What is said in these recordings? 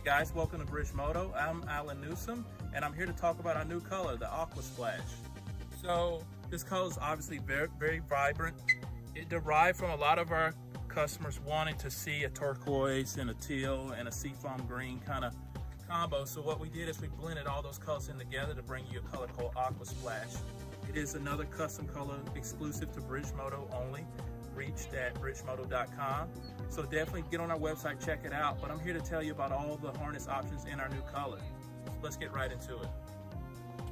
guys, welcome to Bridgemoto. I'm Alan Newsom, and I'm here to talk about our new color, the Aqua Splash. So this color is obviously very, very vibrant. It derived from a lot of our customers wanting to see a turquoise and a teal and a seafoam green kind of combo. So what we did is we blended all those colors in together to bring you a color called Aqua Splash. It is another custom color exclusive to Bridgemoto only, reached at bridgemoto.com. So definitely get on our website, check it out. But I'm here to tell you about all the harness options in our new color. So let's get right into it.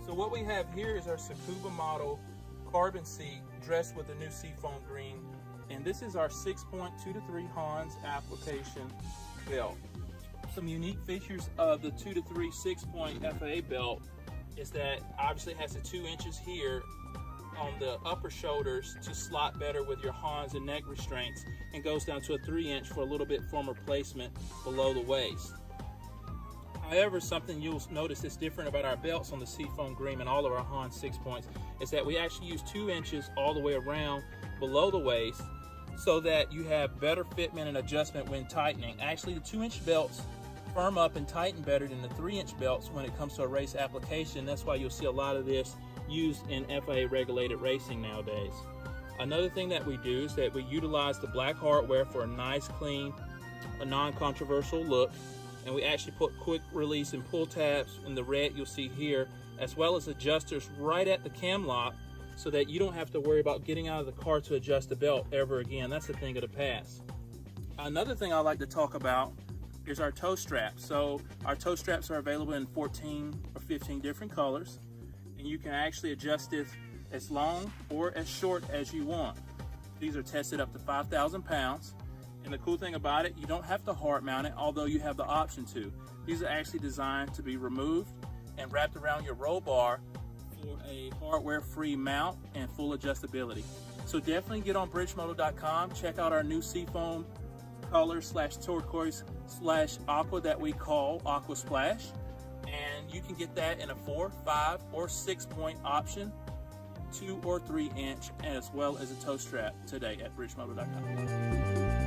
So what we have here is our Tsukuba model carbon seat dressed with the new seafoam green. And this is our 6.2 to 3 Hans application belt. Some unique features of the 2 to 3 6-point FAA belt is that obviously it has the 2 inches here on the upper shoulders to slot better with your Hans and neck restraints, and goes down to a 3-inch for a little bit firmer placement below the waist. However, something you'll notice is different about our belts on the seafoam green and all of our Hans 6 points is that we actually use 2 inches all the way around below the waist so that you have better fitment and adjustment when tightening. Actually, the 2-inch belts firm up and tighten better than the 3-inch belts when it comes to a race application. That's why you'll see a lot of this used in FAA regulated racing nowadays. Another thing that we do is that we utilize the black hardware for a nice, clean, a non-controversial look, and we actually put quick release and pull tabs in the red you'll see here, as well as adjusters right at the cam lock so that you don't have to worry about getting out of the car to adjust the belt ever again. That's a thing of the past. Another thing I like to talk about is our toe straps. So our toe straps are available in 14 or 15 different colors, and you can actually adjust this as long or as short as you want. These are tested up to 5,000 pounds. And the cool thing about it, you don't have to hard mount it, although you have the option to. These are actually designed to be removed and wrapped around your roll bar for a hardware-free mount and full adjustability. So definitely get on bridgemoto.com, check out our new seafoam color / turquoise / aqua that we call Aqua Splash. And you can get that in a 4, 5, or 6-point option, 2 or 3 inch, as well as a toe strap today at bridgemoto.com.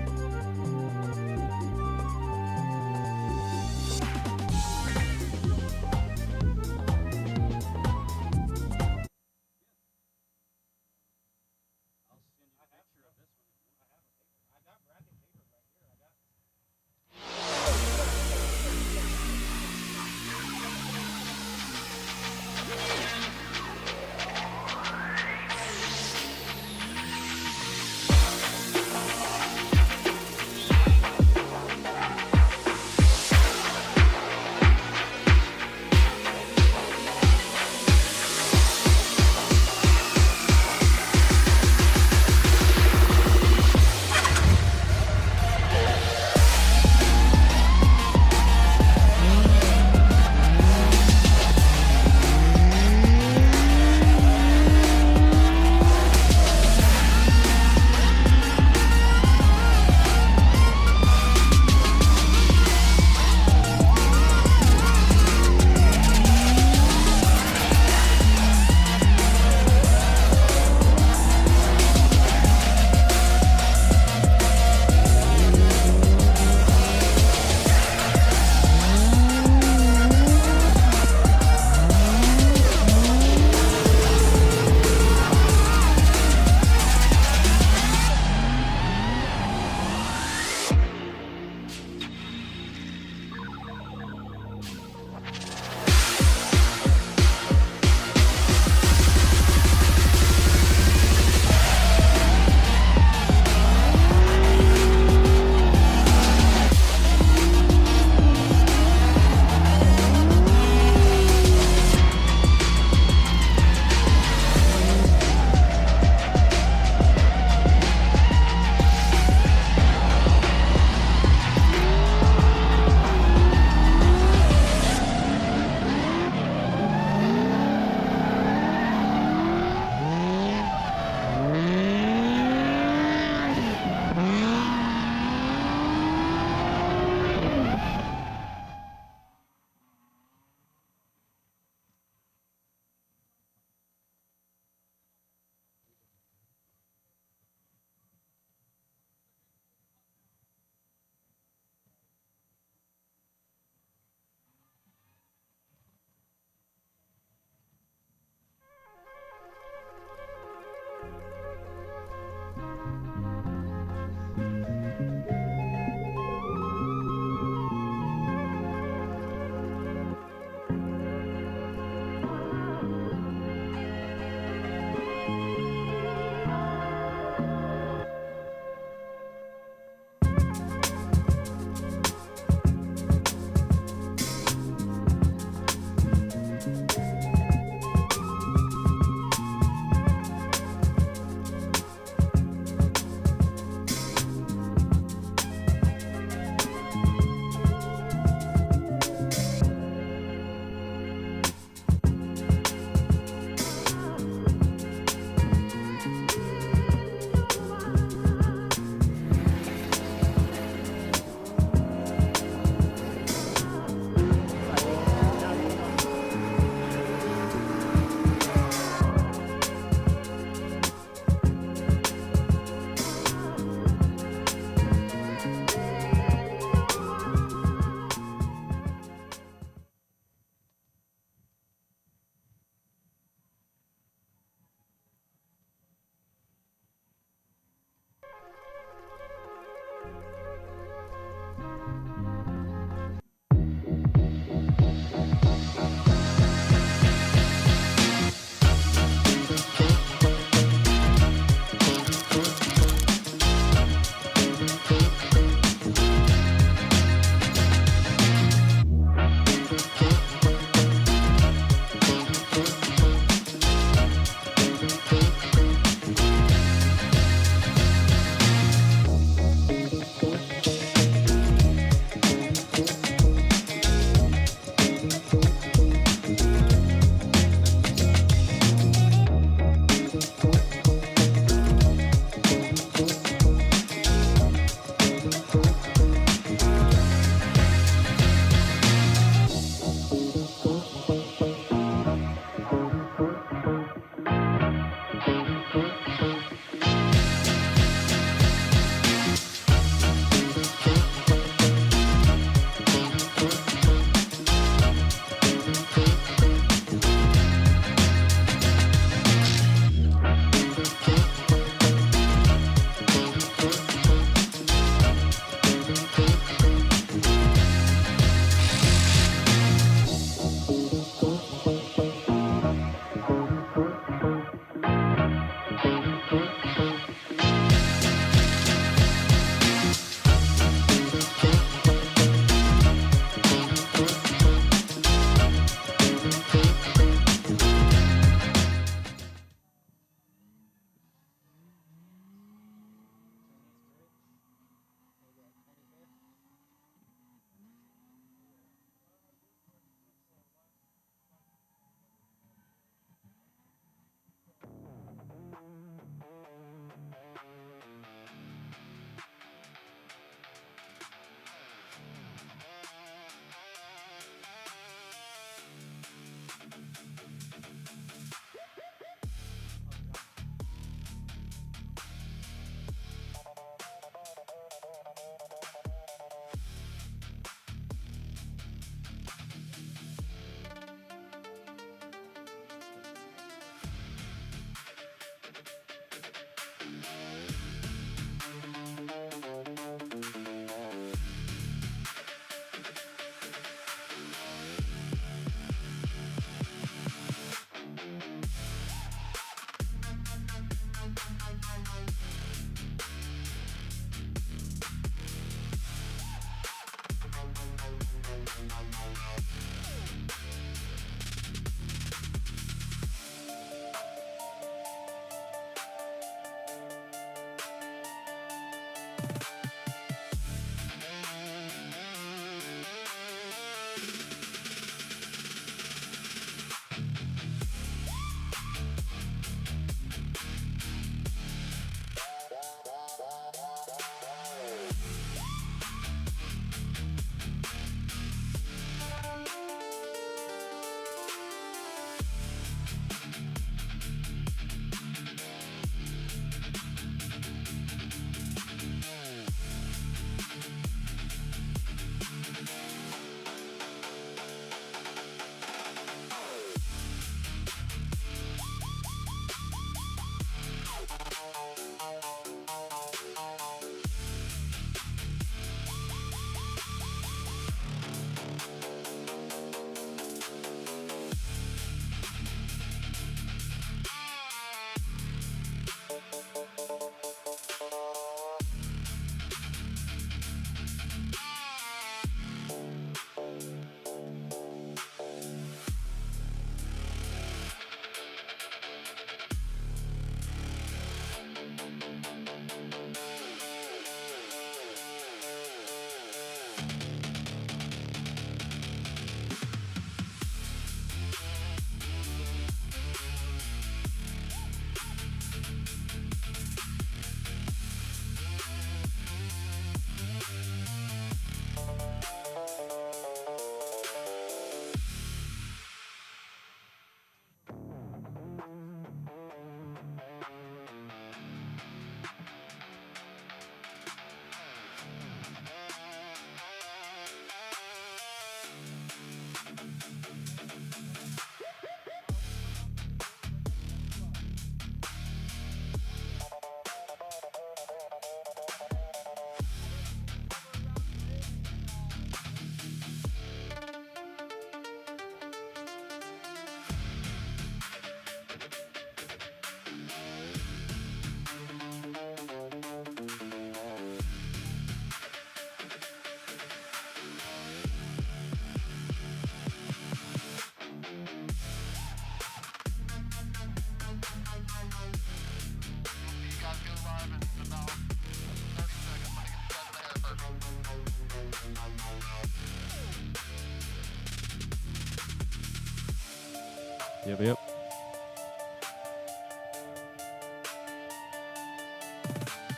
Yep.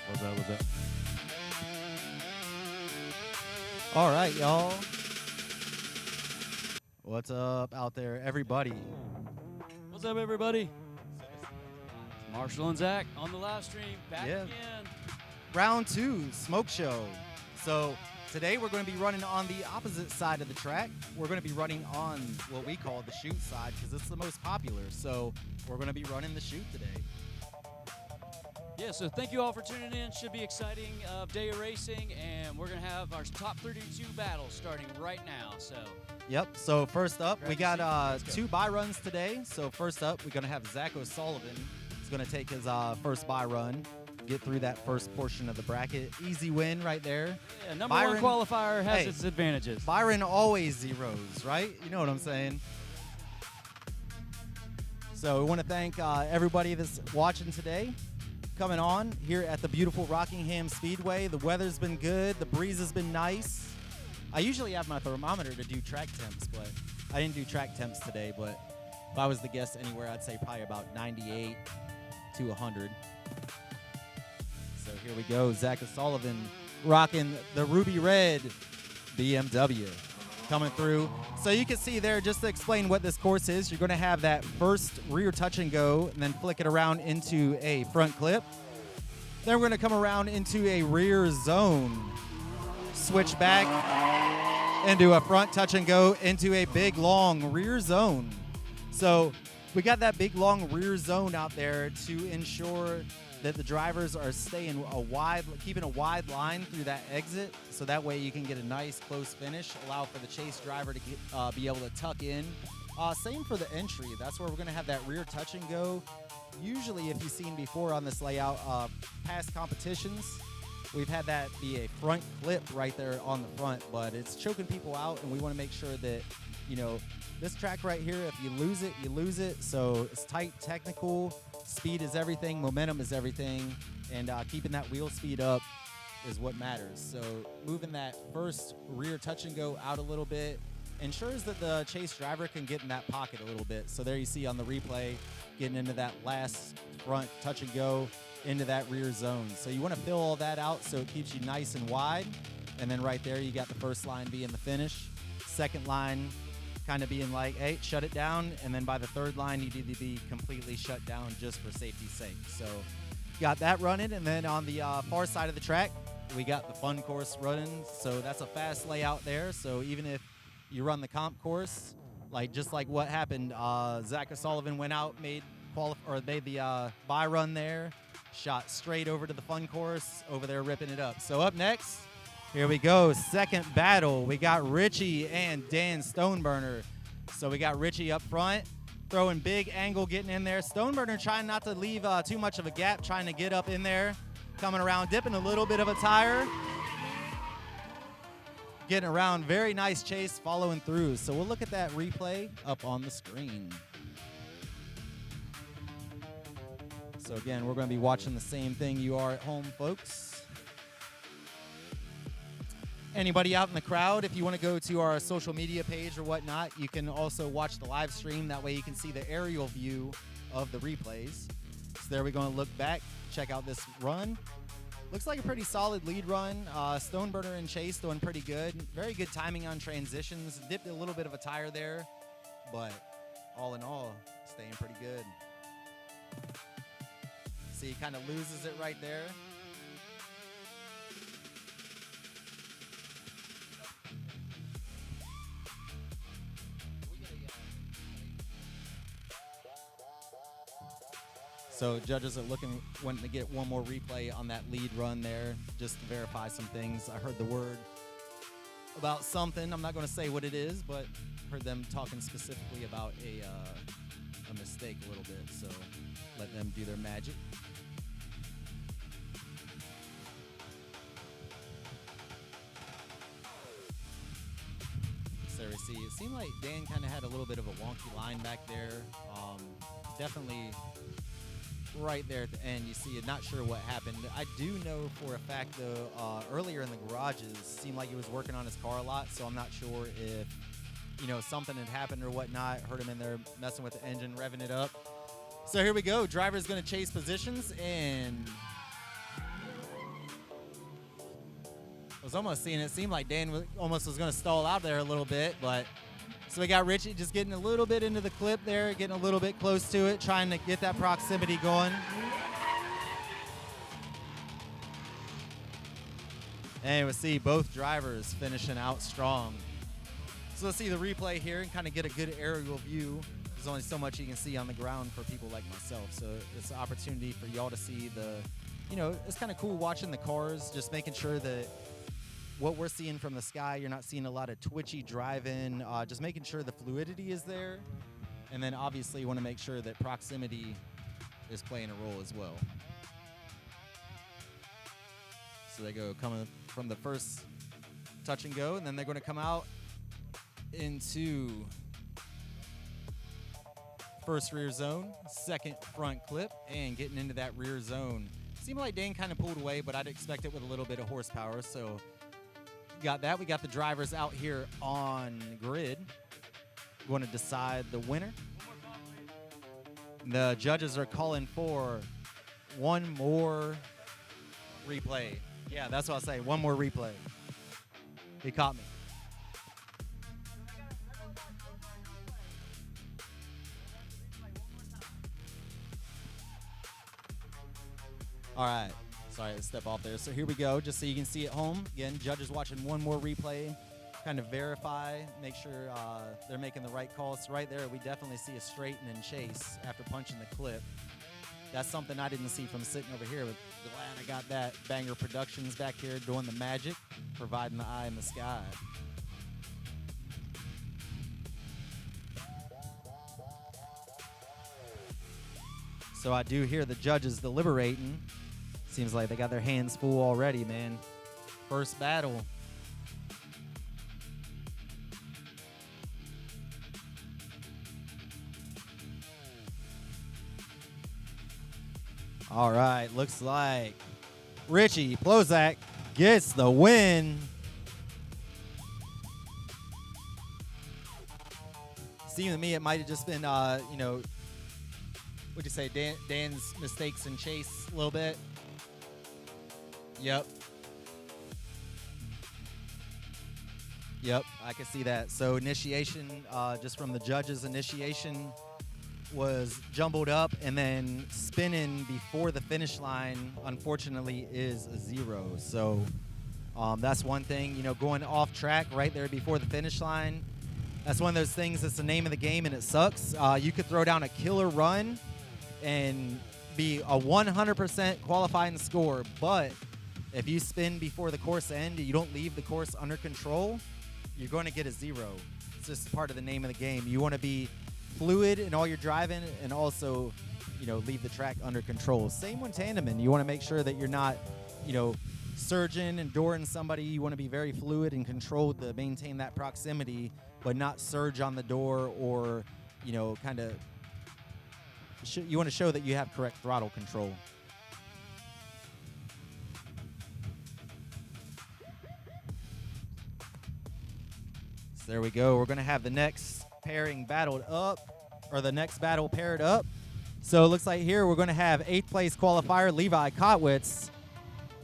What's up? All right, y'all. What's up out there, everybody? What's up, everybody? Marshall and Zach on the live stream back again. Round 2, smoke show. So today we're going to be running on the opposite side of the track. We're going to be running on what we call the shoot side because it's the most popular. So we're going to be running the shoot today. Yeah, so thank you all for tuning in. Should be exciting day of racing, and we're going to have our top 32 battles starting right now. So. Yep. So first up, we got 2 buy runs today. So first up, we're going to have Zach O'Sullivan. He's going to take his first buy run, get through that first portion of the bracket. Easy win right there. Yeah, number one qualifier has its advantages. Byron always zeros, right? You know what I'm saying? So we want to thank everybody that's watching today. Coming on here at the beautiful Rockingham Speedway. The weather's been good. The breeze has been nice. I usually have my thermometer to do track temps, but I didn't do track temps today. But if I was to guess anywhere, I'd say probably about 98 to 100. So here we go. Zach O'Sullivan rocking the ruby red BMW coming through. So you can see there, just to explain what this course is, you're going to have that first rear touch and go and then flick it around into a front clip. Then we're going to come around into a rear zone, switch back into a front touch and go into a big long rear zone. So we got that big long rear zone out there to ensure that the drivers are keeping a wide line through that exit, so that way you can get a nice close finish, allow for the chase driver to be able to tuck in. Same for the entry. That's where we're going to have that rear touch and go. Usually, if you've seen before on this layout, past competitions, we've had that be a front clip right there on the front, but it's choking people out, and we want to make sure that, you know, this track right here, if you lose it, you lose it. So it's tight, technical. Speed is everything. Momentum is everything. And keeping that wheel speed up is what matters. So moving that first rear touch and go out a little bit ensures that the chase driver can get in that pocket a little bit. So there you see on the replay, getting into that last front touch and go into that rear zone. So you want to fill all that out so it keeps you nice and wide. And then right there, you got the first line being the finish. Second line kind of being like, hey, shut it down. And then by the third line, you need to be completely shut down just for safety's sake. So got that running. And then on the far side of the track, we got the fun course running. So that's a fast layout there. So even if you run the comp course, just like what happened, Zach O'Sullivan went out, made the buy run there, shot straight over to the fun course, over there ripping it up. So up next, here we go, second battle. We got Richie and Dan Stoneburner. So we got Richie up front, throwing big angle, getting in there. Stoneburner trying not to leave too much of a gap, trying to get up in there, coming around, dipping a little bit of a tire. Getting around, very nice chase, following through. So we'll look at that replay up on the screen. So again, we're going to be watching the same thing you are at home, folks. Anybody out in the crowd, if you want to go to our social media page or whatnot, you can also watch the live stream. That way you can see the aerial view of the replays. So there we're going to look back, check out this run. Looks like a pretty solid lead run. Stoneburner and Chase doing pretty good. Very good timing on transitions. Dipped a little bit of a tire there, but all in all, staying pretty good. See, he kind of loses it right there. So judges are wanting to get one more replay on that lead run there, just to verify some things. I heard the word about something. I'm not going to say what it is, but heard them talking specifically about a mistake a little bit. So let them do their magic. So we see, it seemed like Dan kind of had a little bit of a wonky line back there. Definitely right there at the end, you see it. Not sure what happened. I do know for a fact, though, earlier in the garages, seemed like he was working on his car a lot, so I'm not sure if something had happened or whatnot. Heard him in there messing with the engine, revving it up. So here we go. Driver's going to chase positions, and I was almost seeing it seemed like Dan almost was going to stall out there a little bit, but so we got Richie just getting a little bit into the clip there, getting a little bit close to it, trying to get that proximity going. And we'll see both drivers finishing out strong. So let's see the replay here and kind of get a good aerial view. There's only so much you can see on the ground for people like myself. So it's an opportunity for y'all to see it's kind of cool watching the cars, just making sure that what we're seeing from the sky, you're not seeing a lot of twitchy driving, just making sure the fluidity is there. And then obviously you want to make sure that proximity is playing a role as well. So they go coming from the first touch and go, and then they're going to come out into first rear zone, second front clip, and getting into that rear zone. Seemed like Dane kind of pulled away, but I'd expect it with a little bit of horsepower. So got that. We got the drivers out here on grid. We want to decide the winner. The judges are calling for one more replay. Yeah, that's what I'll say. One more replay. He caught me. All right. Sorry to step off there. So here we go, just so you can see at home. Again, judges watching one more replay, kind of verify, make sure they're making the right calls. So right there, we definitely see a straighten and chase after punching the clip. That's something I didn't see from sitting over here. But glad I got that. Banger Productions back here doing the magic, providing the eye in the sky. So I do hear the judges deliberating. Seems like they got their hands full already, man. First battle. All right, looks like Richie Plozak gets the win. Seemed to me it might have just been, what'd you say, Dan's mistakes in chase a little bit. Yep, I can see that. So initiation, just from the judges, initiation was jumbled up, and then spinning before the finish line, unfortunately, is a 0. So that's one thing, going off track right there before the finish line. That's one of those things that's the name of the game, and it sucks. You could throw down a killer run and be a 100% qualifying score, but if you spin before the course end, you don't leave the course under control, you're going to get a 0. It's just part of the name of the game. You want to be fluid in all your driving and also, leave the track under control. Same when tandeming. You want to make sure that you're not, surging and dooring somebody. You want to be very fluid and controlled to maintain that proximity, but not surge on the door or, kind of, you want to show that you have correct throttle control. There we go. We're going to have the next pairing battled up, or the next battle paired up. So it looks like here we're going to have 8th place qualifier Levi Kotwitz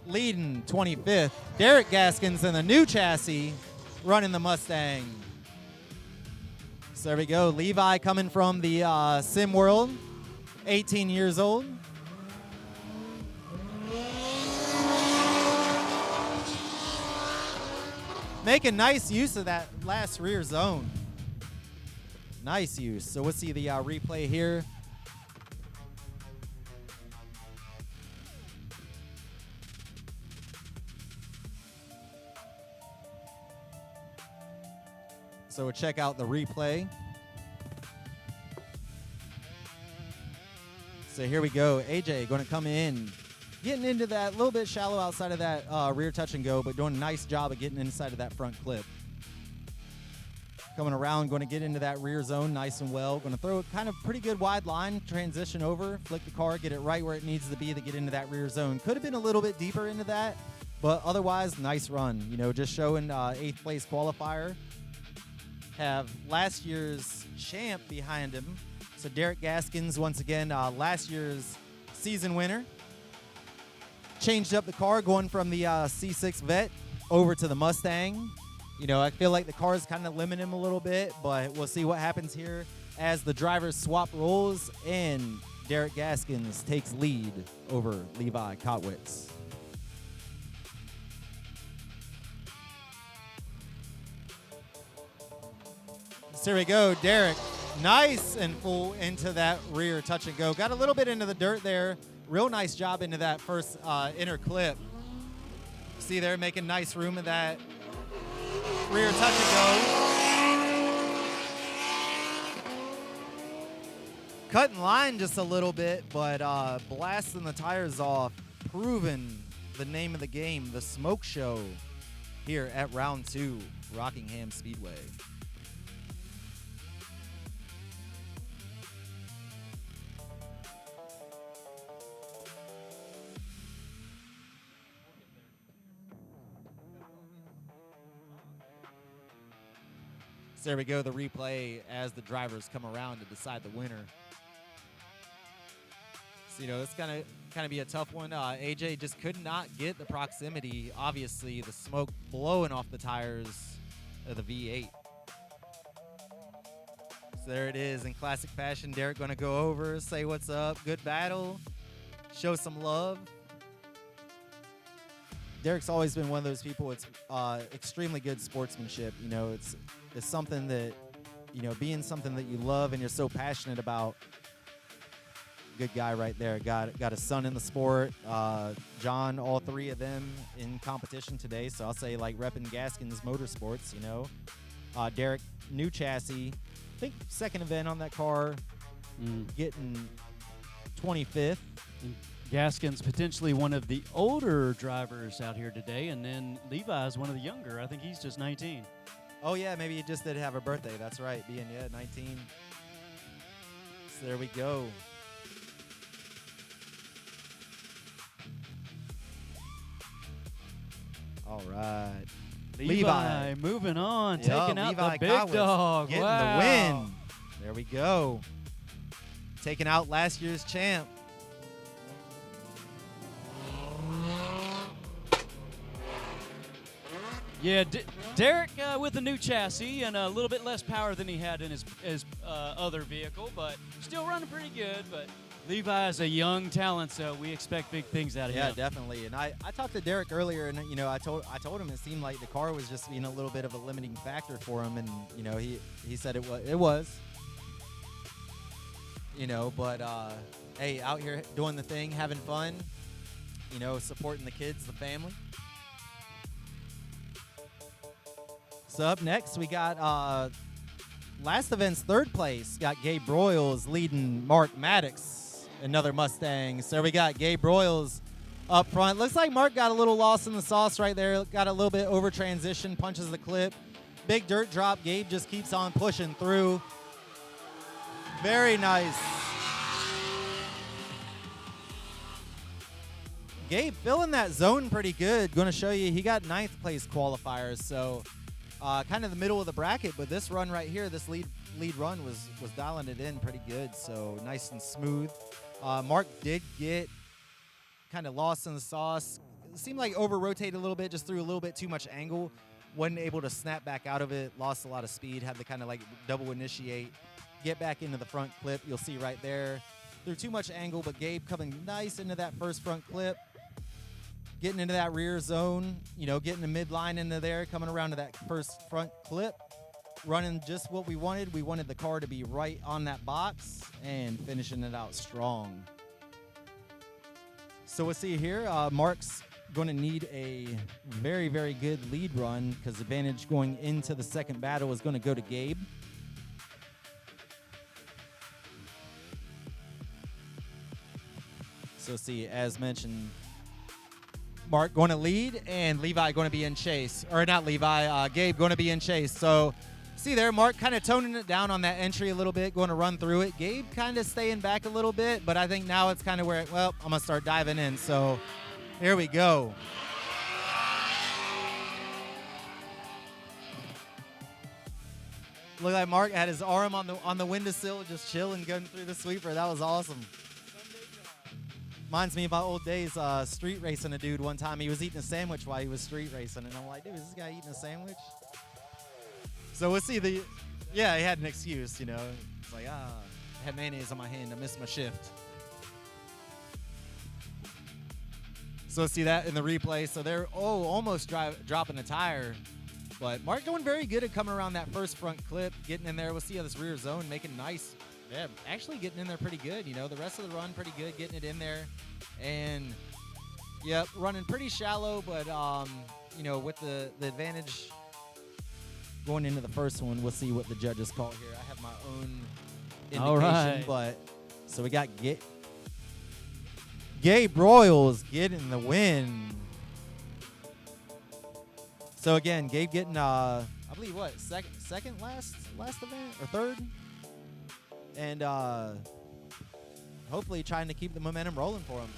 leading 25th. Derek Gaskins in the new chassis running the Mustang. So there we go. Levi coming from the sim world, 18 years old. Making nice use of that last rear zone. Nice use. So we'll see the replay here. So we'll check out the replay. So here we go. AJ going to come in, getting into that, a little bit shallow outside of that rear touch and go, but doing a nice job of getting inside of that front clip. Coming around, going to get into that rear zone nice and well. Going to throw a kind of pretty good wide line, transition over, flick the car, get it right where it needs to be to get into that rear zone. Could have been a little bit deeper into that, but otherwise, nice run. Just showing 8th place qualifier. have last year's champ behind him. So Derek Gaskins, once again, last year's season winner. Changed up the car, going from the C6 Vet over to the Mustang. You know, I feel like the car's kind of limiting him a little bit, but we'll see what happens here as the drivers swap roles and Derek Gaskins takes lead over Levi Kotwitz. So here we go, Derek, nice and full into that rear touch and go. Got a little bit into the dirt there. Real nice job into that first inner clip. See there, making nice room in that rear touch and go. Cutting line just a little bit, but blasting the tires off, proving the name of the game, the smoke show here at round 2, Rockingham Speedway. So there we go, the replay as the drivers come around to decide the winner. So, you know, it's gonna kind of be a tough one. AJ just could not get the proximity. Obviously, the smoke blowing off the tires of the V8. So there it is in classic fashion. Derek gonna go over, say what's up, good battle, show some love. Derek's always been one of those people. It's extremely good sportsmanship. You know, it's something that, you know, being something that you love and you're so passionate about. Good guy right there. Got a son in the sport. John, all three of them in competition today. So I'll say like repping Gaskins Motorsports. You know, Derek, new chassis. I think second event on that car, getting 25th. Gaskins potentially one of the older drivers out here today, and then Levi is one of the younger. I think he's just 19. Oh, yeah, maybe he just did have a birthday. That's right, being, 19. So there we go. All right. Levi moving on, Yep, taking out Levi the big Kotwitz dog. getting Wow. the win. There we go. Taking out last year's champ. Yeah, Derek with a new chassis and a little bit less power than he had in his other vehicle, but still running pretty good. But Levi is a young talent, so we expect big things out of him. Yeah, definitely. And I talked to Derek earlier, and I told him it seemed like the car was just being a little bit of a limiting factor for him, and he said it was. But hey, out here doing the thing, having fun, supporting the kids, the family. So up next, we got last event's third place. Got Gabe Broyles leading Mark Maddox, another Mustang. So we got Gabe Broyles up front. Looks like Mark got a little lost in the sauce right there. Got a little bit over transition, punches the clip. Big dirt drop. Gabe just keeps on pushing through. Very nice. Gabe filling that zone pretty good. Going to show you, he got 9th place qualifiers. So kind of the middle of the bracket, but this run right here, this lead run was dialing it in pretty good, so nice and smooth. Mark did get kind of lost in the sauce. It seemed like over-rotated a little bit, just threw a little bit too much angle. Wasn't able to snap back out of it, lost a lot of speed, had to kind of like double initiate, get back into the front clip. You'll see right there. Threw too much angle, but Gabe coming nice into that first front clip. Getting into that rear zone, getting the midline into there, coming around to that first front clip, running just what we wanted. We wanted the car to be right on that box and finishing it out strong. So we'll see here. Mark's going to need a very, very good lead run because advantage going into the second battle is going to go to Gabe. So see, as mentioned, Mark going to lead, and Levi going to be in chase. Or not Levi, Gabe going to be in chase. So, see there, Mark kind of toning it down on that entry a little bit, going to run through it. Gabe kind of staying back a little bit, but I think now it's kind of where, I'm going to start diving in. So, here we go. Looked like Mark had his arm on the windowsill, just chilling, going through the sweeper. That was awesome. Reminds me of my old days street racing a dude one time. He was eating a sandwich while he was street racing, and I'm like, dude, is this guy eating a sandwich? So we'll see yeah, he had an excuse, you know. It's like, I had mayonnaise on my hand. I missed my shift. So let's see that in the replay. So they're, almost dropping a tire. But Mark doing very good at coming around that first front clip, getting in there. We'll see how this rear zone making nice. Yeah, actually getting in there pretty good. You know, the rest of the run pretty good, getting it in there. And, yep, running pretty shallow, but, you know, with the advantage going into the first one, we'll see what the judges call here. I have my own indication. All right. But, so we got Gabe Royals getting the win. So again, Gabe getting, I believe what, second last event or third, and hopefully trying to keep the momentum rolling for him.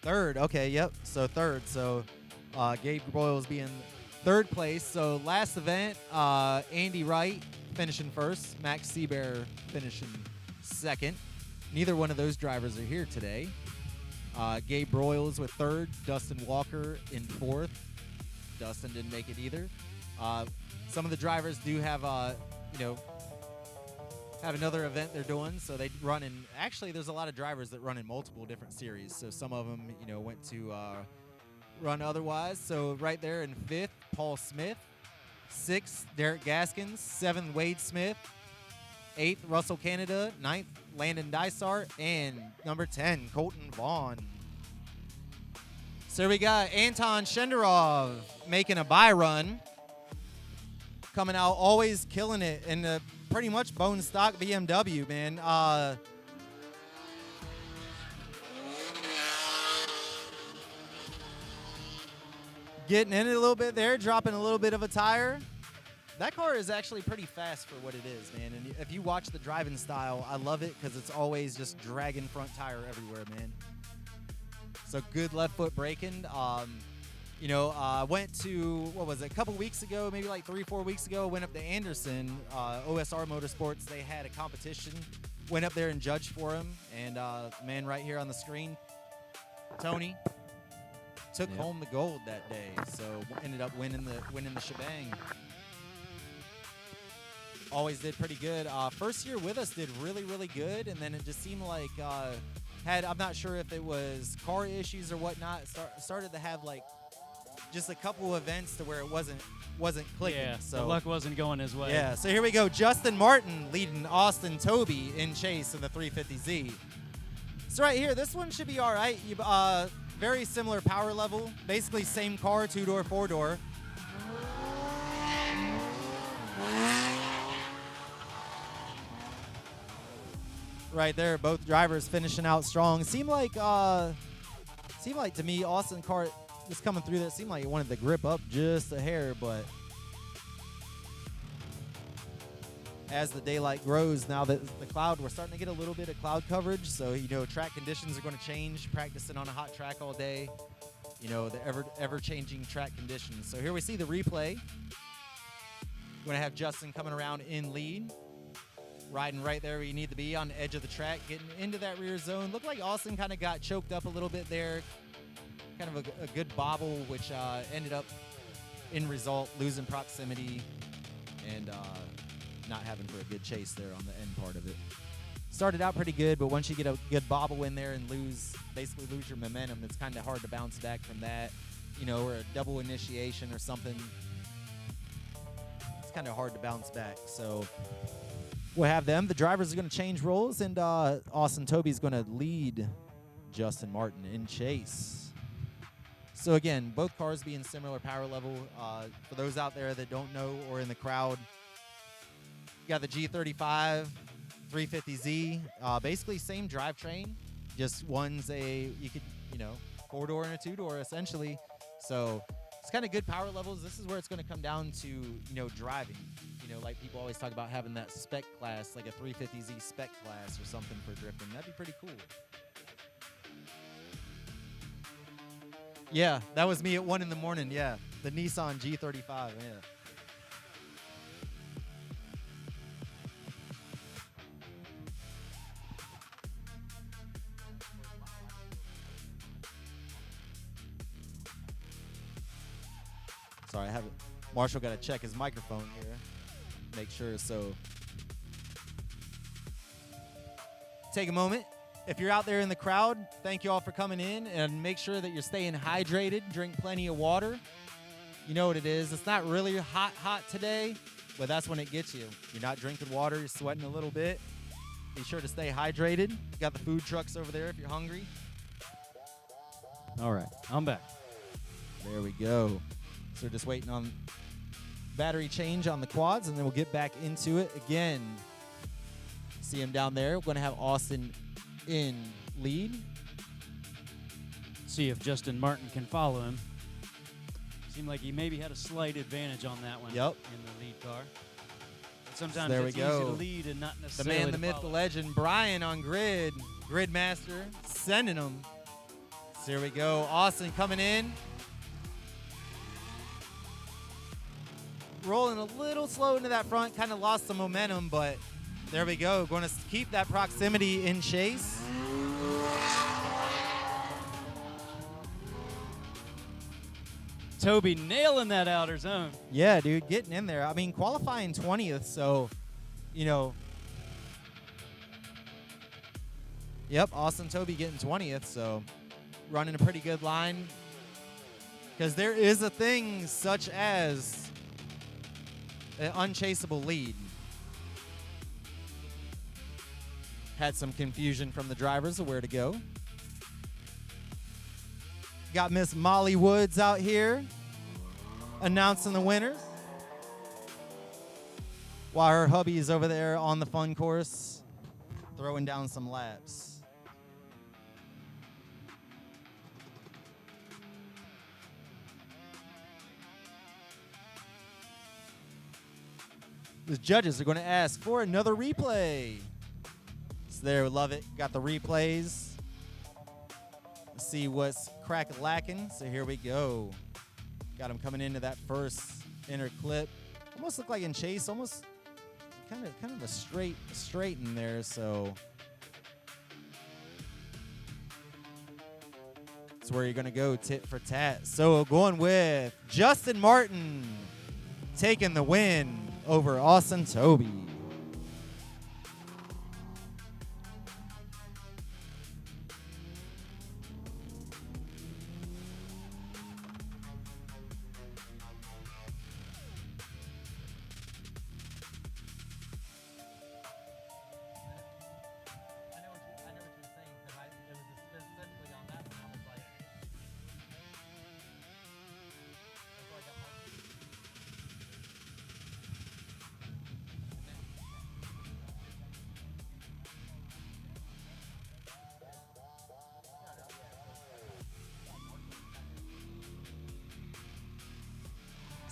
Third, okay, yep. So third. So Gabe Royals being third place. So last event, Andy Wright finishing first, Max Seabear finishing second. Neither one of those drivers are here today. Gabe Royals with third, Dustin Walker in fourth. Dustin didn't make it either. Some of the drivers do have, have another event they're doing, so they run in. Actually, there's a lot of drivers that run in multiple different series. So some of them, went to run otherwise. So right there in fifth, Paul Smith. Sixth, Derek Gaskins. Seventh, Wade Smith. Eighth, Russell Canada. Ninth, Landon Dysart. And number 10, Colton Vaughn. So we got Anton Shenderov making a bye run. Coming out, always killing it in the pretty much bone stock BMW, man. Getting in it a little bit there, dropping a little bit of a tire. That car is actually pretty fast for what it is, man. And if you watch the driving style, I love it because it's always just dragging front tire everywhere, man. So good left foot braking. Went to, what was it, a couple weeks ago, maybe like 3-4 weeks ago, went up to Anderson, OSR Motorsports. They had a competition. Went up there and judged for him. And man right here on the screen, Tony, took home the gold that day. So ended up winning the shebang. Always did pretty good. First year with us did really, really good. And then it just seemed like I'm not sure if it was car issues or whatnot, started to have like just a couple events to where it wasn't clicking. Yeah, so the luck wasn't going his way. Yeah, so here we go. Justin Martin leading Austin Toby in chase in the 350Z. So right here, this one should be all right. Very similar power level, basically same car, 2-door, 4-door. Right there, both drivers finishing out strong. Seemed like to me, Austin car just coming through there, seemed like it wanted to grip up just a hair, but as the daylight grows, now that we're starting to get a little bit of cloud coverage, so track conditions are going to change. Practicing on a hot track all day, the ever-changing track conditions. So here we see the replay. We're going to have Justin coming around in lead. Riding right there where you need to be on the edge of the track, getting into that rear zone. Looked like Austin kind of got choked up a little bit there. Kind of a good bobble, which ended up, in result, losing proximity and not having for a good chase there on the end part of it. Started out pretty good, but once you get a good bobble in there and basically lose your momentum, it's kind of hard to bounce back from that, or a double initiation or something. It's kind of hard to bounce back, so we'll have them. The drivers are going to change roles, and Austin Toby's going to lead Justin Martin in chase. So again, both cars being similar power level. For those out there that don't know or in the crowd, you got the G35 350Z, basically same drivetrain, just one's you could 4-door and a 2-door essentially. So it's kind of good power levels. This is where it's going to come down to driving. Like people always talk about having that spec class, like a 350Z spec class or something for drifting. That'd be pretty cool. Yeah, that was me at 1 in the morning. Yeah, the Nissan G35. Yeah. Sorry, I haven't. Marshall got to check his microphone here. Make sure. So take a moment. If you're out there in the crowd, thank you all for coming in, and make sure that you're staying hydrated. Drink plenty of water. You know what it is. It's not really hot today, but that's when it gets you. You're not drinking water. You're sweating a little bit. Be sure to stay hydrated. Got the food trucks over there if you're hungry. All right, I'm back. There we go. So we're just waiting on battery change on the quads, and then we'll get back into it again. See him down there. We're going to have Austin in lead. See if Justin Martin can follow him. Seemed like he maybe had a slight advantage on that one. Yep. In the lead car. But sometimes there it's we easy go. to lead and not The necessarily man, the myth, the follow. legend, Brian on grid. Grid master, sending them. So here we go. Austin coming in. Rolling a little slow into that front. Kind of lost some momentum, but there we go. Going to keep that proximity in chase. Toby nailing that outer zone. Yeah, dude, getting in there. I mean, qualifying 20th, so, you know. Yep, Austin Toby getting 20th, so running a pretty good line. Because there is a thing such as an unchaseable lead. Had some confusion from the drivers of where to go. Got Miss Molly Woods out here announcing the winners, while her hubby is over there on the fun course throwing down some laps. The judges are going to ask for another replay. So there, love it. Got the replays. See what's crack-a-lacking. So here we go. Got him coming into that first inner clip. Almost looked like in chase, almost kind of a straight in there. So that's where you're gonna go tit for tat. So going with Justin Martin taking the win over Austin Toby.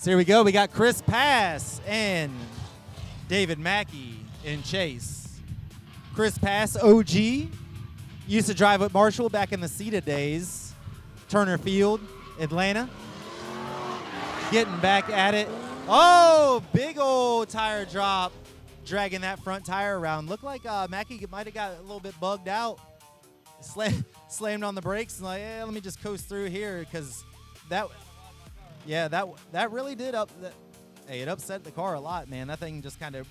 So here we go. We got Chris Pass and David Mackey in chase. Chris Pass, OG. Used to drive with Marshall back in the CETA days. Turner Field, Atlanta. Getting back at it. Oh, big old tire drop. Dragging that front tire around. Looked like Mackey might have got a little bit bugged out. Slammed on the brakes and like, let me just coast through here because that... Yeah, that really did it upset the car a lot, man. That thing just kind of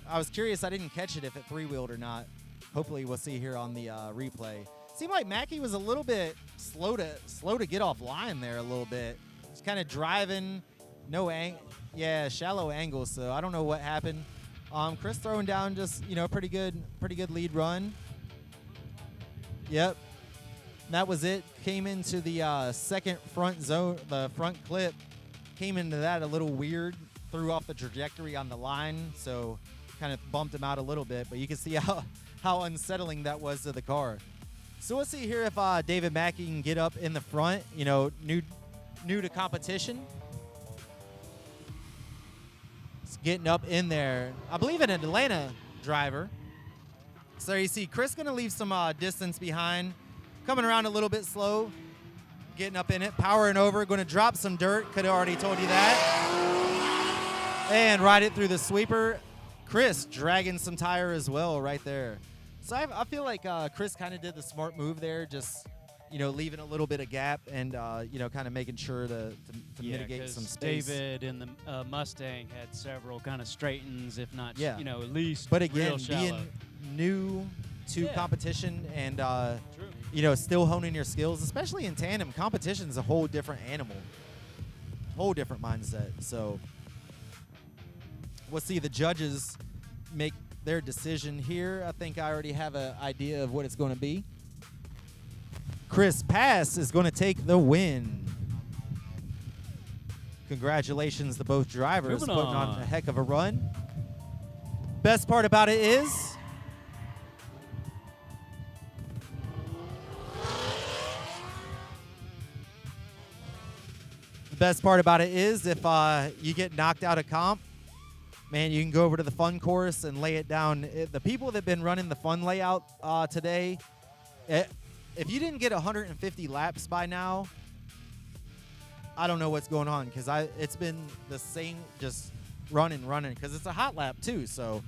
I was curious. I didn't catch it if it three-wheeled or not. Hopefully we'll see here on the replay. Seemed like Mackey was a little bit slow to get off line there a little bit. Just kind of driving, shallow angle. So I don't know what happened. Chris throwing down just pretty good lead run. Yep. That was it. Came into the second front zone, the front clip. Came into that a little weird. Threw off the trajectory on the line, so kind of bumped him out a little bit. But you can see how unsettling that was to the car. So we'll see here if David Mackey can get up in the front. New to competition. It's getting up in there. I believe an Atlanta driver. So you see Chris going to leave some distance behind. Coming around a little bit slow, getting up in it, powering over, going to drop some dirt. Could have already told you that. And ride it through the sweeper. Chris dragging some tire as well right there. So I feel like Chris kind of did the smart move there, just, leaving a little bit of gap and kind of making sure to mitigate some space. David in the Mustang had several kind of straightens, if not, Yeah. At least. But again, real shallow. being new to competition and True. still honing your skills, especially in tandem, competition is a whole different animal, whole different mindset. So we'll see the judges make their decision here. I think I already have an idea of what it's going to be. Chris Pass is going to take the win. Congratulations to both drivers Moving putting on on. a heck of a run. Best part about it is if you get knocked out of comp, man, you can go over to the fun course and lay it down. The people that have been running the fun layout today, if you didn't get 150 laps by now, I don't know what's going on, because it's been the same, just running, because it's a hot lap too, so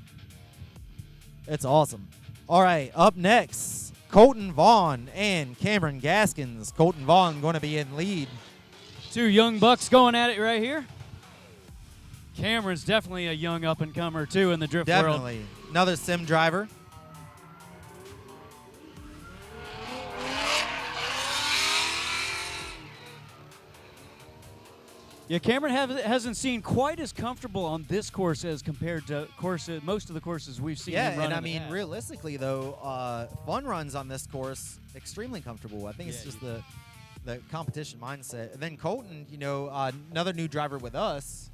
it's awesome. All right, up next, Colton Vaughn and Cameron Gaskins. Colton Vaughn going to be in lead. Two young bucks going at it right here. Cameron's definitely a young up-and-comer, too, in the drift world. Definitely. Another sim driver. Yeah, Cameron hasn't seen quite as comfortable on this course as compared to most of the courses we've seen him run. And I in the mean, past. realistically, though, fun runs on this course, extremely comfortable. I think it's just the competition mindset. And then Colton, another new driver with us,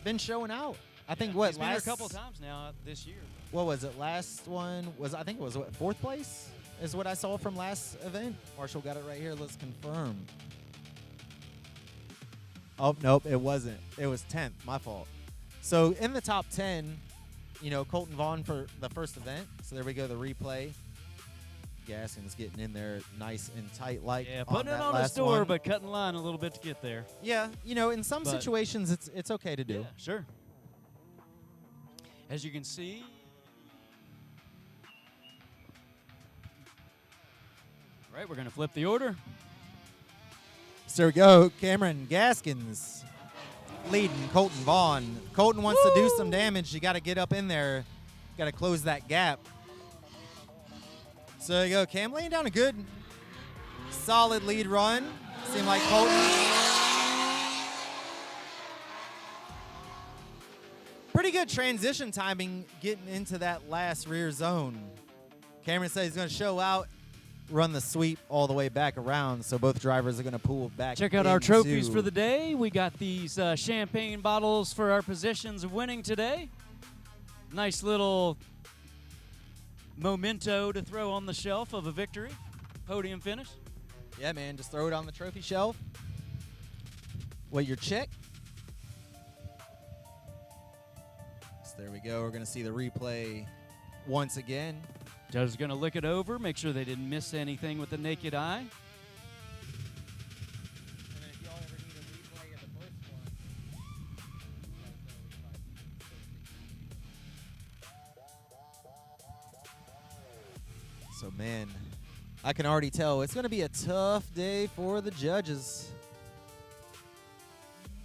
been showing out. I think he's been here a couple times now this year. What was it? Last one was, I think it was fourth place is what I saw from last event. Marshall got it right here. Let's confirm. Oh, nope, it wasn't. It was 10th. My fault. So in the top 10, Colton Vaughn for the first event. So there we go, the replay. Gaskins getting in there nice and tight, like putting it on his door, but cutting line a little bit to get there. Yeah, in some situations it's okay to do. Yeah, sure. As you can see, right, we're going to flip the order. So there we go. Cameron Gaskins leading Colton Vaughn. Colton wants to do some damage. You got to get up in there. Got to close that gap. So there you go. Cam laying down a good, solid lead run. Seemed like Colton. Pretty good transition timing getting into that last rear zone. Cameron says he's going to show out, run the sweep all the way back around, so both drivers are going to pull back. Check out our trophies for the day. We got these champagne bottles for our positions of winning today. Nice little memento to throw on the shelf of a victory. Podium finish. Yeah, man, just throw it on the trophy shelf. Wait, your check. So there we go. We're going to see the replay once again. Judge is going to look it over, make sure they didn't miss anything with the naked eye. And then if y'all ever need a replay of the first one. So, man, I can already tell it's going to be a tough day for the judges.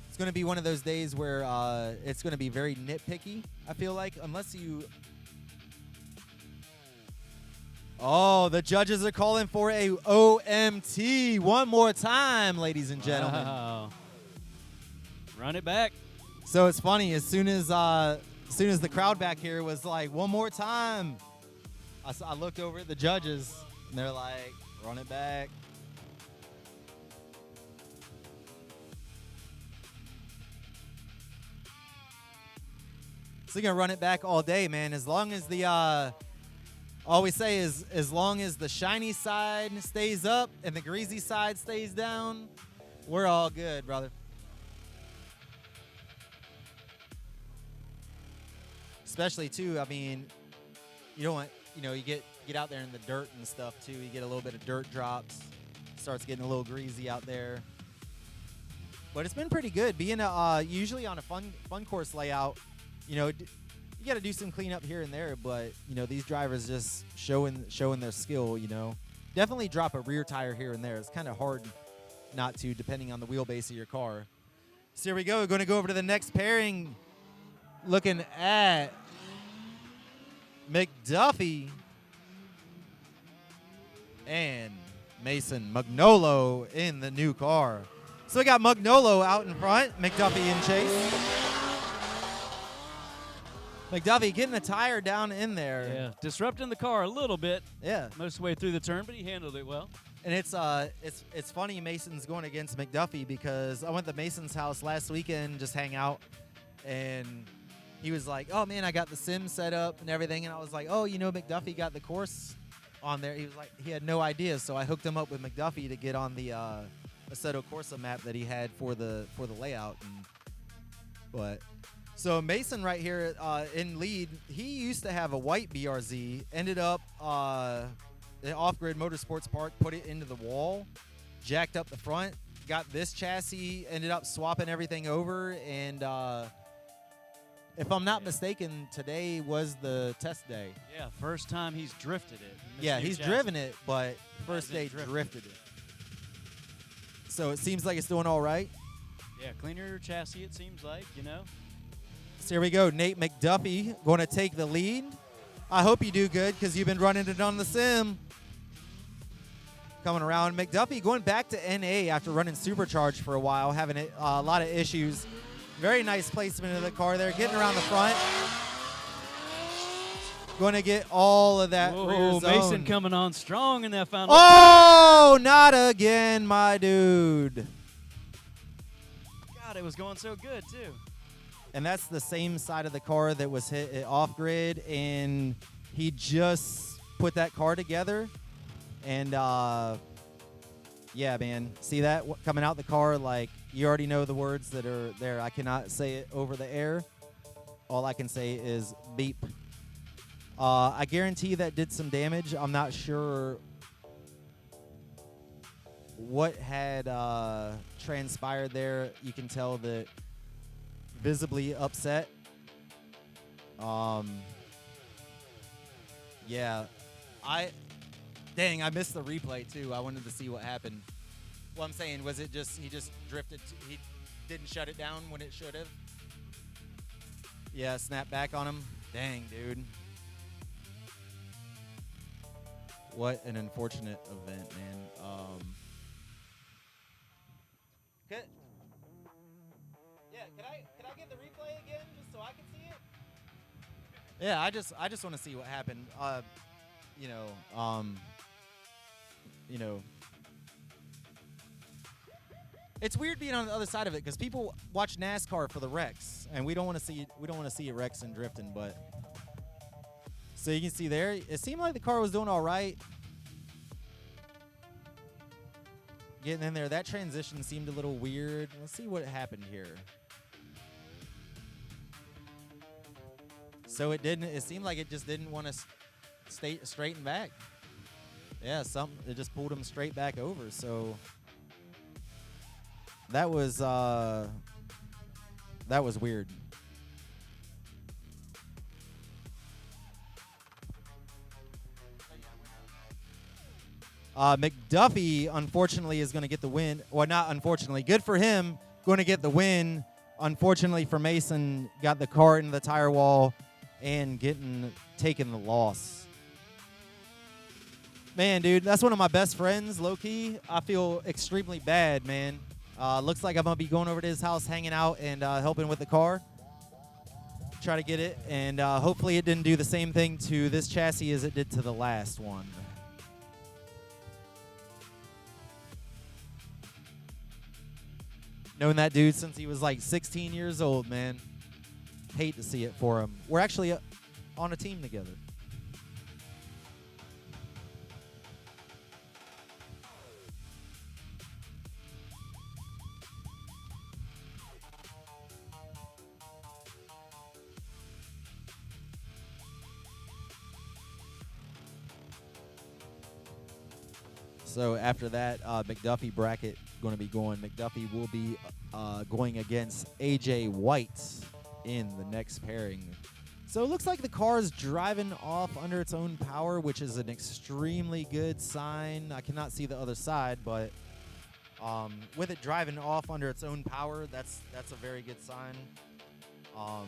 It's going to be one of those days where it's going to be very nitpicky, I feel like, unless you... Oh, the judges are calling for a OMT one more time, ladies and gentlemen. Wow. Run it back. So it's funny, as soon as the crowd back here was like, one more time, I looked over at the judges, and they're like, run it back. So you're going to run it back all day, man, as long as the... All we say is, as long as the shiny side stays up and the greasy side stays down, we're all good, brother. Especially, too, I mean, you don't want, you get out there in the dirt and stuff, too. You get a little bit of dirt drops. Starts getting a little greasy out there. But it's been pretty good. Being usually on a fun course layout, you got to do some cleanup here and there, but these drivers just showing their skill. definitely drop a rear tire here and there. It's kind of hard not to, depending on the wheelbase of your car. So here we go. We're going to go over to the next pairing. Looking at McDuffie and Mason Magnolo in the new car. So we got Magnolo out in front, McDuffie in chase. McDuffie getting the tire down in there. Yeah, disrupting the car a little bit. Yeah. Most of the way through the turn, but he handled it well. And it's funny Mason's going against McDuffie because I went to Mason's house last weekend, just hang out, and he was like, "Oh man, I got the sim set up and everything," and I was like, "Oh, you know, McDuffie got the course on there." He was like, he had no idea, so I hooked him up with McDuffie to get on the Assetto Corsa map that he had for the layout. But so Mason right here in lead, he used to have a white BRZ, ended up the Off-Grid Motorsports Park, put it into the wall, jacked up the front, got this chassis, ended up swapping everything over, and if I'm not mistaken, today was the test day. Yeah, first time he's drifted it. Yeah, he's driven it, but first day drifted it. So it seems like it's doing all right. Yeah, cleaner chassis, it seems like, you know. So here we go. Nate McDuffie going to take the lead. I hope you do good because you've been running it on the sim. Coming around. McDuffie going back to NA after running Supercharged for a while, having a lot of issues. Very nice placement of the car there, getting around the front. Going to get all of that rear zone. Mason coming on strong in that final. Oh, not again, my dude. God, it was going so good, too. And that's the same side of the car that was hit at off-grid, and he just put that car together. And, yeah, man, see that coming out the car? Like, you already know the words that are there. I cannot say it over the air. All I can say is beep. I guarantee that did some damage. I'm not sure what had transpired there. You can tell that visibly upset. Yeah. Dang, I missed the replay too. I wanted to see what happened. Well, I'm saying, was it just he just drifted? He didn't shut it down when it should have. Yeah, snap back on him. Dang, dude. What an unfortunate event, man. Can I get the replay again just so I can see it? Yeah, I just want to see what happened. You know, it's weird being on the other side of it because people watch NASCAR for the wrecks, and we don't want to see wrecks and drifting. But so you can see there, it seemed like the car was doing all right. Getting in there, that transition seemed a little weird. Let's see what happened here. So it seemed like it just didn't want to stay straighten back. Yeah, it just pulled him straight back over. So that was weird. McDuffie, unfortunately, is going to get the win. Well, not unfortunately. Good for him. Going to get the win. Unfortunately for Mason, got the car into the tire wall and taking the loss. Man, dude, that's one of my best friends, low-key. I feel extremely bad, man. Looks like I'm going to be going over to his house, hanging out, and helping with the car. Try to get it, and hopefully it didn't do the same thing to this chassis as it did to the last one. Known that dude since he was like 16 years old, man. Hate to see it for him. We're actually on a team together. So after that, McDuffie bracket going to be going. McDuffie will be going against AJ White in the next pairing. So it looks like the car is driving off under its own power, which is an extremely good sign. I cannot see the other side, but with it driving off under its own power, that's a very good sign. I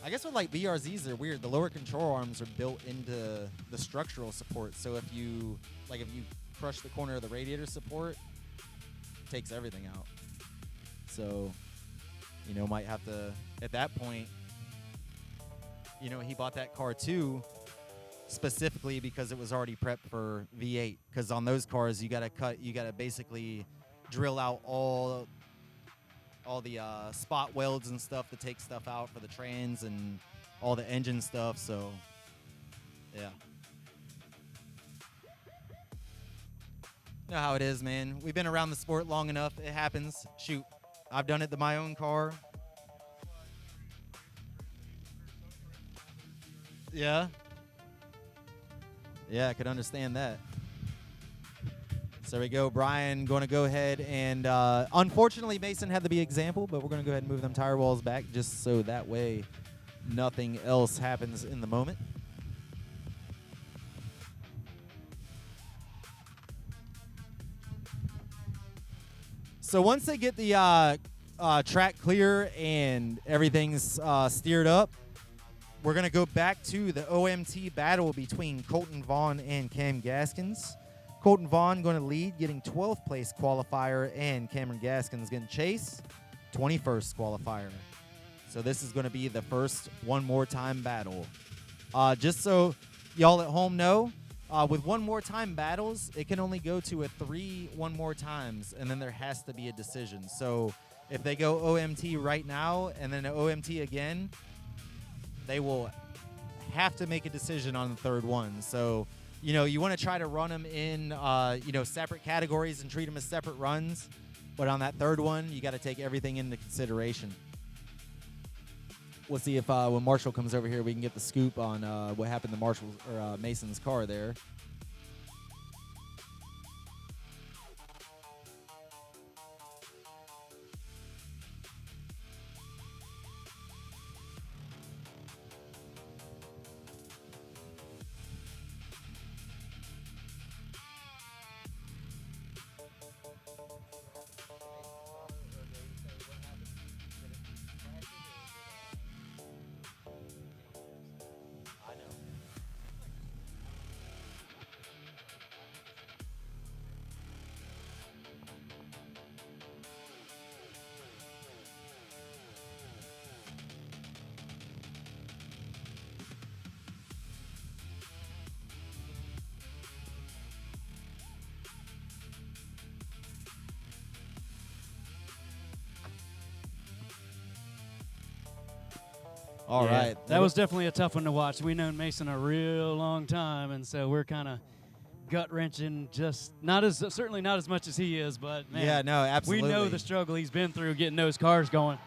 guess with like BRZs, they're weird. The lower control arms are built into the structural support. So if you crush the corner of the radiator support, it takes everything out. So, might have to, at that point, he bought that car too, specifically because it was already prepped for V8. Because on those cars, you gotta basically drill out all the spot welds and stuff to take stuff out for the trans and all the engine stuff. So, yeah. You know how it is, man. We've been around the sport long enough. It happens. Shoot, I've done it to my own car. Yeah. Yeah, I could understand that. So there we go. Brian going to go ahead and, unfortunately, Mason had to be example, but we're going to go ahead and move them tire walls back just so that way nothing else happens in the moment. So once they get the track clear and everything's steered up, we're going to go back to the OMT battle between Colton Vaughn and Cam Gaskins. Colton Vaughn going to lead, getting 12th place qualifier, and Cameron Gaskins getting chase, 21st qualifier. So this is going to be the first one more time battle. Just so y'all at home know, with one more time battles, it can only go to a 3 one more times, and then there has to be a decision. So if they go OMT right now and then OMT again, they will have to make a decision on the third one. So, you want to try to run them in, separate categories and treat them as separate runs. But on that third one, you got to take everything into consideration. We'll see if when Marshall comes over here, we can get the scoop on what happened to Marshall's or Mason's car there. All right. That was definitely a tough one to watch. We've known Mason a real long time, and so we're kind of gut-wrenching, certainly not as much as he is, but, man. Yeah, no, absolutely. We know the struggle he's been through getting those cars going.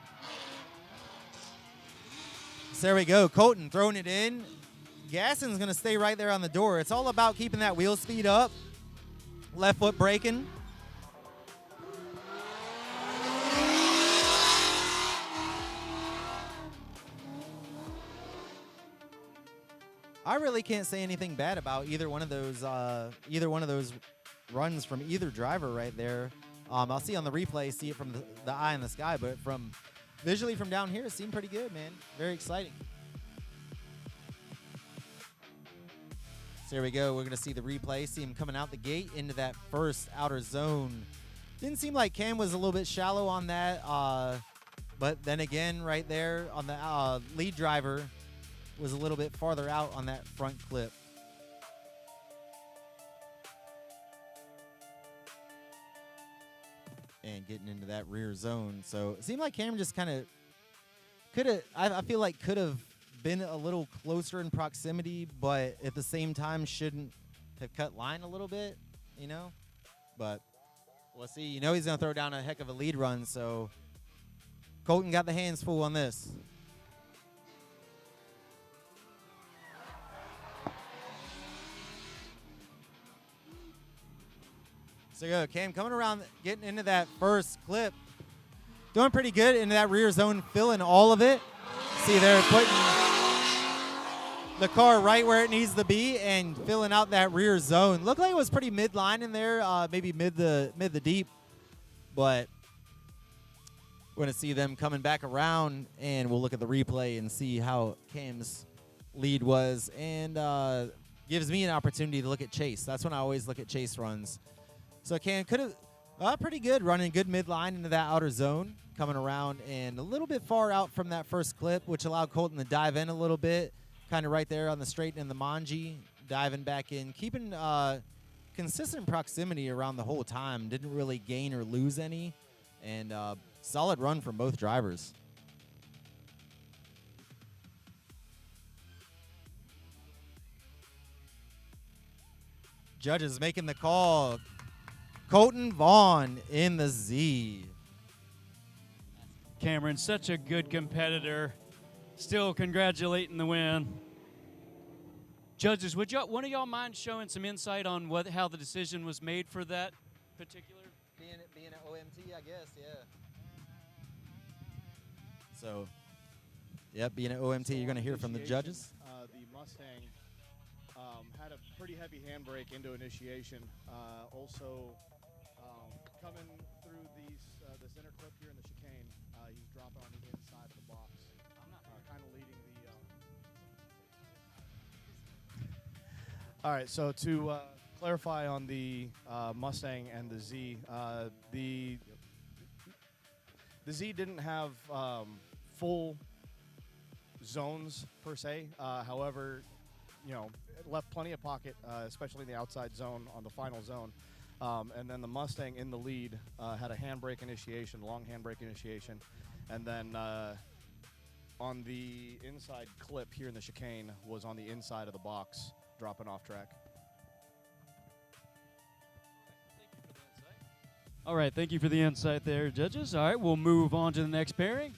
So there we go. Colton throwing it in. Gaston's going to stay right there on the door. It's all about keeping that wheel speed up. Left foot braking. I really can't say anything bad about either one of those runs from either driver right there. I'll see on the replay, see it from the eye in the sky, but visually from down here, it seemed pretty good, man. Very exciting. So here we go. We're going to see the replay, see him coming out the gate into that first outer zone. Didn't seem like Cam was a little bit shallow on that, but then again, right there on the lead driver was a little bit farther out on that front clip. And getting into that rear zone. So it seemed like Cameron just kind of I feel like could have been a little closer in proximity, but at the same time shouldn't have cut line a little bit, But we'll see. He's going to throw down a heck of a lead run, so Colton got the hands full on this. So go, Cam coming around, getting into that first clip. doing pretty good in that rear zone, filling all of it. See, they're putting the car right where it needs to be and filling out that rear zone. Looked like it was pretty midline in there, maybe mid the deep, but we're going to see them coming back around, and we'll look at the replay and see how Cam's lead was, and gives me an opportunity to look at Chase. That's when I always look at Chase runs. So Cam could have pretty good, running good midline into that outer zone, coming around and a little bit far out from that first clip, which allowed Colton to dive in a little bit, kind of right there on the straight and the Manji, diving back in, keeping consistent proximity around the whole time. Didn't really gain or lose any, and solid run from both drivers. Judges making the call. Colton Vaughn in the Z. Cameron, such a good competitor. Still congratulating the win. Judges, would one of y'all mind showing some insight on how the decision was made for that particular? Being an OMT, I guess, yeah. So, yep, being an OMT, you're going to hear from the judges. The Mustang had a pretty heavy handbrake into initiation. Also, coming through this inner clip here in the chicane, he's dropping on the inside of the box, kind of leading the. All right, so to clarify on the Mustang and the Z, the Z didn't have full zones per se. However, it left plenty of pocket, especially in the outside zone on the final zone. And then the Mustang in the lead had a handbrake initiation, long handbrake initiation. And then on the inside clip here in the chicane was on the inside of the box, dropping off track. All right, thank you for the insight there, judges. All right, we'll move on to the next pairing.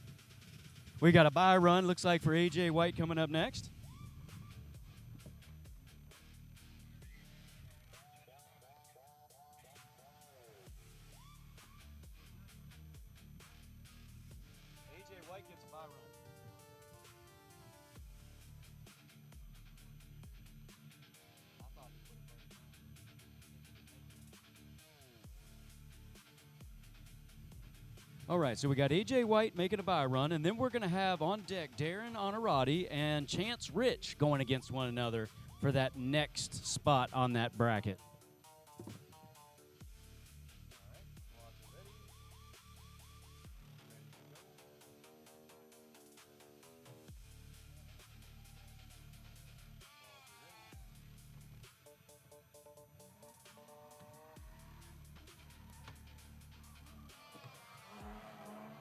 We got a bye run, looks like, for AJ White coming up next. AJ White gets a bye run. All right, so we got AJ White making a bye run, and then we're going to have on deck Darren Honorati and Chance Rich going against one another for that next spot on that bracket.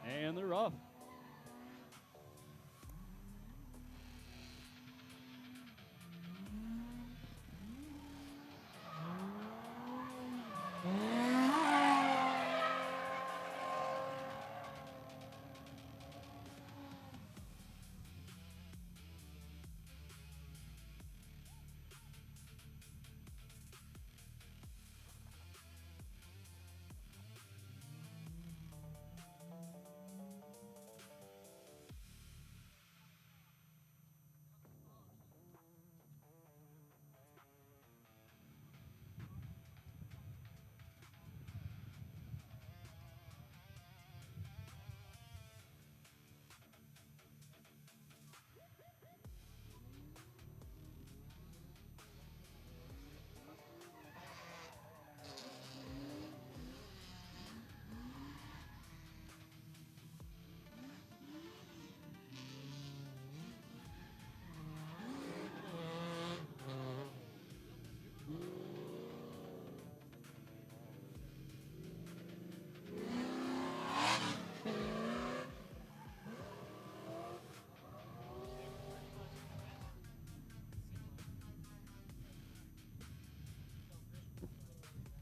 And they're off.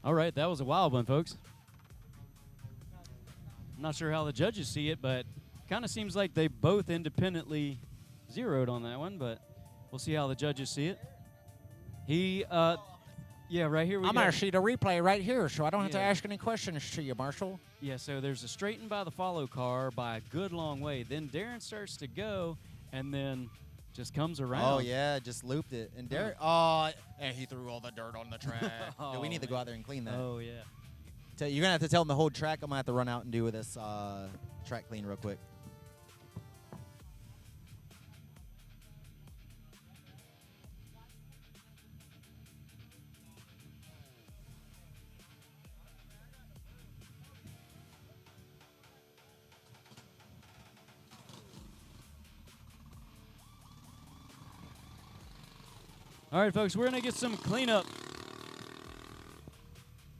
All right, that was a wild one, folks. I'm not sure how the judges see it, but kind of seems like they both independently zeroed on that one, but we'll see how the judges see it. Yeah, right here we I'm got. going to see the replay right here, so I don't have to ask any questions to you, Marshall. Yeah, so there's a straighten by the follow car by a good long way. Then Darren starts to go, and then just comes around. Oh, yeah, just looped it. And Derek, and he threw all the dirt on the track. Oh, Dude, we need to go man. out there and clean that. Oh, yeah. You're going to have to tell him the whole track. I'm going to have to run out and do this track clean real quick. All right, folks, we're going to get some cleanup.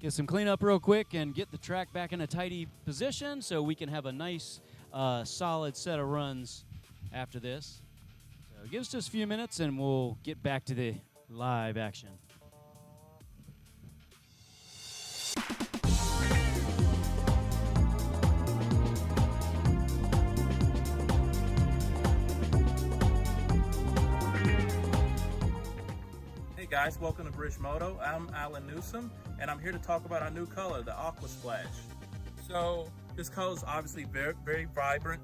Get some cleanup real quick and get the track back in a tidy position so we can have a nice, solid set of runs after this. So give us just a few minutes and we'll get back to the live action. Hey guys, welcome to Bridge Moto. I'm Alan Newsom, and I'm here to talk about our new color, the Aqua Splash. So this color is obviously very, very vibrant.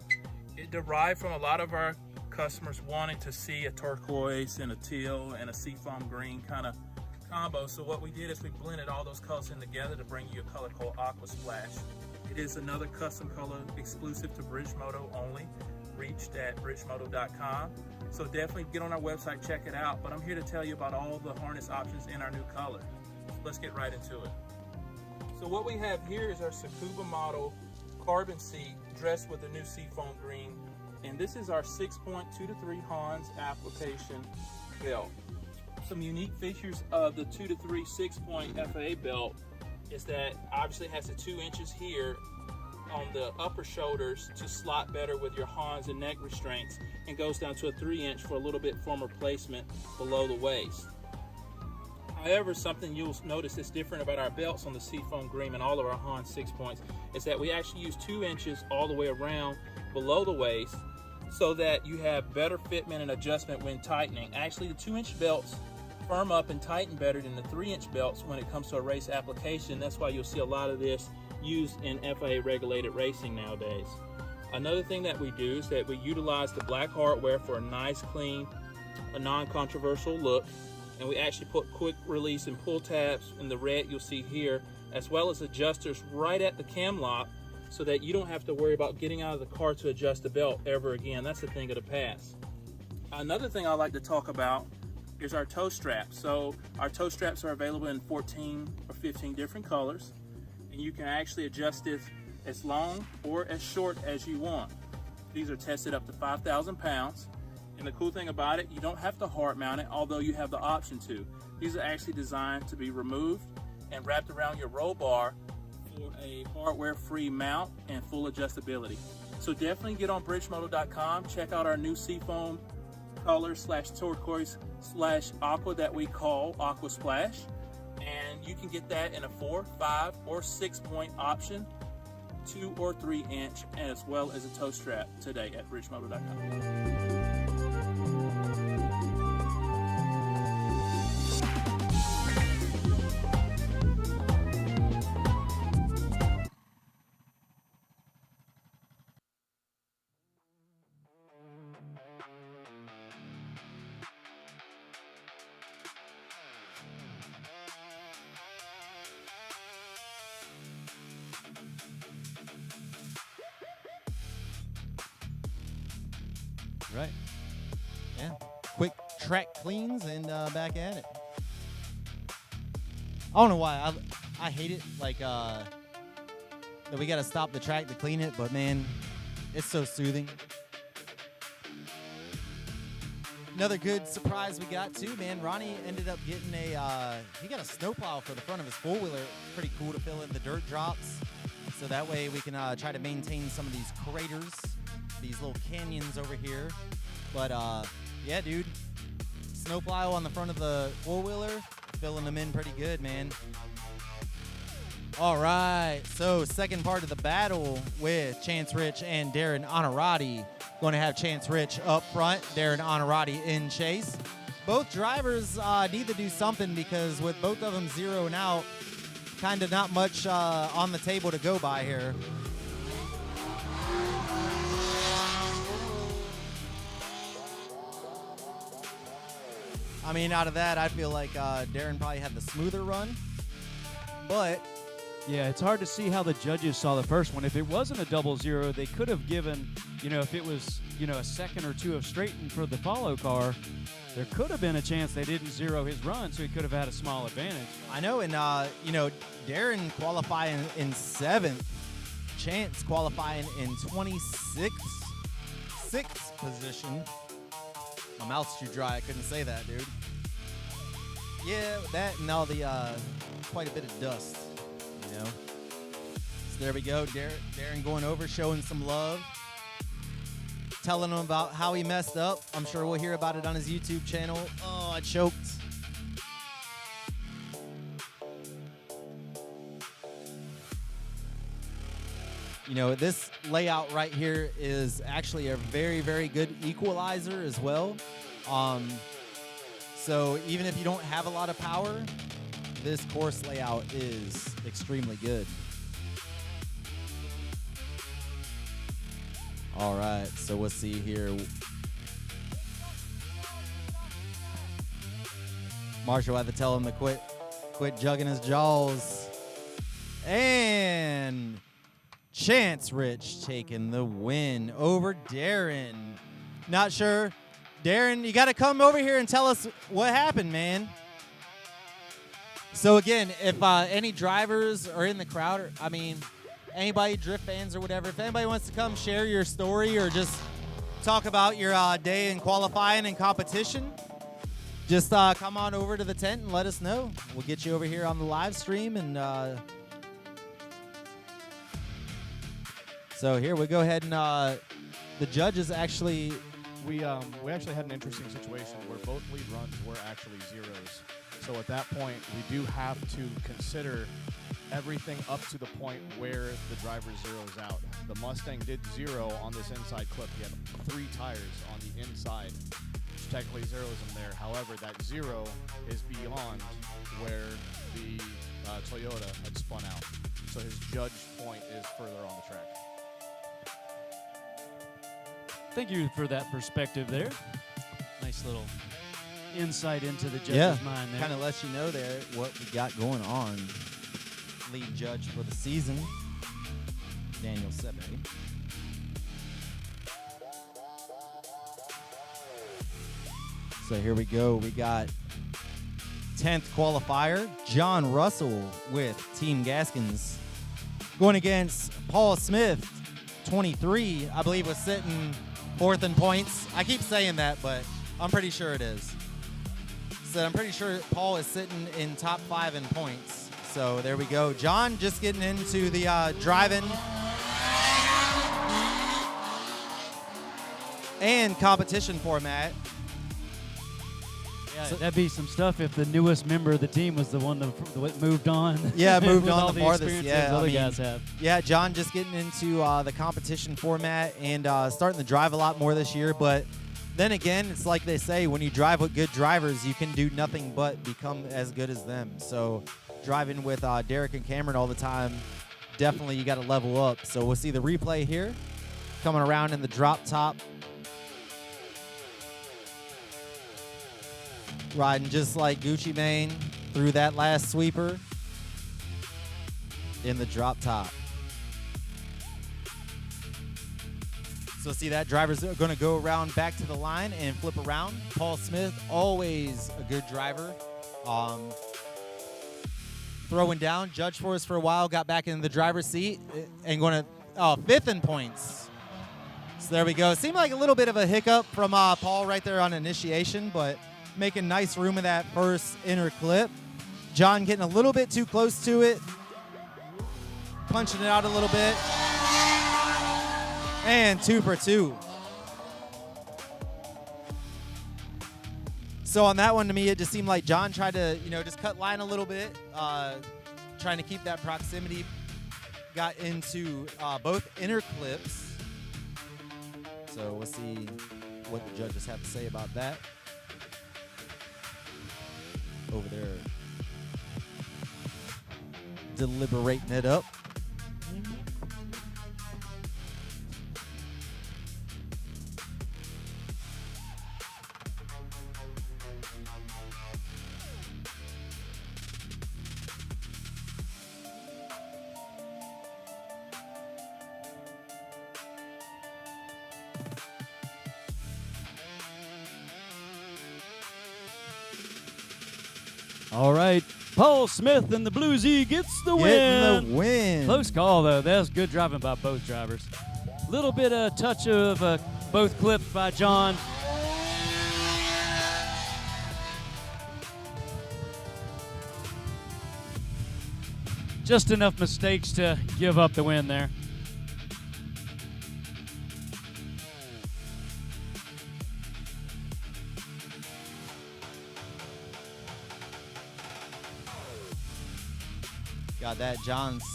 It derived from a lot of our customers wanting to see a turquoise and a teal and a seafoam green kind of combo. So what we did is we blended all those colors in together to bring you a color called Aqua Splash. It is another custom color exclusive to Bridge Moto only, reached at bridgemoto.com. So definitely get on our website, check it out. But I'm here to tell you about all the harness options in our new color. So let's get right into it. So what we have here is our Tsukuba model carbon seat dressed with the new seafoam green. And this is our 6.2 to 3 Hans application belt. Some unique features of the 2 to 3 6-point FAA belt is that obviously it has the 2 inches here on the upper shoulders to slot better with your Hans and neck restraints, and goes down to a 3-inch for a little bit firmer placement below the waist. However, something you'll notice that's different about our belts on the Seafoam Green and all of our Hans 6 points is that we actually use 2 inches all the way around below the waist so that you have better fitment and adjustment when tightening. Actually, the 2-inch belts firm up and tighten better than the 3-inch belts when it comes to a race application. That's why you'll see a lot of this used in FAA regulated racing nowadays. Another thing that we do is that we utilize the black hardware for a nice, clean, a non-controversial look, and we actually put quick release and pull tabs in the red you'll see here, as well as adjusters right at the cam lock so that you don't have to worry about getting out of the car to adjust the belt ever again. That's a thing of the past. Another thing I like to talk about is our toe straps. So our toe straps are available in 14 or 15 different colors, and you can actually adjust this as long or as short as you want. These are tested up to 5,000 pounds. And the cool thing about it, you don't have to hard mount it, although you have the option to. These are actually designed to be removed and wrapped around your roll bar for a hardware-free mount and full adjustability. So definitely get on bridgemoto.com, check out our new seafoam color / turquoise / aqua that we call Aqua Splash. And you can get that in a 4, 5, or 6-point option, 2 or 3 inch, as well as a toe strap today at bridgemoto.com. Right. Yeah. Quick track cleans and back at it. I don't know why. I hate it. Like, that we got to stop the track to clean it, but man, it's so soothing. Another good surprise we got too, man. Ronnie ended up getting he got a snowplow for the front of his four-wheeler. Pretty cool to fill in the dirt drops. So that way we can try to maintain some of these craters, these little canyons over here. But yeah, dude, snowplow on the front of the four-wheeler, filling them in pretty good, man. All right, so second part of the battle with Chance Rich and Darren Onorati. Going to have Chance Rich up front, Darren Onorati in chase. Both drivers need to do something because with both of them zeroing out, kind of not much on the table to go by here. I mean, out of that, I feel like Darren probably had the smoother run, but Yeah, it's hard to see how the judges saw the first one. If it wasn't a 0-0, they could have given, if it was, a second or two of straighten for the follow car, there could have been a chance they didn't zero his run, so he could have had a small advantage. I know, and Darren qualifying in 7th, Chance qualifying in 26th position. My mouth's too dry. I couldn't say that, dude. Yeah, that and all the quite a bit of dust, So there we go. Darren going over, showing some love, telling him about how he messed up. I'm sure we'll hear about it on his YouTube channel. Oh, I choked. This layout right here is actually a very, very good equalizer as well. So even if you don't have a lot of power, this course layout is extremely good. All right, so we'll see here. Marshall had to tell him to quit jugging his jaws. And Chance Rich taking the win over Darren. Not sure. Darren, you got to come over here and tell us what happened, man. So, again, if any drivers are in the crowd, or, anybody, drift fans or whatever, if anybody wants to come share your story or just talk about your day in qualifying and competition, just come on over to the tent and let us know. We'll get you over here on the live stream. And so here we go ahead and the judges actually... We actually had an interesting situation where both lead runs were actually zeros. So at that point, we do have to consider everything up to the point where the driver zeroes out. The Mustang did zero on this inside clip. He had 3 tires on the inside, which technically zeros him there. However, that 0 is beyond where the Toyota had spun out. So his judge point is further on the track. Thank you for that perspective there. Nice little insight into the judge's mind there. Kind of lets you know there what we got going on. Lead judge for the season, Daniel Sebe. So here we go. We got 10th qualifier, John Russell with Team Gaskins, going against Paul Smith, 23, I believe was sitting 4th in points. I keep saying that, but I'm pretty sure it is. So I'm pretty sure Paul is sitting in top 5 in points. So there we go. John just getting into the driving and competition format. Yeah, that'd be some stuff if the newest member of the team was the one that moved on. Yeah, moved with on all the the farthest. Yeah, other guys have. Yeah, John just getting into the competition format and starting to drive a lot more this year. But then again, it's like they say, when you drive with good drivers, you can do nothing but become as good as them. So driving with Derek and Cameron all the time, definitely you got to level up. So we'll see the replay here coming around in the drop top. Riding just like Gucci Mane through that last sweeper in the drop top. So see that driver's going to go around back to the line and flip around. Paul Smith, always a good driver. Throwing down, judged for us for a while, got back in the driver's seat and going to 5th in points. So there we go. Seemed like a little bit of a hiccup from Paul right there on initiation, but making nice room of that first inner clip. John getting a little bit too close to it, punching it out a little bit, and 2 for 2. So on that one, to me, it just seemed like John tried to, just cut line a little bit, trying to keep that proximity. Got into both inner clips. So we'll see what the judges have to say about that. Over there, deliberating it up. All right, Paul Smith and the Bluesy gets the win. Getting the win. Close call, though. That was good driving by both drivers. Little bit of touch of both clips by John. Just enough mistakes to give up the win there. Got that. John's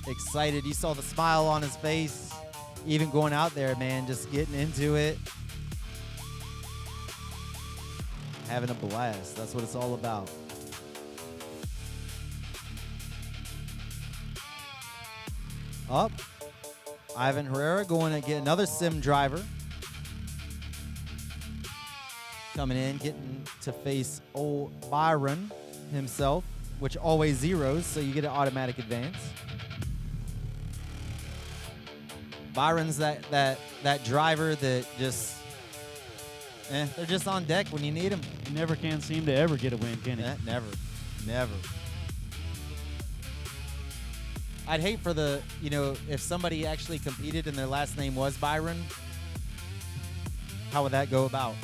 excited. You saw the smile on his face, even going out there, man, just getting into it. Having a blast. That's what it's all about. Up. Ivan Herrera going to get another sim driver. Coming in, getting to face old Byron himself, which always zeros, so you get an automatic advance. Byron's that driver that just, they're just on deck when you need them. You never can seem to ever get a win, can he? Never. I'd hate for if somebody actually competed and their last name was Byron, how would that go about?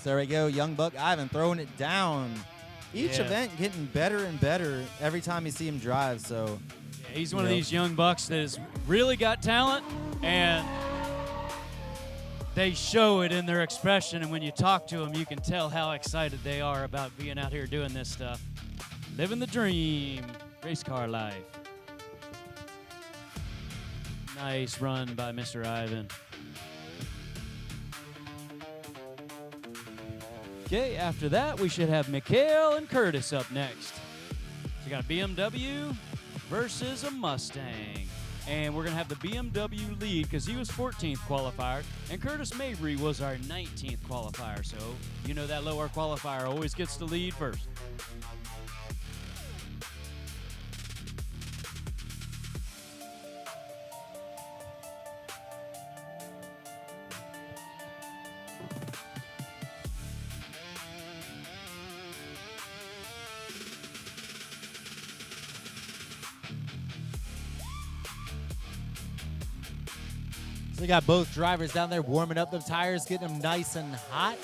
So there we go, Young Buck Ivan throwing it down. Each event getting better and better every time you see him drive. So yeah, he's one of these young bucks that has really got talent, and they show it in their expression. And when you talk to them, you can tell how excited they are about being out here doing this stuff. Living the dream, race car life. Nice run by Mr. Ivan. Okay, after that, we should have Mikhail and Curtis up next. So we got a BMW versus a Mustang. And we're going to have the BMW lead because he was 14th qualifier, and Curtis Mabry was our 19th qualifier. So, you know that lower qualifier always gets the lead first. So we got both drivers down there warming up the tires, getting them nice and hot.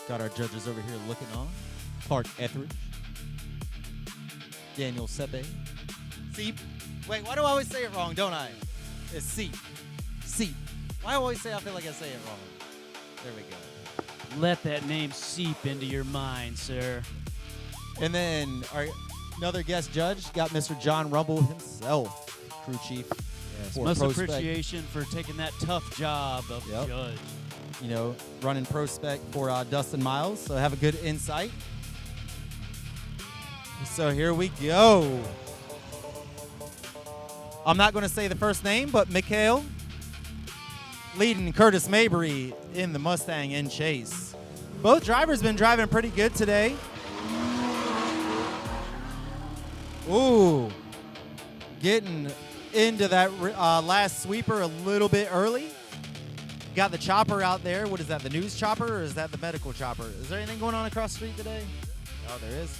Got our judges over here looking on. Clark Etheridge. Daniel Sepe. Seep. Wait, why do I always say it wrong, don't I? It's Seep. Seep. Why do I always say I feel like I say it wrong? There we go. Let that name seep into your mind, sir. And then another guest judge got Mr. John Rumble himself, crew chief. Yes, for most Prospect. appreciation for taking that tough job of judge. You know, running Prospect for Dustin Miles, so have a good insight. So here we go. I'm not going to say the first name, but Mikhail leading Curtis Mabry in the Mustang in chase. Both drivers been driving pretty good today. Ooh, getting into that last sweeper a little bit early. Got the chopper out there. What is that, the news chopper, or is that the medical chopper? Is there anything going on across the street today? Oh, there is.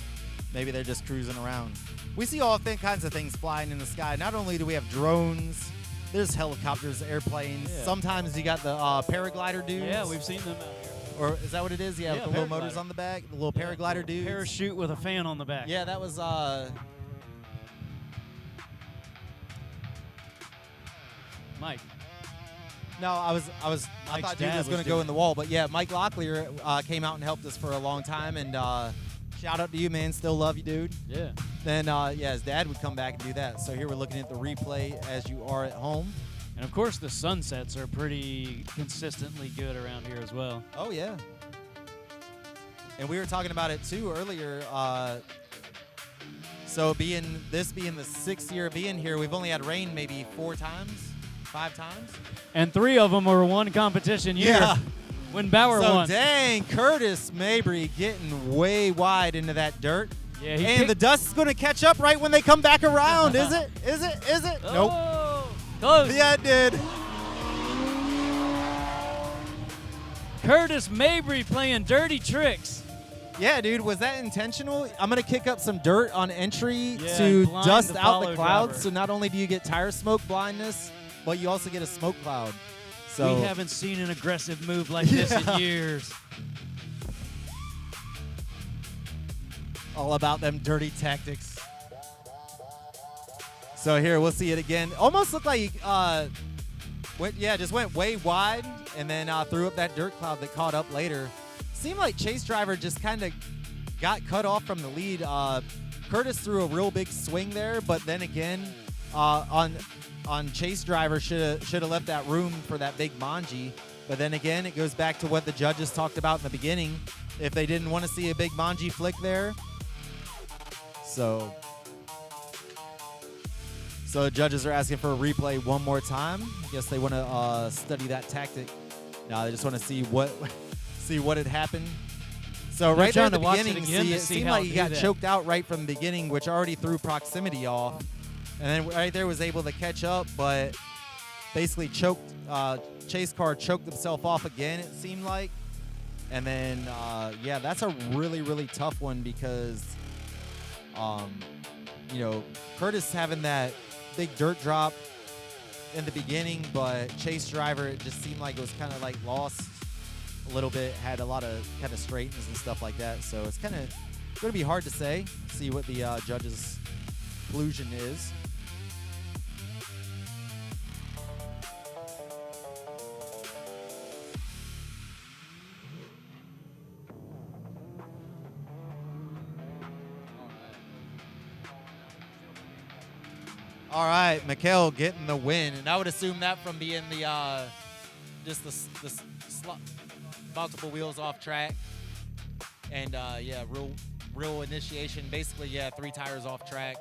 Maybe they're just cruising around. We see all kinds of things flying in the sky. Not only do we have drones, there's helicopters, airplanes. Yeah. Sometimes you got the paraglider dudes. Yeah, we've seen them out here. Or is that what it is? Yeah, with the little motors on the back, the little paraglider dudes. Parachute with a fan on the back. Yeah, that was Mike. No, I thought dude was going to go in the wall, but yeah, Mike Locklear came out and helped us for a long time, and Shout out to you, man. Still love you, dude. Yeah. Then, yeah, his dad would come back and do that. So here we're looking at the replay as you are at home. And of course, the sunsets are pretty consistently good around here as well. Oh, yeah. And we were talking about it, too, earlier. So this being the 6th year of being here, we've only had rain maybe 4 times, 5 times. And 3 of them were one competition year. Yeah. When Bauer So won. dang, Curtis Mabry getting way wide into that dirt. Yeah, and the dust is going to catch up right when they come back around. Is it? Is it? Is it? Nope. Oh, close. Yeah, it did. Curtis Mabry playing dirty tricks. Yeah, dude, was that intentional? I'm going to kick up some dirt on entry Yeah, to blind dust the out the follow clouds. driver. So not only do you get tire smoke blindness, but you also get a smoke cloud. So We haven't seen an aggressive move like this in years. all about them dirty tactics. So here, we'll see it again. Almost looked like just went way wide and then threw up that dirt cloud that caught up later. Seemed like Chase driver just kind of got cut off from the lead. Curtis threw a real big swing there, but then again, on Chase driver should have left that room for that big Manji. But then again, it goes back to what the judges talked about in the beginning. If they didn't want to see a big Manji flick there, so the judges are asking for a replay one more time. I guess they want to study that tactic. No, they just want to see what had happened. So right there at the beginning, it seemed like he got choked out right from the beginning, which already threw proximity off. And then right there was able to catch up, but basically Chase car choked himself off again, it seemed like. And then, yeah, that's a really, really tough one because, Curtis having that big dirt drop in the beginning, but Chase driver, it just seemed like it was kind of like lost a little bit, had a lot of kind of straightens and stuff like that. So it's kind of going to be hard to see what the judges' conclusion is. All right, Mikhail getting the win, and I would assume that from being the just the multiple wheels off track, and yeah, real initiation. Basically, yeah, 3 tires off track.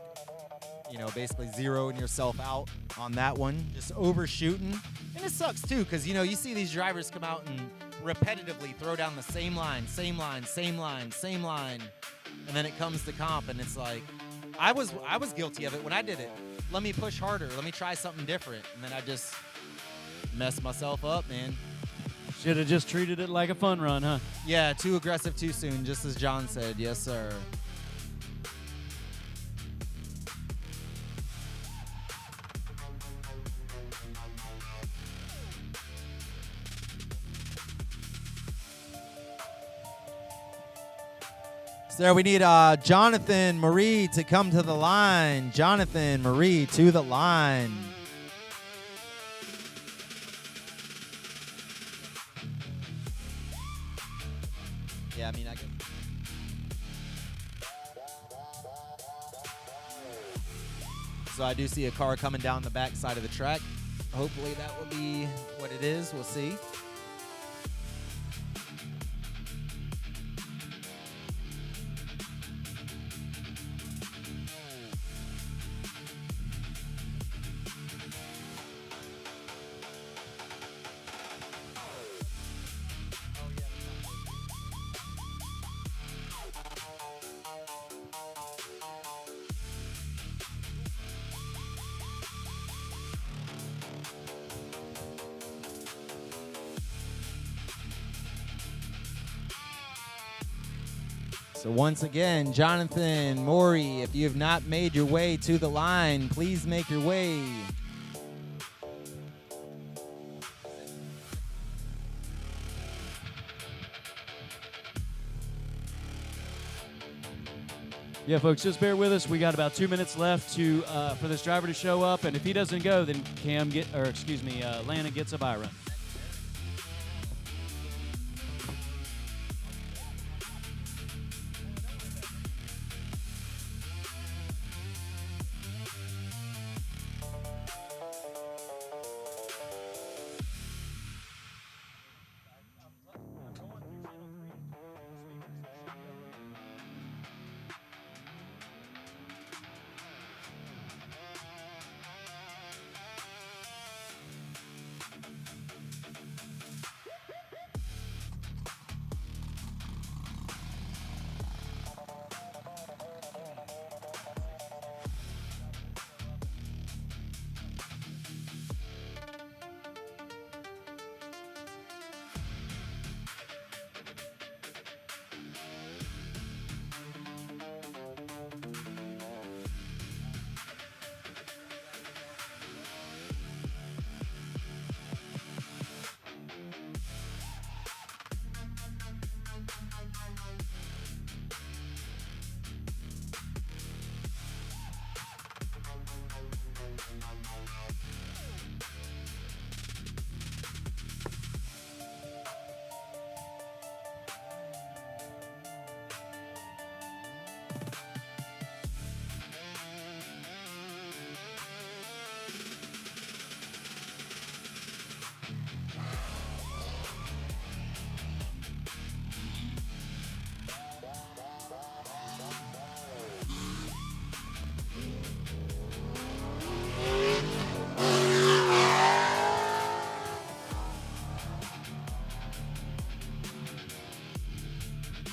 Basically zeroing yourself out on that one, just overshooting, and it sucks too, because you see these drivers come out and repetitively throw down the same line, and then it comes to comp, and it's like, I was guilty of it when I did it. Let me push harder. Let me try something different. And then I just messed myself up, man. Should have just treated it like a fun run, huh? Yeah, too aggressive too soon, just as John said. Yes, sir. So we need Jonathan Marie to come to the line. Jonathan Marie to the line. Yeah, I mean, I can. So I do see a car coming down the back side of the track. Hopefully that will be what it is. We'll see. So once again, Jonathan Maury, if you have not made your way to the line, please make your way. Yeah, folks, just bear with us. We got about 2 minutes left for this driver to show up, and if he doesn't go, then Lana gets a bye run.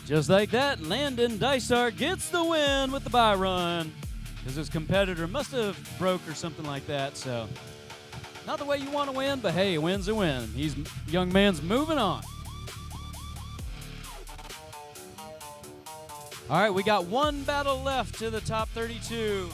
Just like that, Landon Dysart gets the win with the bye run because his competitor must have broke or something like that. So, not the way you want to win, but hey, a win's a win. Young man's moving on. All right, we got one battle left to the top 32.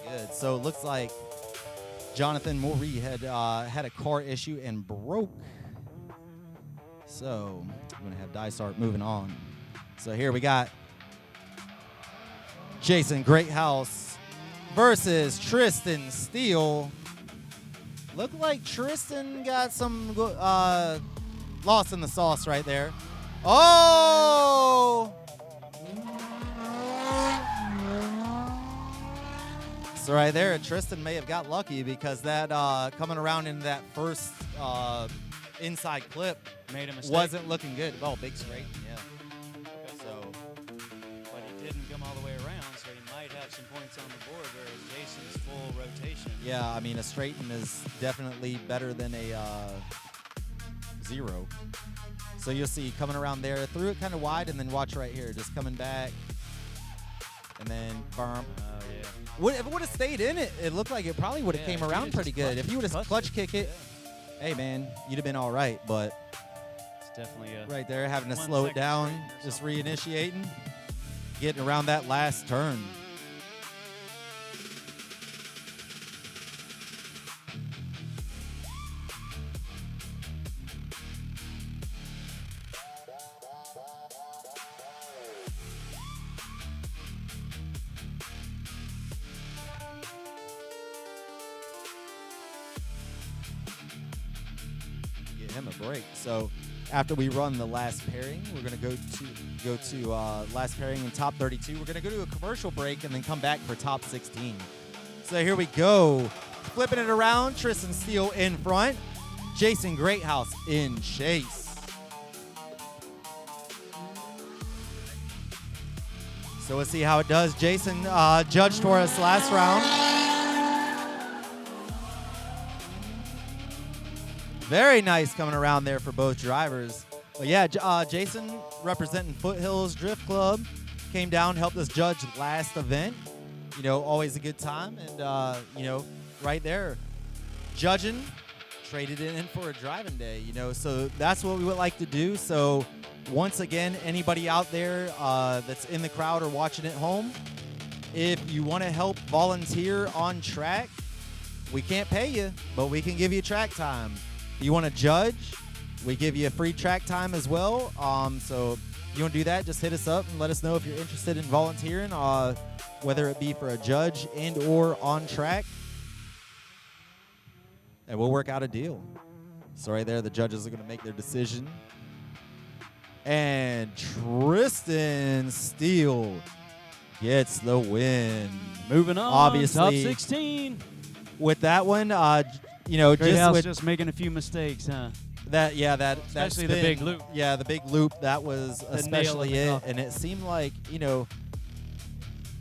Good. So it looks like Jonathan Morey had had a car issue and broke. So I'm going to have Dysart moving on. So here we got Jason Greathouse versus Tristan Steele. Look like Tristan got some lost in the sauce right there. Oh! So right there, Tristan may have got lucky because that coming around in that first inside clip Made a mistake. wasn't looking good. Oh, big straight, yeah. So, But he didn't come all the way around, so he might have some points on the board, whereas Jason's full rotation. yeah, I mean, a straighten is definitely better than a zero. So you'll see coming around there, threw it kind of wide, and then watch right here, just coming back, and then bump. Oh, yeah. If it would have stayed in it, it looked like it probably would have Yeah, came if around you'd pretty just good. If you would have clutch kick it, yeah. hey man, you'd have been all right. But It's definitely a right there, having to 1 slow it second down, straighten or just something. reinitiating, getting around that last turn. Get him a break. So after we run the last pairing, we're gonna go to last pairing in top 32. We're gonna go to a commercial break and then come back for top 16. So here we go, flipping it around. Tristan Steele in front, Jason Greathouse in chase. So let's see how it does. Jason judged for us last round. Very nice coming around there for both drivers. But yeah, Jason representing Foothills Drift Club came down, helped us judge last event. You know, always a good time. And, you know, right there, judging, traded it in for a driving day, you know. So that's what we would like to do. So once again, anybody out there that's in the crowd or watching at home, if you want to help volunteer on track, we can't pay you, but we can give you track time. You want to judge, we give you a free track time as well. So if you want to do that, just hit us up and let us know if you're interested in volunteering, whether it be for a judge and or on track, and we'll work out a deal. So right there, the judges are going to make their decision. And Tristan Steele gets the win. Moving on, Obviously, top 16. with that one, you know, Greathouse just with just making a few mistakes, huh? that, yeah, that Especially the spin, big loop. Yeah, the big loop. That was nail in especially the it, coffin. and it seemed like, you know,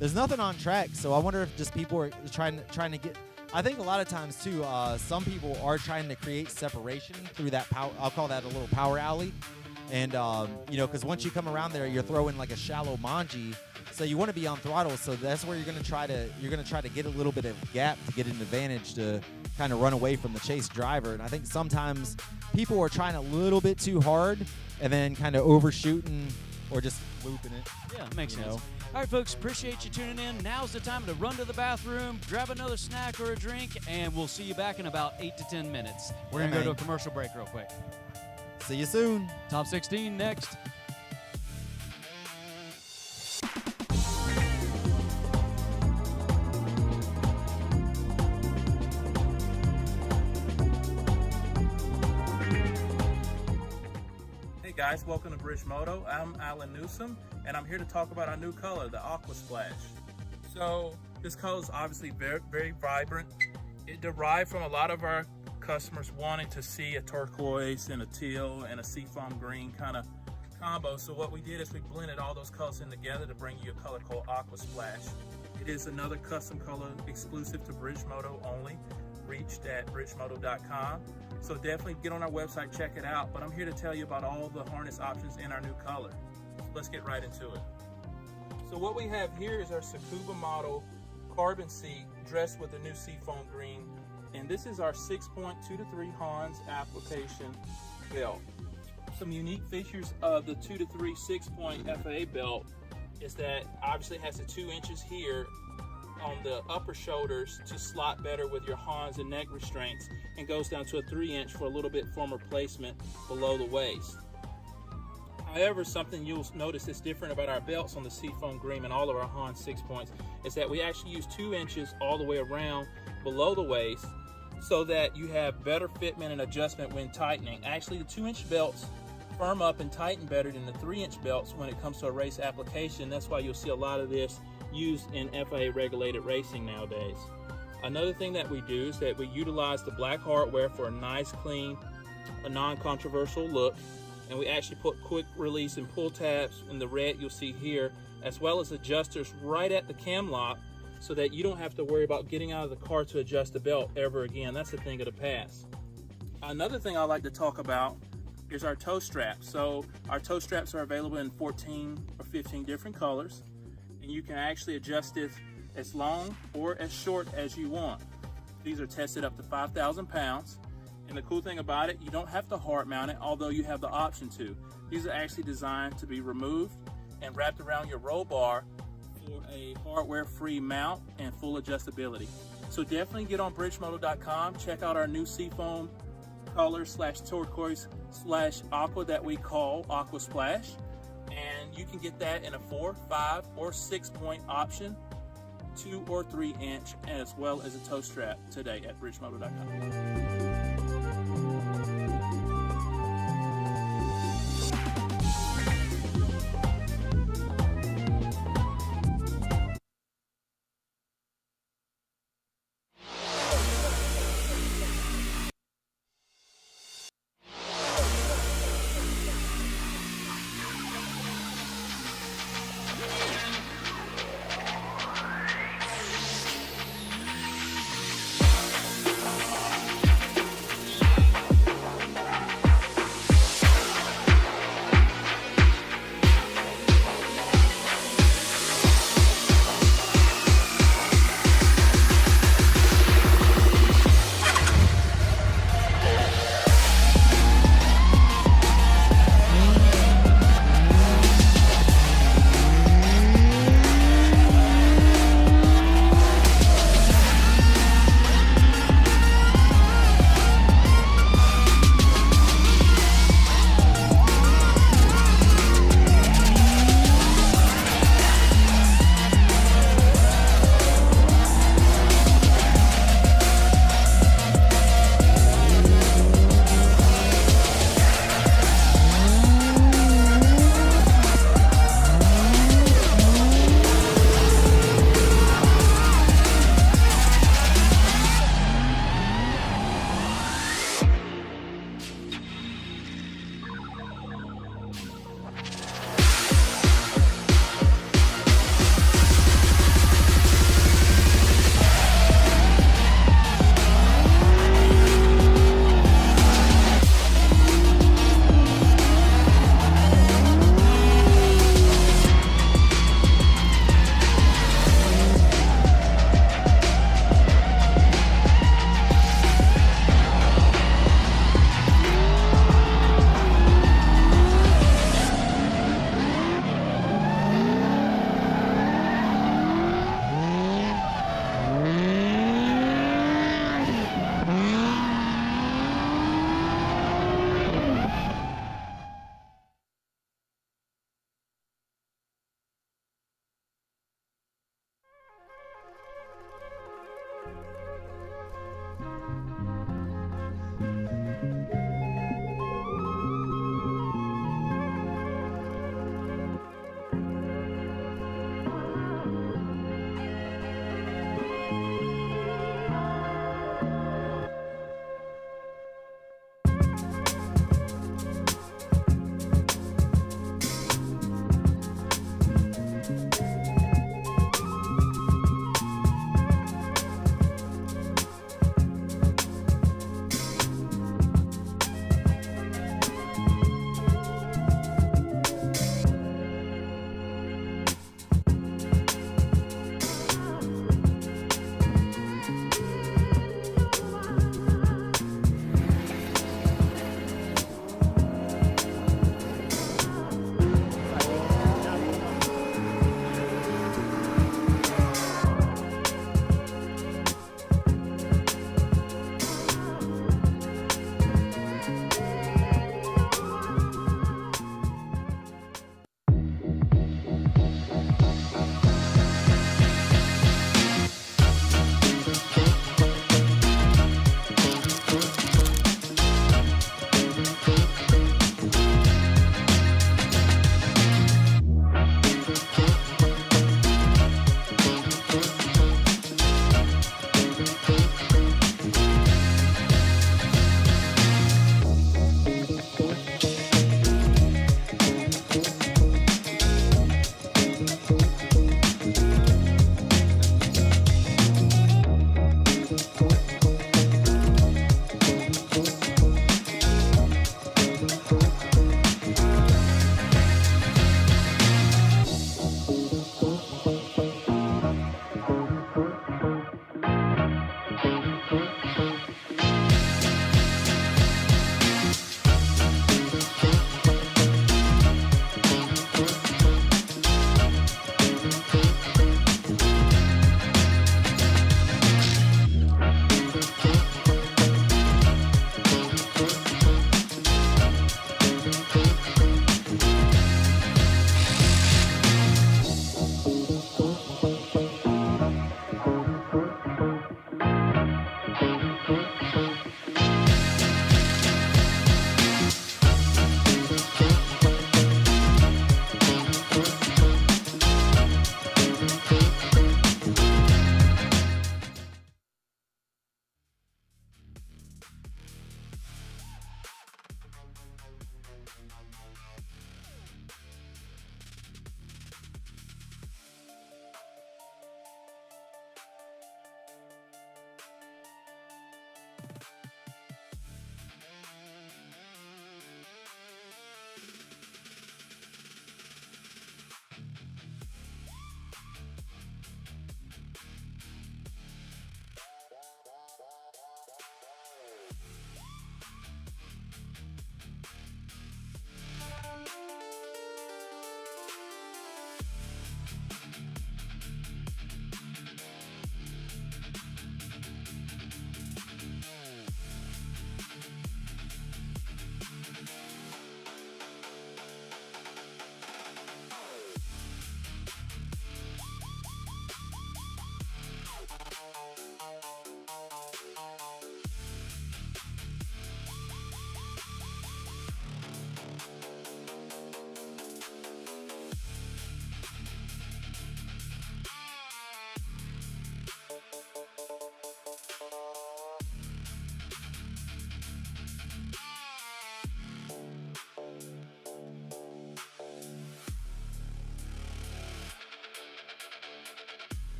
there's nothing on track. So I wonder if just people are trying to get. I think a lot of times too, some people are trying to create separation through that power. I'll call that a little power alley, and you know, because once you come around there, you're throwing like a shallow manji. So you want to be on throttle, so that's where you're gonna try to get a little bit of gap to get an advantage to kind of run away from the chase driver. And I think sometimes people are trying a little bit too hard and then kind of overshooting or just looping it. Yeah, makes You sense. know. All right, folks, appreciate you tuning in. Now's the time to run to the bathroom, grab another snack or a drink, and we'll see you back in about 8 to 10 minutes. We're Yeah, going to go man. to a commercial break real quick. See you soon. Top 16 next. guys, welcome to Bridgemoto. I'm Alan Newsom, and I'm here to talk about our new color, the Aqua Splash. So this color is obviously very, very vibrant. It derived from a lot of our customers wanting to see a turquoise and a teal and a seafoam green kind of combo. So what we did is we blended all those colors in together to bring you a color called Aqua Splash. It is another custom color exclusive to Bridgemoto only, reached at bridgemoto.com. So definitely get on our website, check it out. But I'm here to tell you about all the harness options in our new color. So let's get right into it. So what we have here is our Tsukuba model carbon seat dressed with the new seafoam green. And this is our 6.2 to 3 Hans application belt. Some unique features of the 2 to 3 6-point FAA belt is that obviously it has the 2 inches here on the upper shoulders to slot better with your Hans and neck restraints, and goes down to a 3-inch for a little bit firmer placement below the waist. However, something you'll notice that's different about our belts on the seafoam green and all of our Hans 6 points is that we actually use 2 inches all the way around below the waist so that you have better fitment and adjustment when tightening. Actually, the 2-inch belts firm up and tighten better than the 3-inch belts when it comes to a race application. That's why you'll see a lot of this used in FAA regulated racing nowadays. Another thing that we do is that we utilize the black hardware for a nice, clean, a non-controversial look, and we actually put quick release and pull tabs in the red you'll see here, as well as adjusters right at the cam lock so that you don't have to worry about getting out of the car to adjust the belt ever again. That's a thing of the past. Another thing I like to talk about is our toe straps. So our toe straps are available in 14 or 15 different colors, and you can actually adjust this as long or as short as you want. These are tested up to 5,000 pounds, and the cool thing about it, you don't have to hard mount it, although you have the option to. These are actually designed to be removed and wrapped around your roll bar for a hardware-free mount and full adjustability. So definitely get on bridgemoto.com, check out our new seafoam color / turquoise / aqua that we call Aqua Splash, and you can get that in a 4, 5, or 6-point option, 2 or 3 inch, as well as a toe strap today at bridgemoto.com.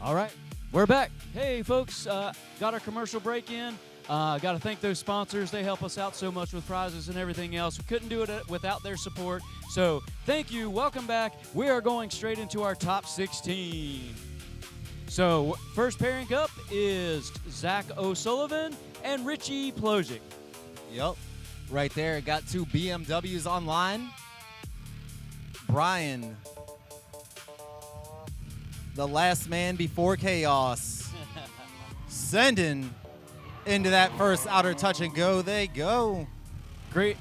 All right, we're back. Hey, folks, got our commercial break in. Got to thank those sponsors. They help us out so much with prizes and everything else. We couldn't do it without their support. So thank you. Welcome back. We are going straight into our top 16. So first pairing up is Zach O'Sullivan and Richie Plojic. Yep. Right there. Got 2 BMWs online. Brian, the last man before chaos, sending into that first outer touch and go. They go. Great.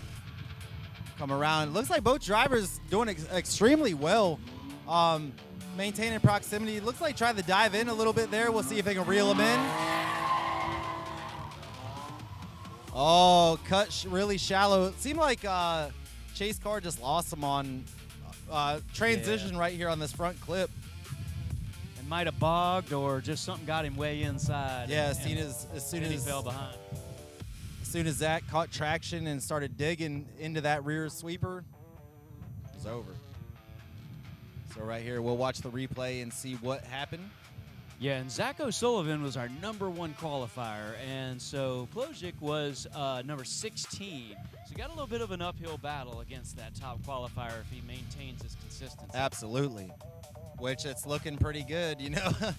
Come around. Looks like both drivers doing extremely well. Maintaining proximity. Looks like trying to dive in a little bit there. We'll see if they can reel him in. Oh, cut really shallow. It seemed like Chase Carr just lost him on transition right here on this front clip. It might have bogged or just something got him way inside. Yeah, as soon as he fell behind. As soon as Zach caught traction and started digging into that rear sweeper, it was over. So right here, we'll watch the replay and see what happened. Yeah, and Zach O'Sullivan was our #1 qualifier, and so Plojic was number 16. So he got a little bit of an uphill battle against that top qualifier if he maintains his consistency. Absolutely, which it's looking pretty good, you know. Yeah,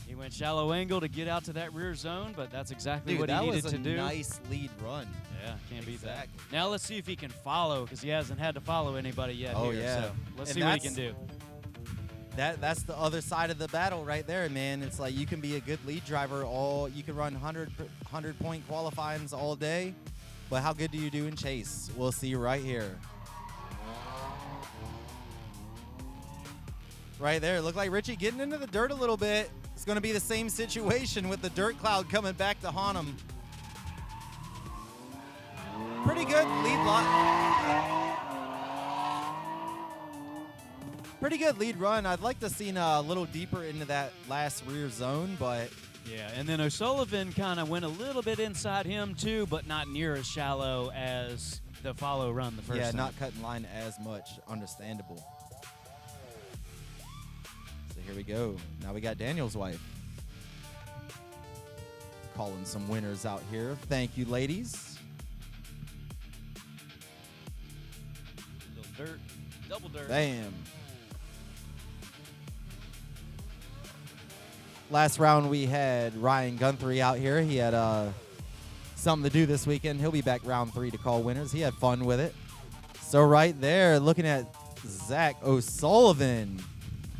he went shallow angle to get out to that rear zone, but that's exactly what he needed to do. That was a nice lead run. Yeah, can't beat that. Exactly. Now let's see if he can follow, because he hasn't had to follow anybody yet. Oh, here, yeah. So let's And see what he can do. That's the other side of the battle right there, man. It's like you can be a good lead driver you can run 100-point qualifyings all day, but how good do you do in chase? We'll see right here. Right there, look like Richie getting into the dirt a little bit. It's going to be the same situation with the dirt cloud coming back to haunt him. Pretty good lead Pretty good lead run. I'd like to see a little deeper into that last rear zone, but yeah, and then O'Sullivan kind of went a little bit inside him too, but not near as shallow as the follow run the first time. Yeah, not cutting line as much. Understandable. So here we go. Now we got Daniel's wife calling some winners out here. Thank you, ladies. Little dirt, double dirt. Bam. Last round we had Ryan Guthrie out here. He had something to do this weekend. He'll be back round 3 to call winners. He had fun with it. So right there, looking at Zach O'Sullivan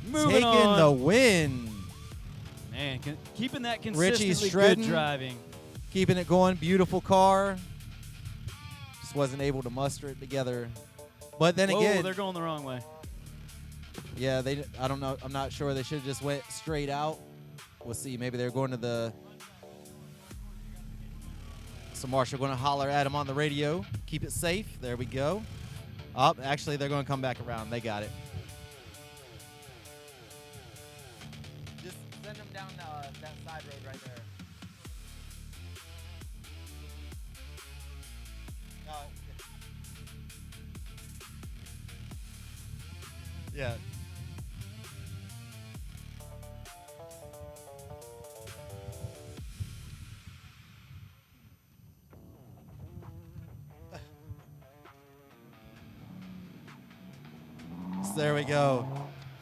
Moving taking on. the win. Man, keeping that Richie consistently shredding. good driving. Keeping it going. Beautiful car. Just wasn't able to muster it together. But then Whoa, again, they're going the wrong way. yeah, I don't know. I'm not sure. They should have just went straight out. We'll see. Maybe they're going to the. So Marshall going to holler at him on the radio. Keep it safe. There we go. Actually, they're going to come back around. They got it. Just send them down that side road right there. Yeah. So there we go.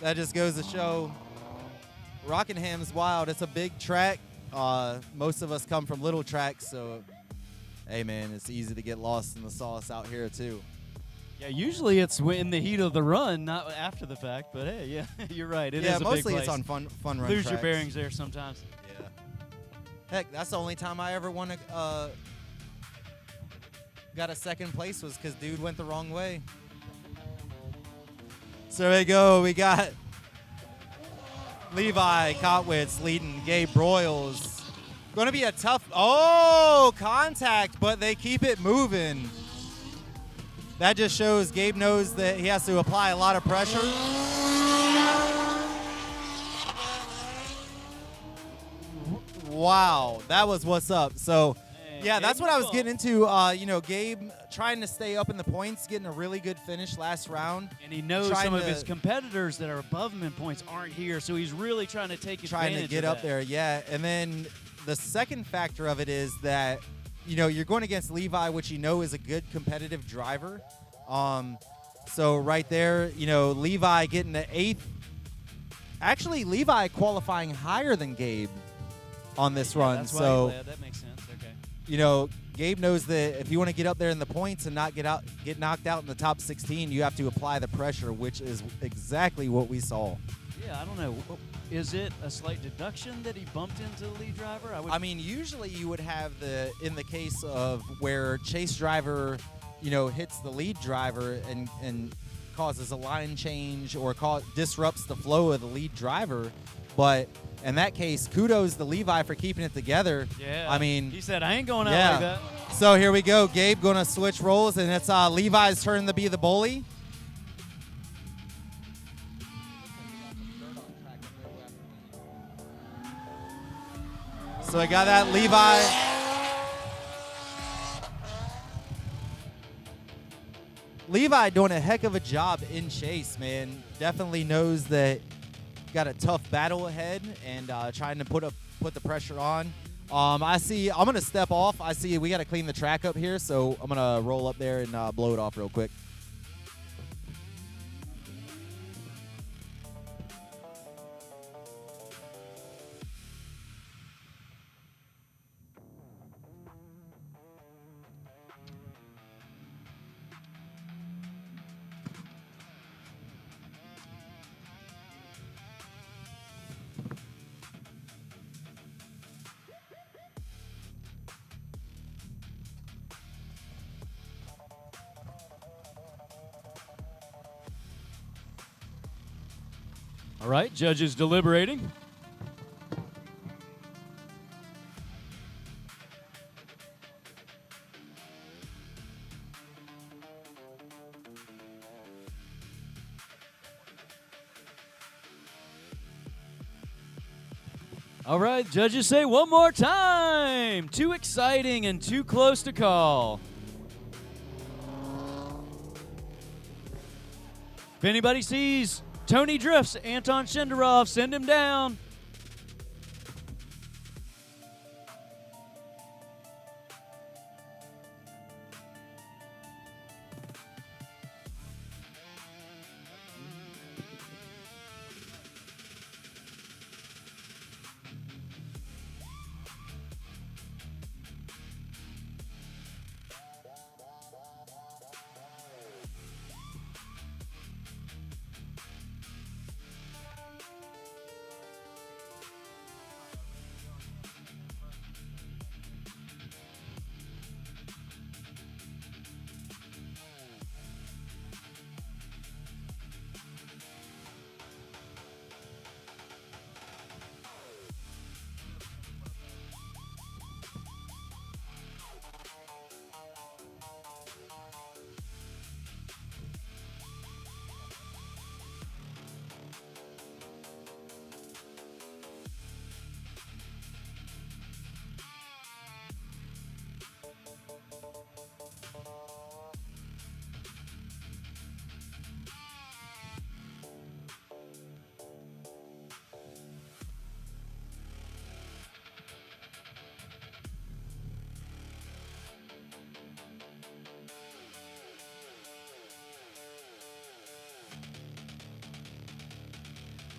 That just goes to show Rockingham's wild. It's a big track. Most of us come from little tracks, so hey man, it's easy to get lost in the sauce out here too. Yeah, usually it's in the heat of the run, not after the fact. But hey, yeah, you're right. It is a big mostly place. it's on fun run Lose tracks. your bearings there sometimes. Yeah. Heck, that's the only time I ever won got a second place was because dude went the wrong way. So there we go. We got Levi Kotwitz leading Gabe Broyles. Going to be a tough. Oh, contact, but they keep it moving. That just shows Gabe knows that he has to apply a lot of pressure. Wow, that was what's up. So Yeah, that's Gabe what I was Newell. getting into. You know, Gabe trying to stay up in the points, getting a really good finish last round. And he knows trying some of to- his competitors that are above him in points aren't here, so he's really trying to take Trying advantage to get of up that. there, yeah. And then the second factor of it is that, you know, you're going against Levi, which you know is a good competitive driver. So right there, you know, Levi getting the 8th. Actually, Levi qualifying higher than Gabe on this Yeah, run. that's why So, he led. That makes sense. Okay. you know, Gabe knows that if you want to get up there in the points and not get knocked out in the top 16, you have to apply the pressure, which is exactly what we saw. Yeah, I don't know. Is it a slight deduction that he bumped into the lead driver? I mean, usually you would have in the case of where chase driver, you know, hits the lead driver and causes a line change or disrupts the flow of the lead driver. But in that case, kudos to Levi for keeping it together. Yeah. I mean, he said, I ain't going out yeah. like that. So here we go. Gabe going to switch roles, and it's Levi's turn to be the bully. So I got that Levi doing a heck of a job in chase, man. Definitely knows that got a tough battle ahead and trying to put the pressure on. I'm gonna step off. I see we got to clean the track up here, so I'm gonna roll up there and blow it off real quick. All right, judges deliberating. All right, judges say one more time. Too exciting and too close to call. If anybody sees Tony drifts, Anton Shenderov, send him down.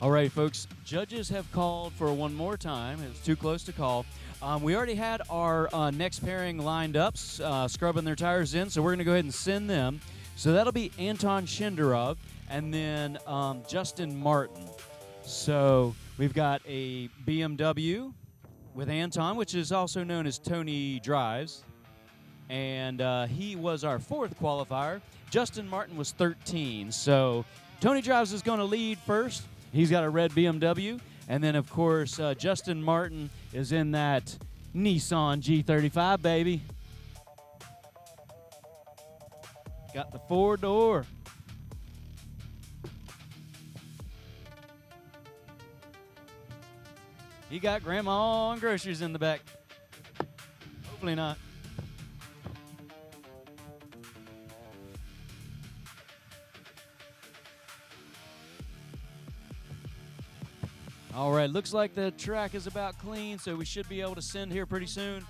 All right, folks, judges have called for one more time. It's too close to call. We already had our next pairing lined up, scrubbing their tires in, so we're going to go ahead and send them. So that'll be Anton Shenderov and then Justin Martin. So we've got a BMW with Anton, which is also known as Tony Drives. And he was our 4th qualifier. Justin Martin was 13. So Tony Drives is going to lead first. He's got a red BMW. And then, of course, Justin Martin is in that Nissan G35, baby. Got the 4-door. He got grandma and groceries in the back. Hopefully not. All right, looks like the track is about clean, so we should be able to send here pretty soon.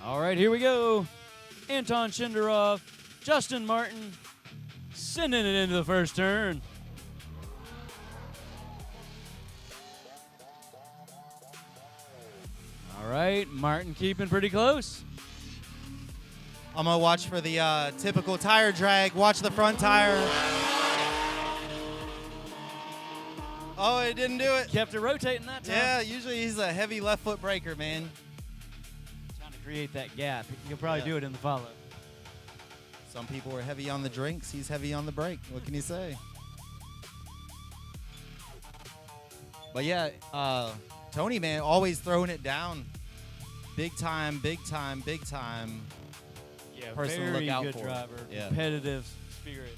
All right, here we go. Anton Shenderov, Justin Martin, sending it into the first turn. All right, Martin keeping pretty close. I'm going to watch for the typical tire drag. Watch the front tire. Oh, it didn't do it. Kept it rotating that time. Yeah, usually he's a heavy left foot braker, man. Trying to create that gap. He'll probably do it in the follow. Some people are heavy on the drinks. He's heavy on the brake. What can you say? But yeah, Tony, man, always throwing it down. Big time, big time, big time. Yeah, person to very look out good for. driver. Yeah. Competitive spirit.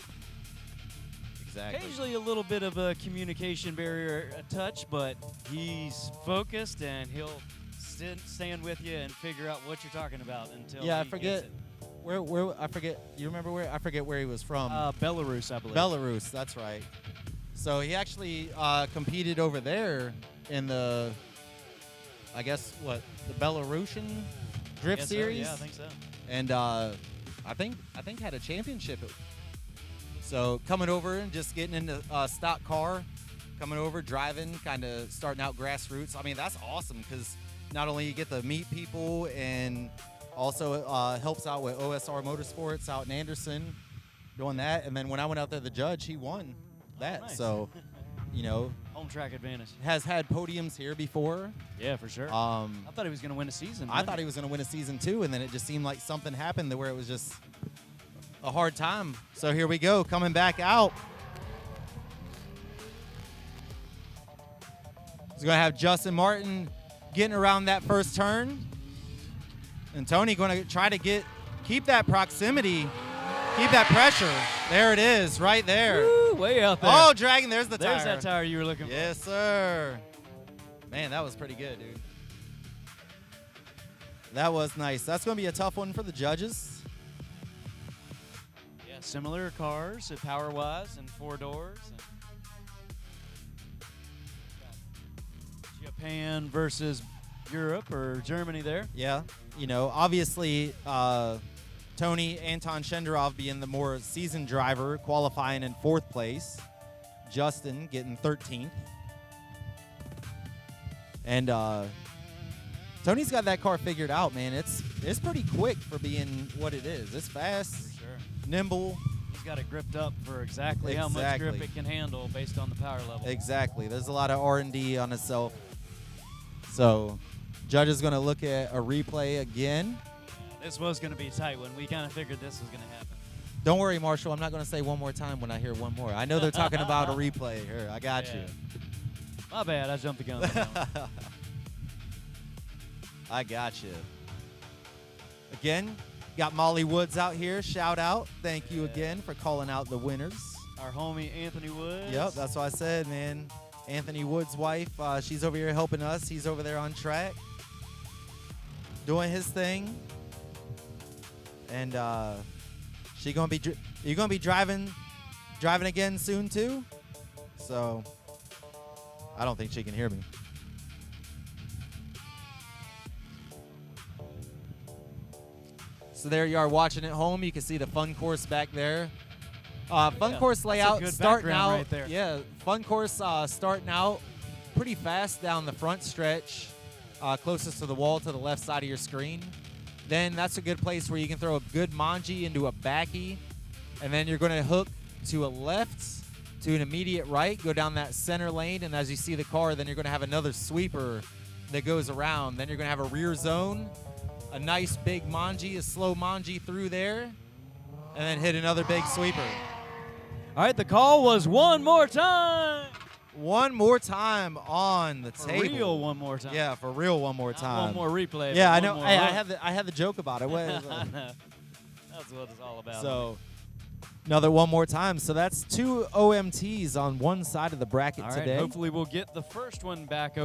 Exactly. Occasionally a little bit of a communication barrier a touch, but he's focused and he'll stand with you and figure out what you're talking about until Yeah, I he forget gets it. where I forget. You remember where? I forget where he was from. Belarus, I believe. Belarus, that's right. So he actually competed over there in the, I guess, what, the Belarusian Drift Guess so, Series? yeah, I think so. And I think had a championship. So coming over and just getting into a stock car, coming over, driving, kind of starting out grassroots. I mean, that's awesome because not only you get to meet people and also helps out with OSR Motorsports out in Anderson, doing that. And then when I went out there, the judge, he won that. Nice. So, you know, Home track advantage. has had podiums here before. Yeah, for sure. I thought he was going to win a season. I thought he was going to win a season too, and then it just seemed like something happened where it was just a hard time. So here we go, coming back out. He's going to have Justin Martin getting around that first turn. And Tony going to try to keep that proximity, keep that pressure. There it is, right there. Woo, way out there. Oh, dragging, there's the tire. There's that tire you were looking for. Yes, sir. Man, that was pretty good, dude. That was nice. That's going to be a tough one for the judges. Yeah, similar cars, power-wise, and 4 doors. And Japan versus Europe or Germany there. Yeah. You know, obviously, Tony Anton Shenderov being the more seasoned driver, qualifying in 4th place. Justin getting 13th. And Tony's got that car figured out, man. It's pretty quick for being what it is. It's fast, For sure. nimble. He's got it gripped up for exactly how much grip it can handle based on the power level. Exactly. There's a lot of R&D on itself. So, judge is going to look at a replay again. Yeah, this was going to be a tight one. We kind of figured this was going to happen. Don't worry, Marshall. I'm not going to say one more time when I hear one more. I know they're talking about a replay here. I got you. My bad. I jumped the gun. I got you. Again, got Molly Woods out here. Shout out. Thank you again for calling out the winners. Our homie Anthony Woods. Yep, that's what I said, man. Anthony Woods' wife, she's over here helping us. He's over there on track, doing his thing. And you're gonna be driving again soon too. So I don't think she can hear me. So there you are watching at home. You can see the fun course back there. Fun course layout starting out. Right there. Yeah, fun course starting out pretty fast down the front stretch, closest to the wall to the left side of your screen. Then that's a good place where you can throw a good manji into a backy, and then you're going to hook to a left, to an immediate right, go down that center lane, and as you see the car, then you're going to have another sweeper that goes around. Then you're going to have a rear zone, a nice big manji, a slow manji through there, and then hit another big sweeper. All right, the call was one more time. One more time on the table. For real, one more time. Yeah, for real, one more Not time. one more replay. Yeah, but I one know. more Hey, hook. I had the joke about it. What is That's what it's all about. So, Another one more time. So that's 2 OMTs on one side of the bracket All right, today. hopefully we'll get the first one back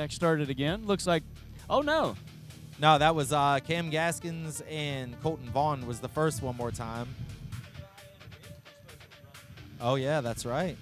started again. Looks like, oh no. No, that was Cam Gaskins and Colton Vaughn was the first one more time. Oh, yeah, that's right.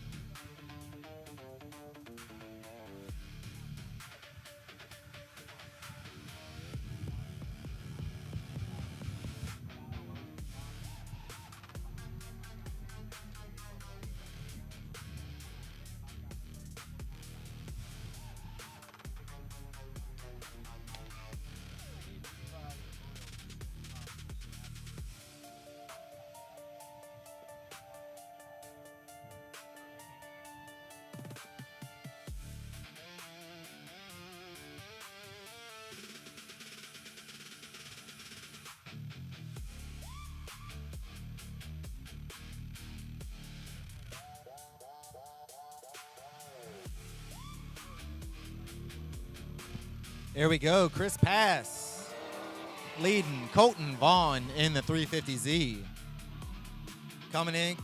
Here we go. Chris Pass leading Colton Vaughn in the 350Z. Coming in.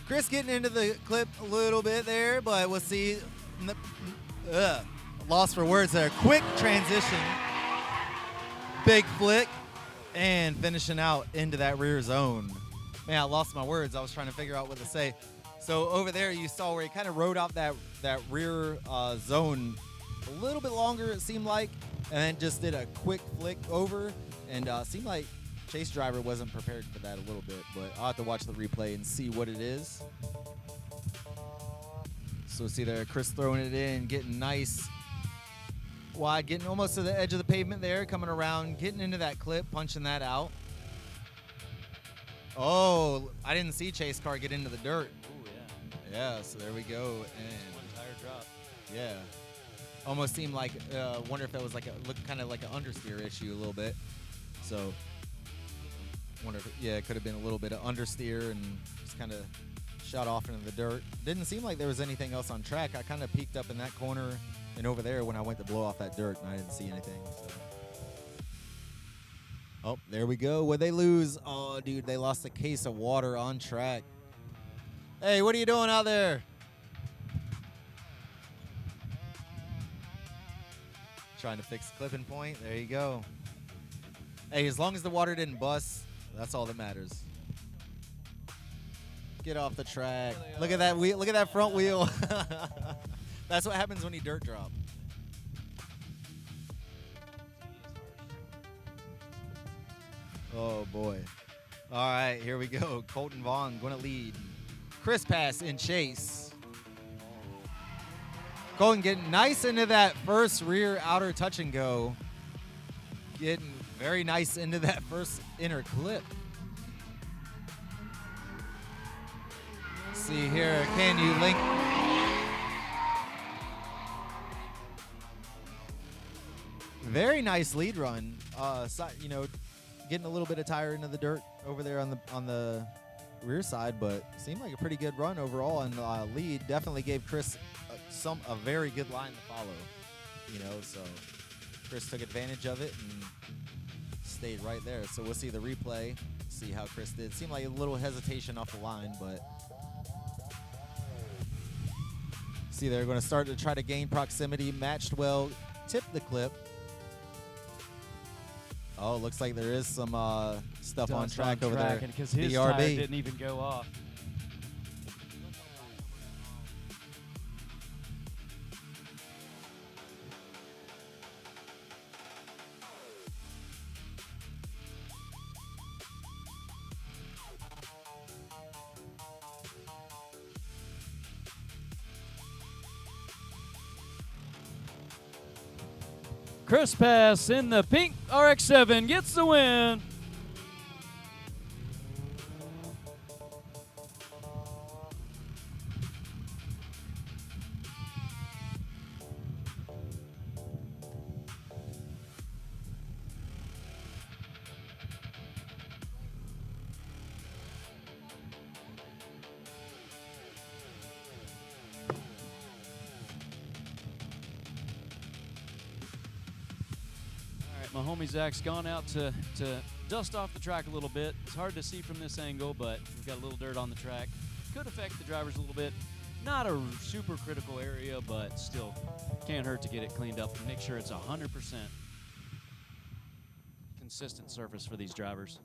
Chris getting into the clip a little bit there, but we'll see. Lost for words there. Quick transition. Big flick. And finishing out into that rear zone. Man, I lost my words. I was trying to figure out what to say. So over there you saw where he kind of rode out that rear zone a little bit longer, it seemed like, and then just did a quick flick over, and seemed like Chase driver wasn't prepared for that a little bit, but I'll have to watch the replay and see what it is. So see there, Chris throwing it in, getting nice wide, getting almost to the edge of the pavement there, coming around, getting into that clip, punching that out. Oh, I didn't see Chase car get into the dirt. Oh, Yeah, so there we go. And one tire drop. yeah. Almost seemed like, wonder if that was like looked kind of like an understeer issue a little bit. So, wonder if, it could have been a little bit of understeer and just kind of shot off into the dirt. Didn't seem like there was anything else on track. I kind of peeked up in that corner and over there when I went to blow off that dirt, and I didn't see anything. So. Oh, there we go. What'd they lose? Oh, dude, they lost a case of water on track. Hey, what are you doing out there? Trying to fix the clipping point. There you go. Hey, as long as the water didn't bust, that's all that matters. Get off the track. Look at that wheel. Look at that front wheel. That's what happens when you dirt drop. Oh boy. All right, here we go. Colton Vaughn going to lead. Chris Pass in chase. Colton getting nice into that first rear outer touch and go. Getting very nice into that first inner clip. See here, can you link? Very nice lead run. You know, getting a little bit of tire into the dirt over there on the rear side, but seemed like a pretty good run overall. And lead definitely gave Chris a very good line to follow. You know, so Chris took advantage of it and stayed right there. So we'll see the replay, see how Chris did. Seemed like a little hesitation off the line, but see they're going to start to try to gain proximity. Matched well, tipped the clip. Oh, looks like there is some stuff on track over there. Because his BRB. tire didn't even go off. Chris Pass in the pink RX-7 gets the win. My homie Zach's gone out to dust off the track a little bit. It's hard to see from this angle, but we've got a little dirt on the track. Could affect the drivers a little bit. Not a super critical area, but still can't hurt to get it cleaned up and make sure it's 100% consistent surface for these drivers.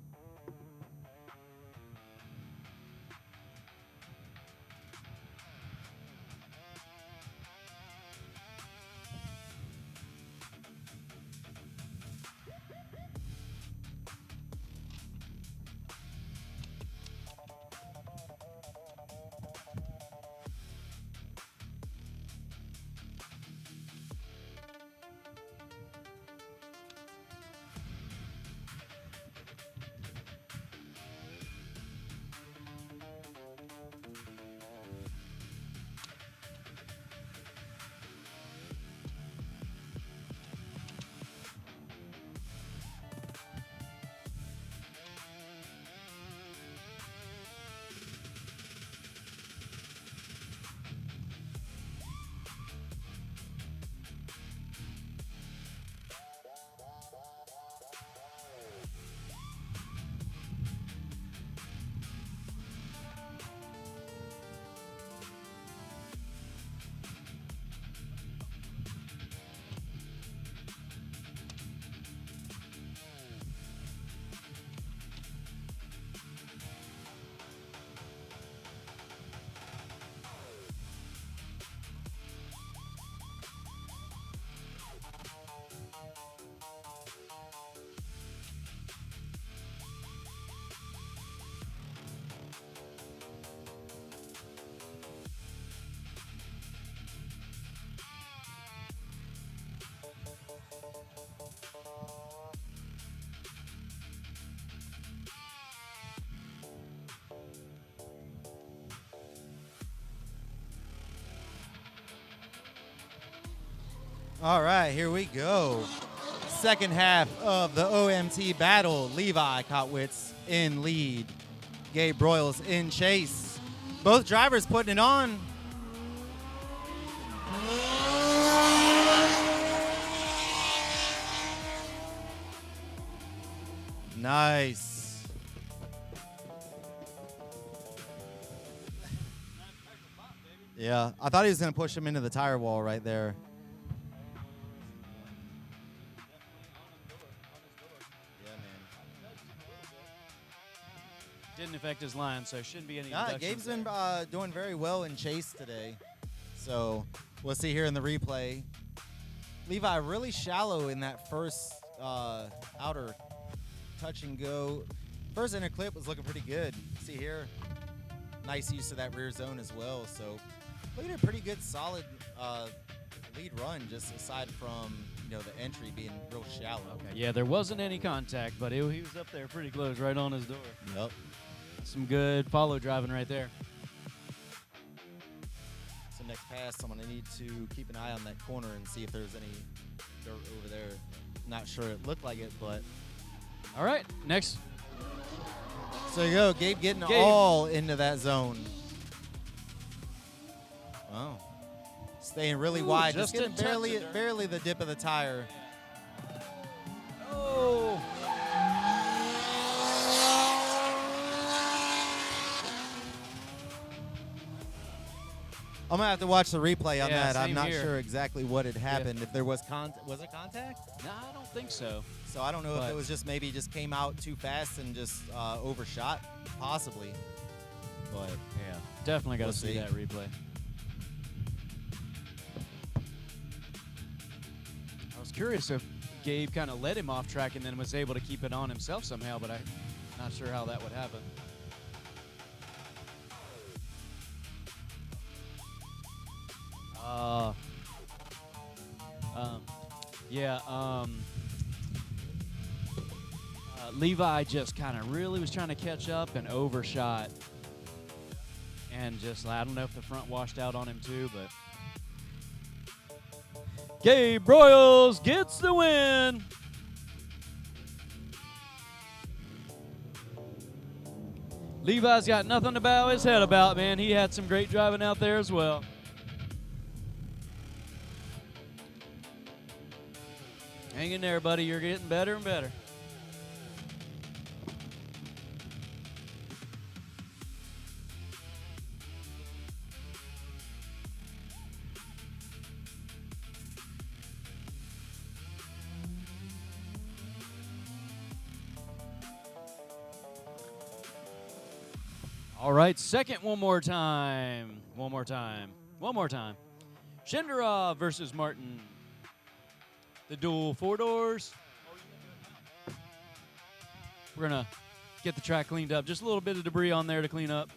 All right, here we go. Second half of the OMT battle. Levi Kotwitz in lead. Gabe Broyles in chase. Both drivers putting it on. Nice. Yeah, I thought he was going to push him into the tire wall right there. Didn't affect his line, so shouldn't be any Yeah, deductions Gabe's been there. doing very well in chase today. So we'll see here in the replay. Levi really shallow in that first outer touch and go. First inner clip was looking pretty good. See here, nice use of that rear zone as well. So look at a pretty good solid lead run, just aside from the entry being real shallow. Okay, yeah, there wasn't any contact, but he was up there pretty close, right on his door. Yep. Some good follow driving right there. So next pass, I'm gonna need to keep an eye on that corner and see if there's any dirt over there. Not sure it looked like it, but All right, next. so you go, Gabe getting all into that zone. Wow. Staying really wide, just getting a touch of dirt. barely the dip of the tire. Oh. I'm gonna have to watch the replay on Yeah, that. I'm same not here. sure exactly what had happened. If there was was it contact? No, I don't think so. So I don't know if But- it was just maybe just came out too fast and just overshot, possibly. But Yeah, definitely got to We'll see see. that replay. I was curious if Gabe kind of let him off track and then was able to keep it on himself somehow, but I'm not sure how that would happen. Levi just kind of really was trying to catch up and overshot. And just, I don't know if the front washed out on him too, but. Gabe Broyles gets the win. Levi's got nothing to bow his head about, man. He had some great driving out there as well. Hang in there, buddy. You're getting better and better. All right, second one more time. One more time. One more time. Shenderov versus Martin. The dual 4 doors. We're going to get the track cleaned up. Just a little bit of debris on there to clean up.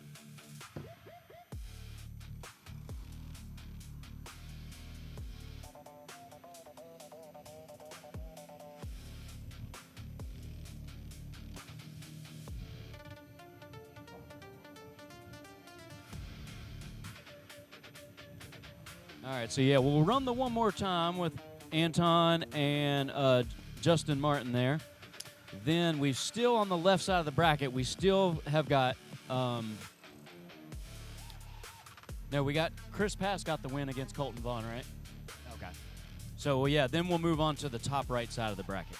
All right, so yeah, we'll run the one more time with Anton and Justin Martin there. Then we've still on the left side of the bracket, we still have got, we got Chris Pass got the win against Colton Vaughn, right? Okay. So, well, yeah, then we'll move on to the top right side of the bracket.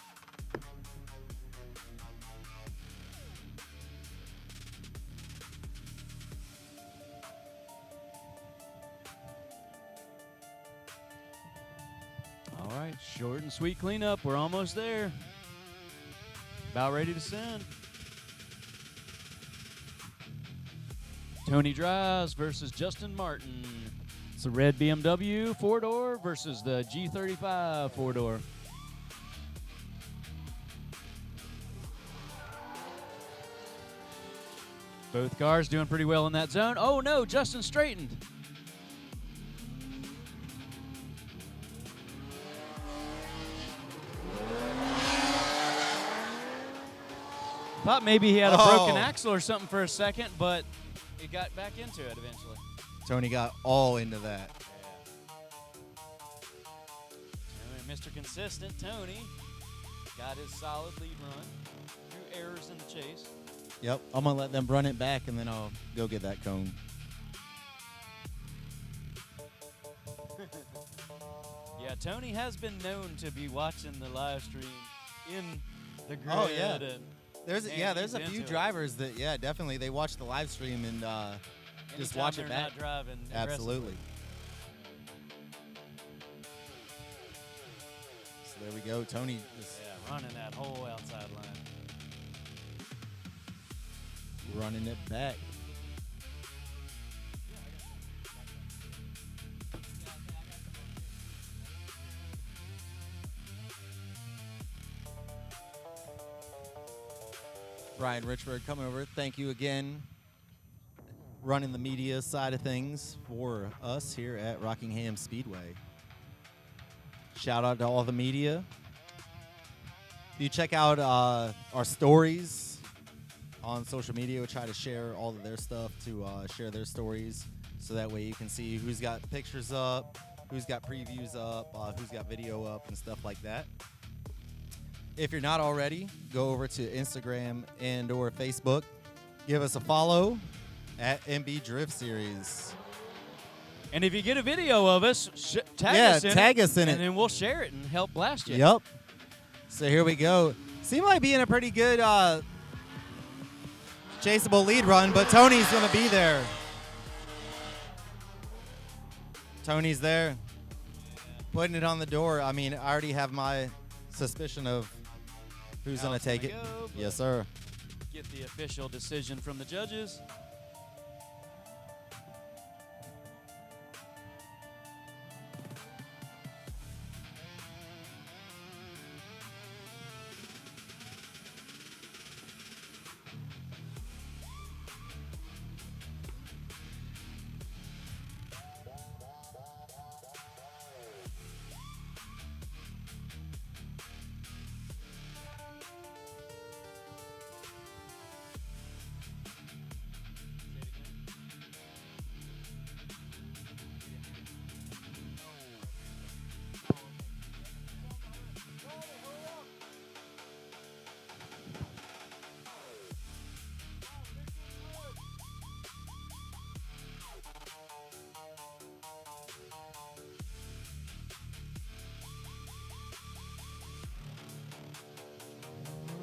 All right, short and sweet cleanup. We're almost there. About ready to send. Tony drives versus Justin Martin. It's a red BMW 4-door versus the G35 4-door. Both cars doing pretty well in that zone. Oh no, Justin straightened. Thought maybe he had a broken axle or something for a second, but he got back into it eventually. Tony got all into that. Yeah. Mr. Consistent, Tony, got his solid lead run. 2 errors in the chase. Yep, I'm going to let them run it back, and then I'll go get that cone. Yeah, Tony has been known to be watching the live stream in the grid. Oh, yeah. And There's a few drivers that, definitely, they watch the live stream and just watch it back. Not driving Absolutely. So there we go. Tony is running that whole outside line. running it back. Brian Richburg coming over. Thank you again. Running the media side of things for us here at Rockingham Speedway. Shout out to all the media. If you check out our stories on social media, we try to share all of their stuff to share their stories, so that way you can see who's got pictures up, who's got previews up, who's got video up, and stuff like that. If you're not already, go over to Instagram and or Facebook. Give us a follow at MB Drift Series. And if you get a video of us, tag us in it. And then we'll share it and help blast you. Yep. So here we go. Seemed like being a pretty good chaseable lead run, but Tony's going to be there. Tony's there. Putting it on the door. I mean, I already have my suspicion of who's going to take it. Yes, sir. Get the official decision from the judges.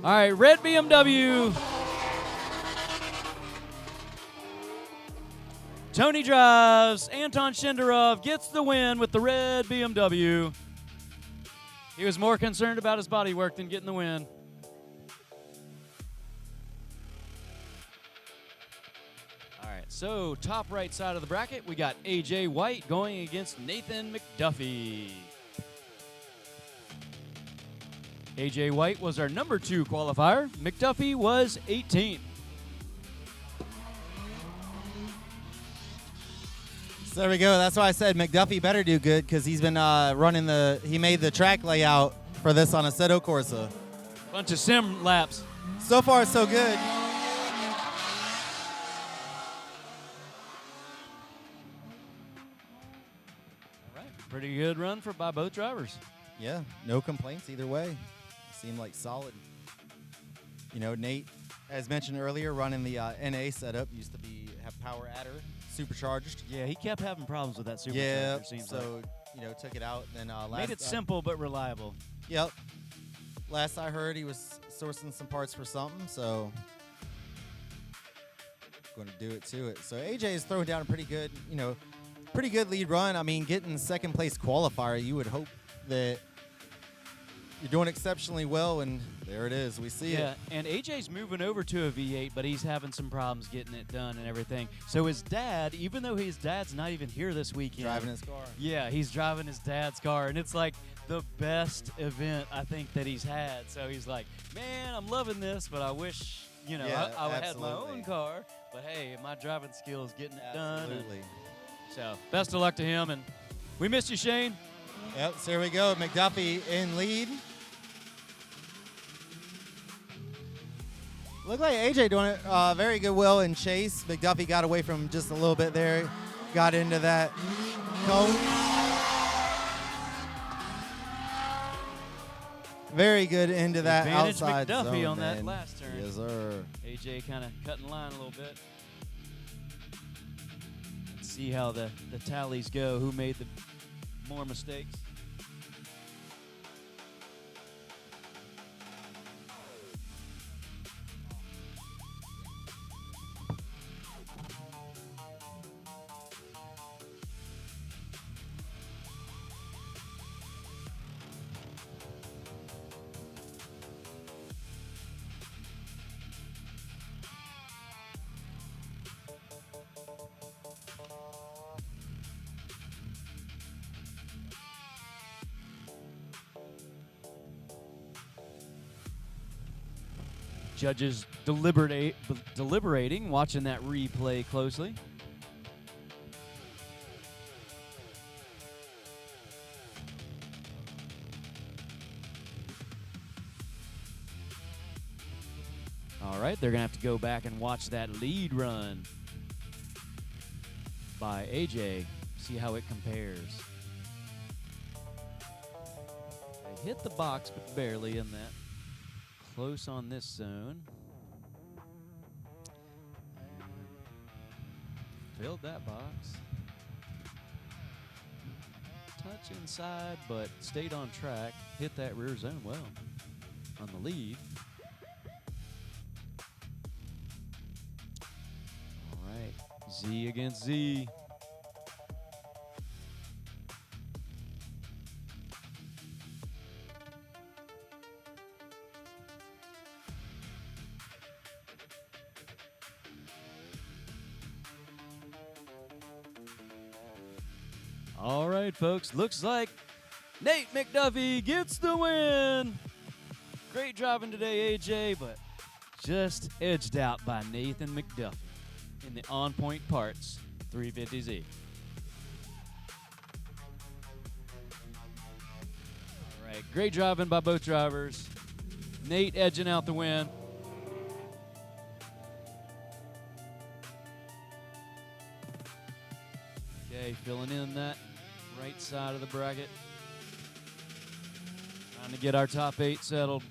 All right, red BMW. Tony drives. Anton Shenderov gets the win with the red BMW. He was more concerned about his body work than getting the win. right, so top right side of the bracket, we got AJ White going against Nathan McDuffie. AJ White was our number 2 qualifier. McDuffie was 18th. So there we go. That's why I said McDuffie better do good because he's been he made the track layout for this on Assetto Corsa. Bunch of sim laps. So far, so good. All right, pretty good run by both drivers. Yeah, no complaints either way. Seemed like solid. You know, Nate, as mentioned earlier, running the NA setup, used to have power adder, supercharged. Yeah, he kept having problems with that supercharger. Yeah, seems so like. you know, took it out. Then Made it simple but reliable. Yep. Last I heard, he was sourcing some parts for something, so going to do it to it. So AJ is throwing down a pretty good lead run. I mean, getting second place qualifier, you would hope that you're doing exceptionally well, and there it is. We see it. Yeah, and AJ's moving over to a V8, but he's having some problems getting it done and everything. So his dad, even though his dad's not even here this weekend. Driving his car. Yeah, he's driving his dad's car, and it's like the best event I think that he's had. So he's like, man, I'm loving this, but I wish, Yeah, I had my absolutely. own car. But hey, my driving skills getting it Absolutely. done. So best of luck to him, and we missed you, Shane. Yep, so here we go. McDuffie in lead. Looked like AJ doing it very good well in chase. McDuffie got away from just a little bit there. Got into that cone. Very good into that Advantage outside McDuffie zone, on that man. last turn. Yes, sir. AJ kind of cutting line a little bit. Let's see how the tallies go. Who made the more mistakes? Judges deliberating, watching that replay closely. All right, they're going to have to go back and watch that lead run by AJ, see how it compares. They hit the box, but barely in that. Close on this zone. Filled that box. Touch inside, but stayed on track. Hit that rear zone well on the lead. All right, Z against Z. All right, folks. Looks like Nate McDuffie gets the win. Great driving today, AJ, but just edged out by Nathan McDuffie in the On Point Parts 350Z. All right, great driving by both drivers. Nate edging out the win. Okay, filling in that right side of the bracket. Trying to get our top 8 settled.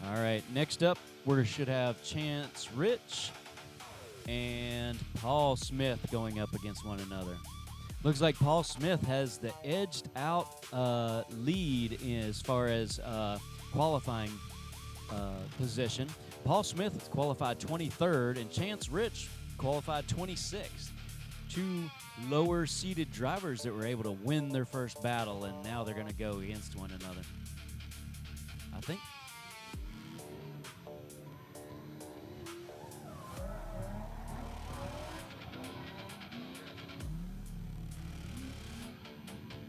All right, next up, we should have Chance Rich and Paul Smith going up against one another. Looks like Paul Smith has the edged out lead as far as qualifying position. Paul Smith was qualified 23rd, and Chance Rich qualified 26th. Two lower seeded drivers that were able to win their first battle, and now they're going to go against one another, I think.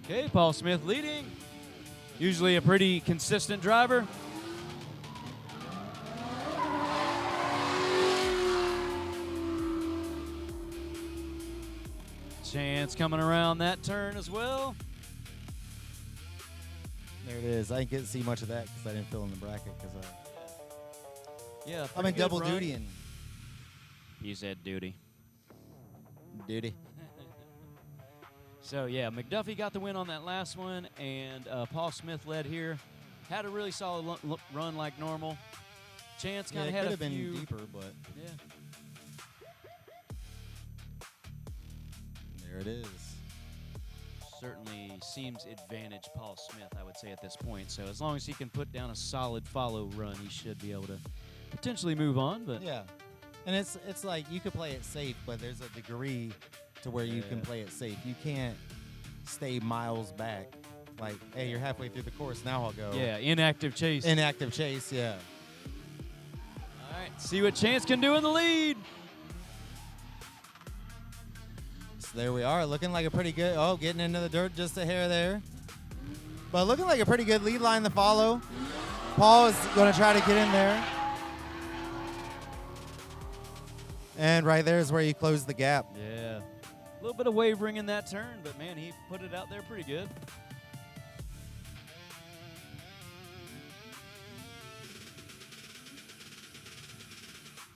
Okay, Paul Smith leading. Usually a pretty consistent driver. Chance coming around that turn as well. There it is. I didn't get to see much of that because I didn't fill in the bracket because Yeah, I'm in double duty. You said duty. Duty. So, yeah, McDuffie got the win on that last one, and Paul Smith led here. Had a really solid run like normal. Chance kind of had a few. Could have been deeper, but yeah. There it is. Certainly seems advantage Paul Smith, I would say, at this point. So as long as he can put down a solid follow run, he should be able to potentially move on. But yeah, and it's like you could play it safe, but there's a degree to where you can play it safe. You can't stay miles back. Like, hey, you're halfway through the course, now I'll go. Yeah, inactive chase. Inactive chase, yeah. All right, see what Chance can do in the lead. So there we are, looking like a pretty good, getting into the dirt just a hair there. But looking like a pretty good lead line to follow. Paul is going to try to get in there. And right there is where you close the gap. Yeah. A little bit of wavering in that turn, but, man, he put it out there pretty good.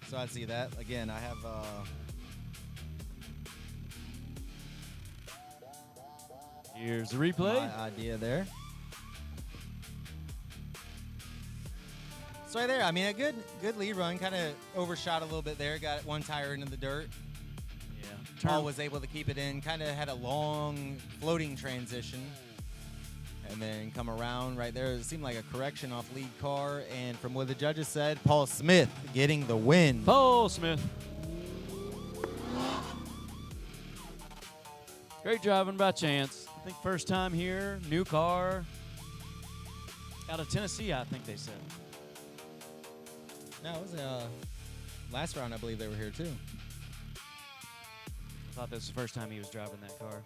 So I see that. Again, I have here's the replay. my idea there. So right there, I mean, a good lead run. Kind of overshot a little bit there. Got one tire into the dirt. Yeah. Paul was able to keep it in. Kind of had a long floating transition. And then come around right there. It seemed like a correction off lead car. And from what the judges said, Paul Smith getting the win. Paul Smith. Great driving by Chance. I think first time here, new car. Out of Tennessee, I think they said. No, it was last round, I believe they were here too. I thought this was the first time he was driving that car.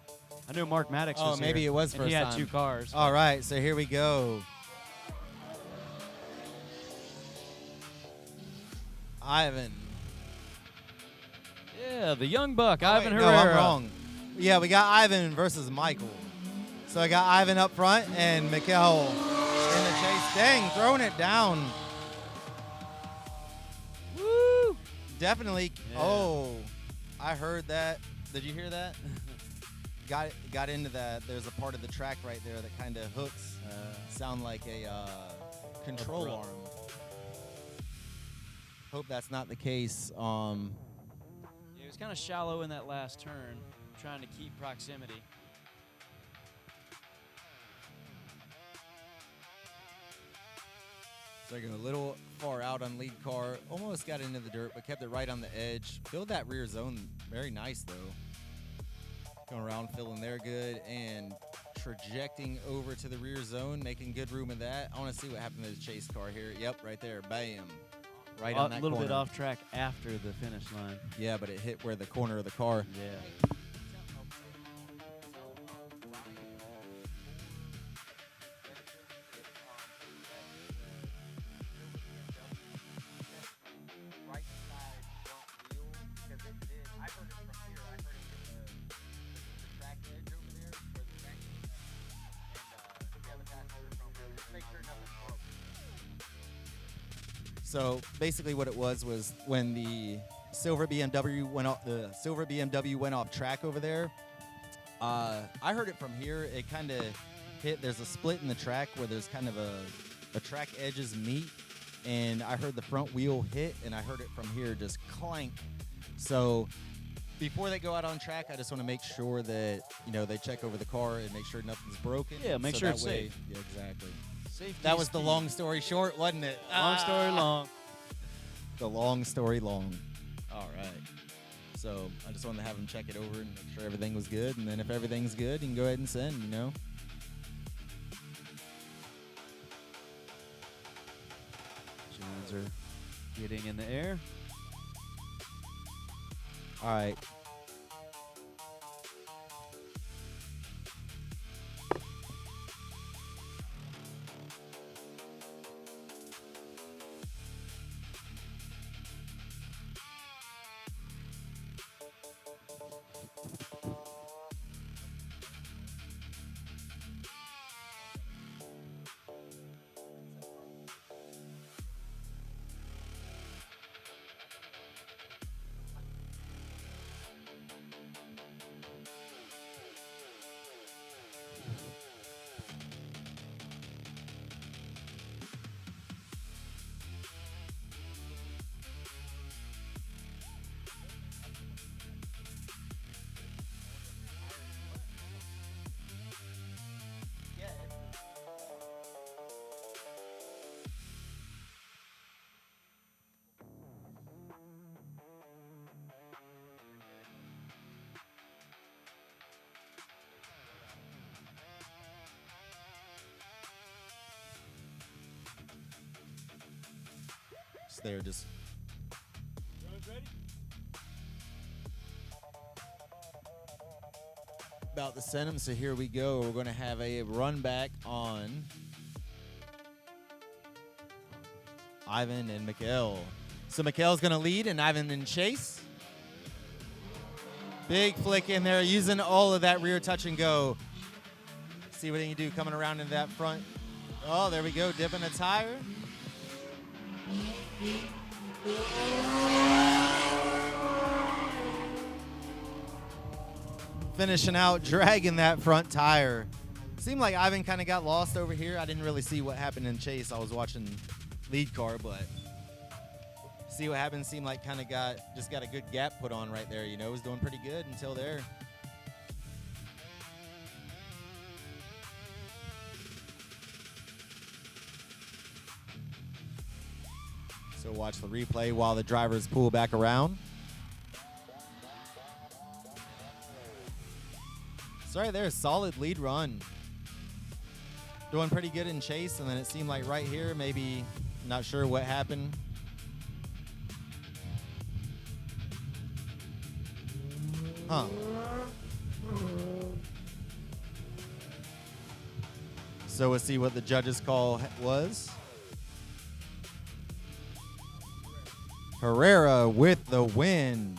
I knew Mark Maddox was maybe here, it was and first he had time. 2 cars. All right, so here we go. Ivan. Yeah, the young buck, Oh, Ivan wait, Herrera. No, I'm wrong. Yeah, we got Ivan versus Michael. So I got Ivan up front and Mikkel in the chase. Dang, throwing it down. Woo! Definitely. Yeah. Oh, I heard that. Did you hear that? Got into that. There's a part of the track right there that kind of hooks. Sound like a control arm. Hope that's not the case. Yeah, it was kind of shallow in that last turn, trying to keep proximity. Taking a little far out on lead car. Almost got into the dirt, but kept it right on the edge. Filled that rear zone very nice, though. Going around, filling there good, and trajecting over to the rear zone, making good room in that. I want to see what happened to the chase car here. Yep, right there. Bam. Right on that A little corner. bit off track after the finish line. Yeah, but it hit where the corner of the car. Yeah. So basically, what it was when the silver BMW went off track over there. I heard it from here. It kind of hit. There's a split in the track where there's kind of a track edges meet, and I heard the front wheel hit, and I heard it from here just clank. So before they go out on track, I just want to make sure that they check over the car and make sure nothing's broken. Yeah, make so sure that it's way- safe. Yeah, exactly. Safety That is was the key. long story short, wasn't it? Long story long. The long story long. All right. So I just wanted to have him check it over and make sure everything was good, and then if everything's good, you can go ahead and send. Jones are getting in the air. All right. They're just about to send him, so here we go. We're going to have a run back on Ivan and Mikael. So Mikael's going to lead, and Ivan in chase. Big flick in there, using all of that rear touch and go. See what he can do coming around into that front. Oh, there we go, dipping a tire. Finishing out, dragging that front tire. Seemed like Ivan kind of got lost over here. I didn't really see what happened in chase. I was watching lead car, but see what happened. Seemed like kind of got a good gap put on right there. Was doing pretty good until there. So watch the replay while the drivers pull back around. So right there, solid lead run. Doing pretty good in chase, and then it seemed like right here, maybe not sure what happened. Huh. So we'll see what the judges' call was. Herrera with the win.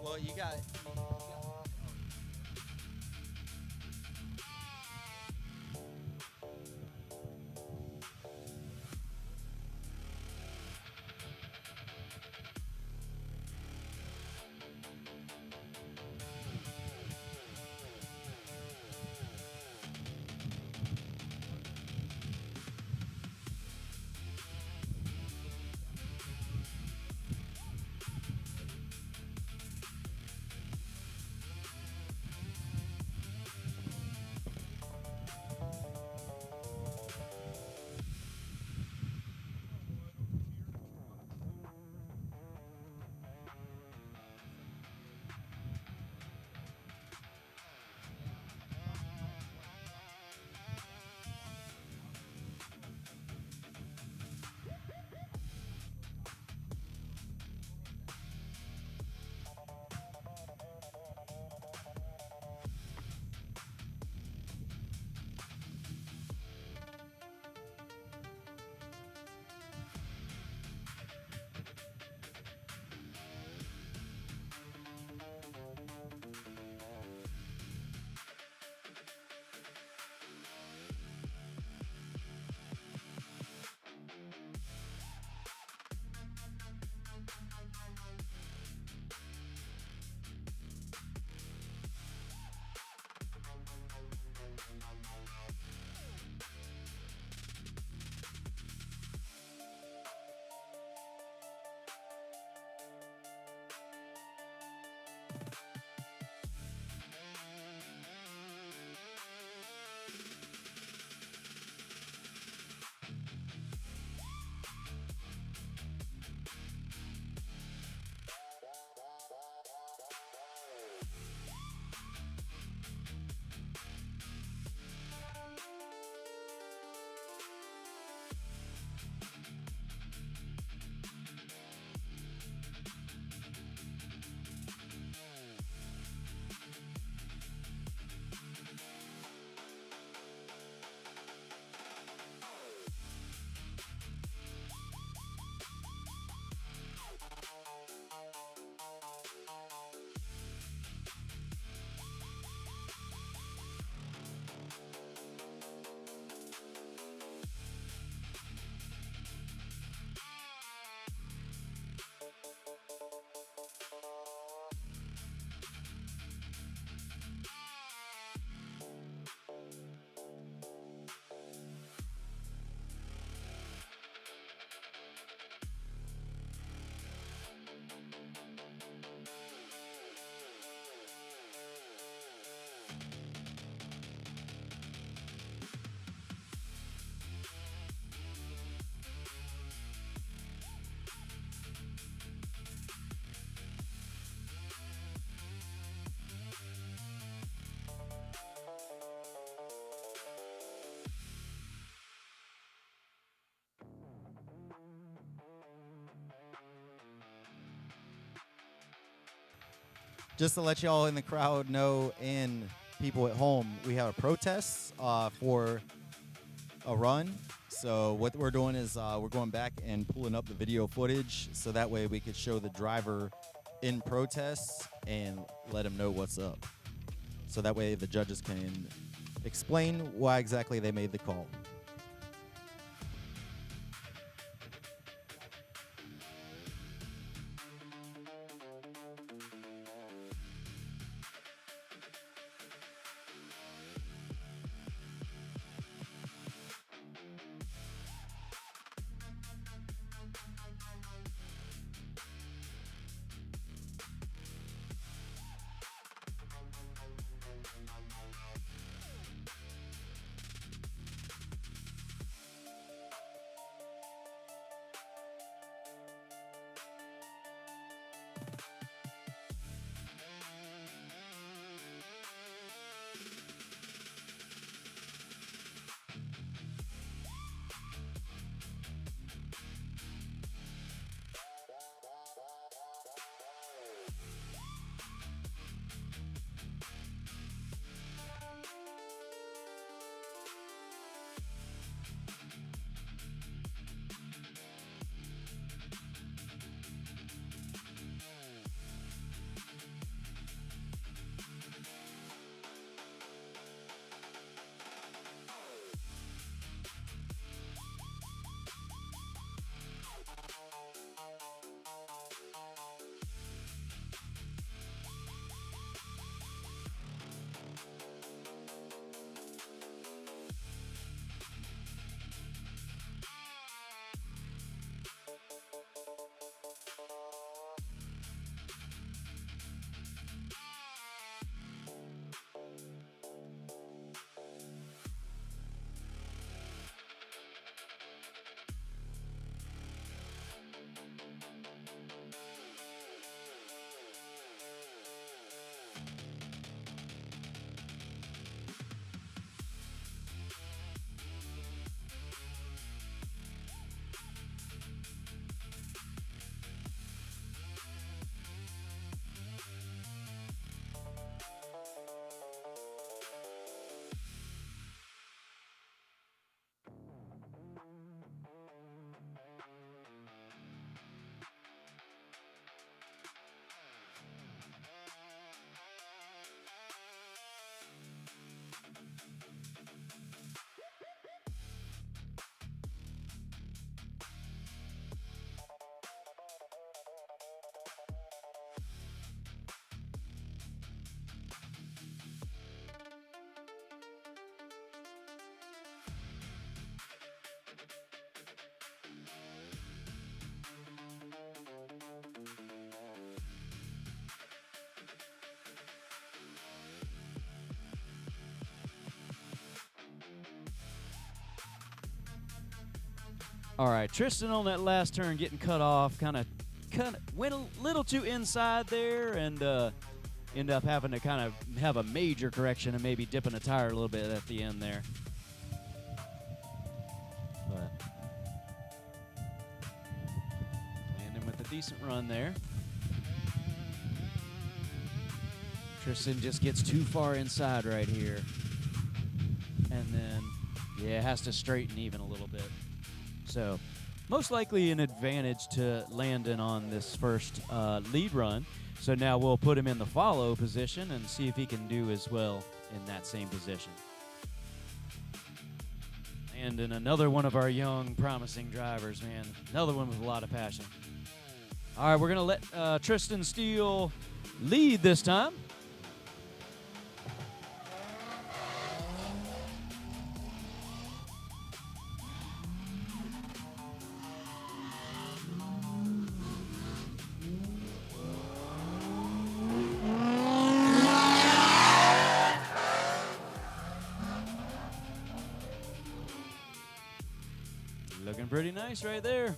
Well, you got just to let y'all in the crowd know and people at home, we have a protest for a run. So what we're doing is we're going back and pulling up the video footage so that way we could show the driver in protest and let him know what's up. So that way the judges can explain why exactly they made the call. All right, Tristan on that last turn getting cut off, kind of went a little too inside there and end up having to kind of have a major correction and maybe dipping a tire a little bit at the end there. But landing with a decent run there. Tristan just gets too far inside right here. And then, yeah, has to straighten even a little bit. So, most likely an advantage to Landon on this first lead run. So now we'll put him in the follow position and see if he can do as well in that same position. Landon, another one of our young, promising drivers, man. Another one with a lot of passion. All right, we're going to let Tristan Steele lead this time. Looking pretty nice right there.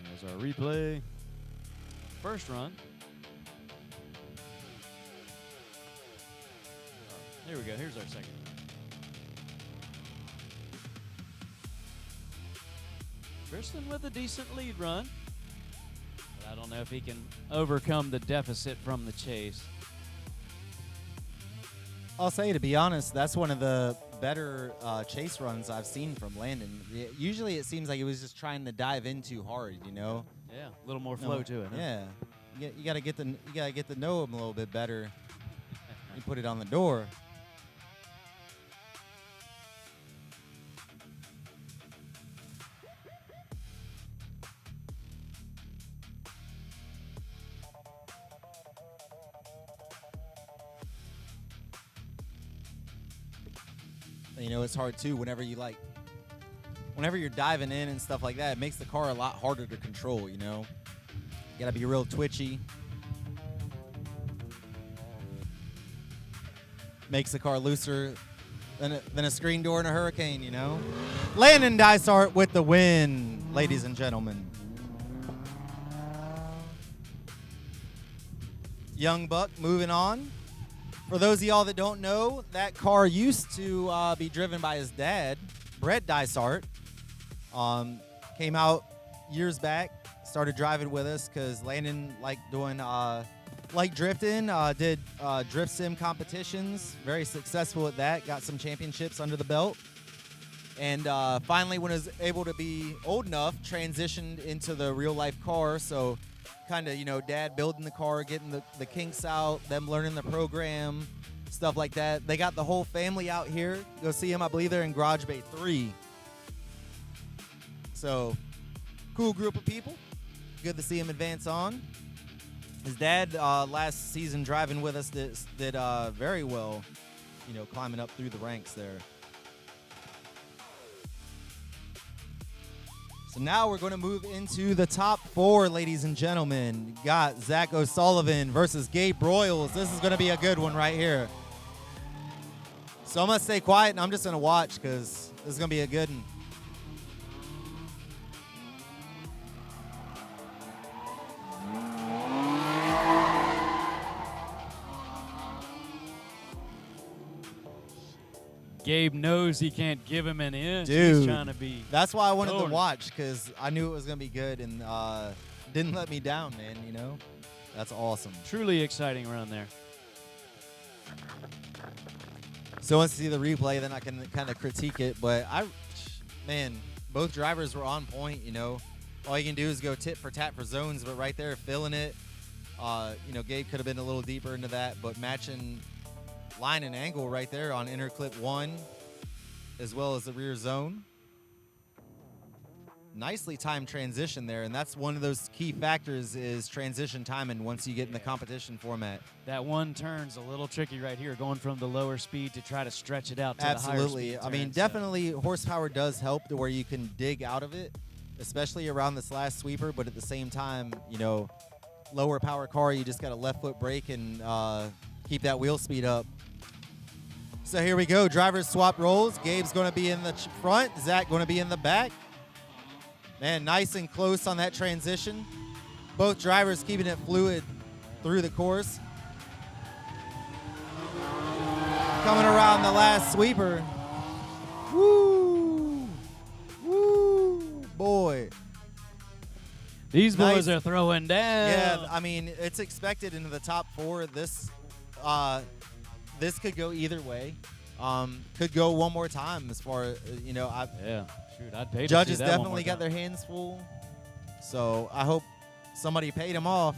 There's our replay. First run. There we go. Here's our second run. Tristan with a decent lead run. But I don't know if he can overcome the deficit from the chase. I'll say, to be honest, that's one of the better chase runs I've seen from Landon. Usually it seems like he was just trying to dive in too hard, you know? Yeah, a little more flow to it. Huh? Yeah. You gotta get to know him a little bit better. You put it on the door. You know, it's hard too whenever you're diving in and stuff like that. It makes the car a lot harder to control, you know? You gotta be real twitchy. Makes the car looser than a screen door in a hurricane, you know? Landon Dysart with the win, ladies and gentlemen. Young Buck moving on. For those of y'all that don't know, that car used to be driven by his dad, Brett Dysart. Came out years back, started driving with us because Landon liked doing drifting, did drift sim competitions, very successful at that, got some championships under the belt. And finally, when he was able to be old enough, transitioned into the real life car. So kind of, you know, dad building the car, getting the kinks out, them learning the program, stuff like that. They got the whole family out here. Go see him. I believe they're in Garage Bay 3. So, cool group of people. Good to see him advance on. His dad, last season driving with us, did very well, you know, climbing up through the ranks there. So now we're going to move into the top 4, ladies and gentlemen. Got Zach O'Sullivan versus Gabe Broyles. This is going to be a good one right here. So I'm going to stay quiet and I'm just going to watch because this is going to be a good one. Gabe knows he can't give him an inch. Dude, he's trying to be. That's why I wanted to lower. watch, because I knew it was going to be good and didn't let me down, man, you know? That's awesome. Truly exciting run there. So once I see the replay, then I can kind of critique it. But, man, both drivers were on point, you know? All you can do is go tit for tat for zones, but right there, filling it. You know, Gabe could have been a little deeper into that, but matching line and angle right there on inner clip 1 as well as the rear zone. Nicely timed transition there, and that's one of those key factors is transition timing once you get in the competition format. That one turn's a little tricky right here, going from the lower speed to try to stretch it out to Absolutely. the higher speed. I mean, definitely horsepower does help to where you can dig out of it, especially around this last sweeper, but at the same time, you know, lower power car, you just got a left foot brake and keep that wheel speed up. So here we go. Drivers swap roles. Gabe's going to be in the front. Zach going to be in the back. Man, nice and close on that transition. Both drivers keeping it fluid through the course. Coming around the last sweeper. Woo! Woo! Boy. These boys Nice. are throwing down. Yeah, I mean, it's expected into the top 4. This could go either way. Could go one more time as far as, you know. Yeah, shoot, I'd pay to Judges see that one more definitely got time. their hands full. So I hope somebody paid them off.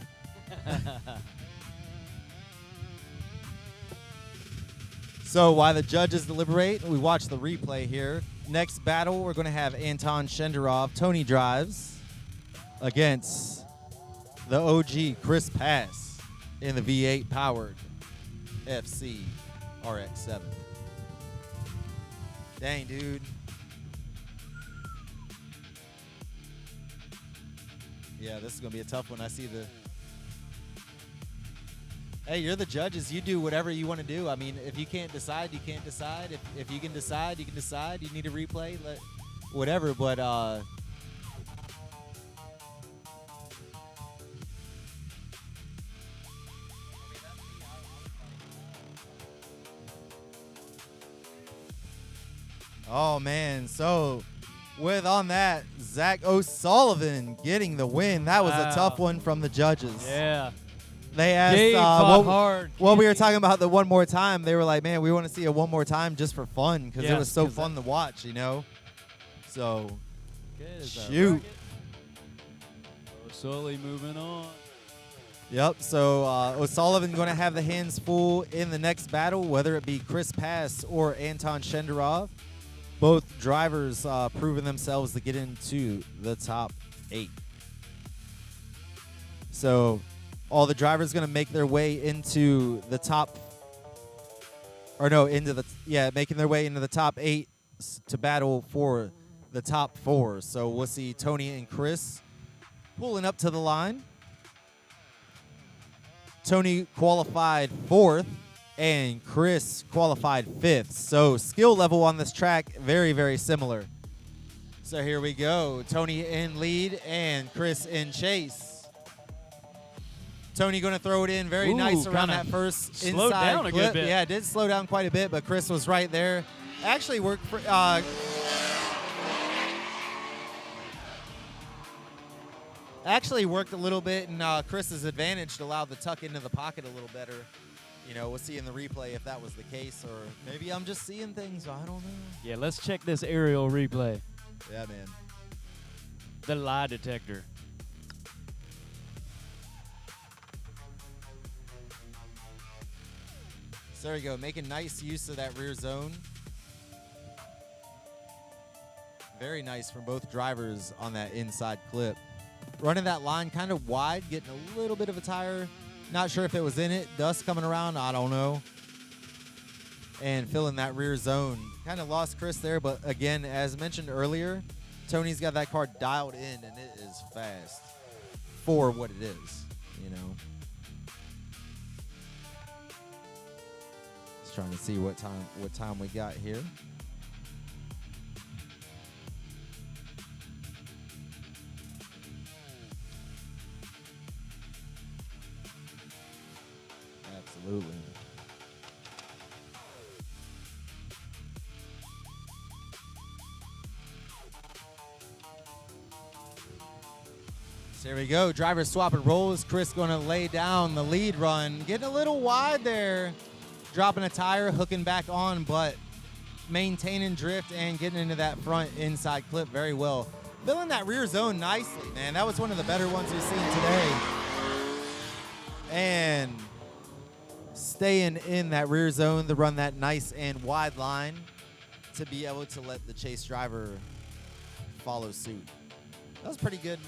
So while the judges deliberate, we watch the replay here. Next battle, we're going to have Anton Shenderov, Tony Drives, against the OG Chris Pass in the V8 powered FC RX-7. Dang, dude. Yeah, this is going to be a tough one. I see the... Hey, you're the judges. You do whatever you want to do. I mean, if you can't decide, you can't decide. If you can decide, you can decide. You need a replay, whatever. But oh man, so With on that, Zach O'Sullivan getting the win. That was a tough one from the judges. Yeah. They asked Dave fought hard. what we were talking about the one more time. They were like, man, we want to see a one more time just for fun because it Yes, was so 'cause fun to watch, you know? So, Good as a shoot. rocket. Slowly moving on. Yep, so O'Sullivan going to have the hands full in the next battle, whether it be Chris Pass or Anton Shenderov. Both drivers proving themselves to get into the top 8. So all the drivers going to make their way into the top, making their way into the top 8 to battle for the top 4. So we'll see Tony and Chris pulling up to the line. Tony qualified 4th, and Chris qualified 5th. So skill level on this track, very, very similar. So here we go. Tony in lead and Chris in chase. Tony going to throw it in very nice around that first slowed inside down a clip. good bit. Yeah, it did slow down quite a bit, but Chris was right there. Actually worked for... Actually worked a little bit in Chris's advantage to allow the tuck into the pocket a little better. You know, we'll see in the replay if that was the case, or maybe I'm just seeing things. I don't know. Yeah, let's check this aerial replay. Yeah, man. The lie detector. So there you go, making nice use of that rear zone. Very nice from both drivers on that inside clip. Running that line kind of wide, getting a little bit of a tire. Not sure if it was in it. Dust coming around, I don't know. And filling that rear zone. Kind of lost Chris there, but again, as mentioned earlier, Tony's got that car dialed in, and it is fast for what it is, you know. Just trying to see what time we got here. Absolutely. So there we go. Driver swap and rolls. Chris going to lay down the lead run. Getting a little wide there. Dropping a tire, hooking back on, but maintaining drift and getting into that front inside clip very well. Filling that rear zone nicely, man. That was one of the better ones we've seen today. And staying in that rear zone to run that nice and wide line to be able to let the chase driver follow suit. That was pretty good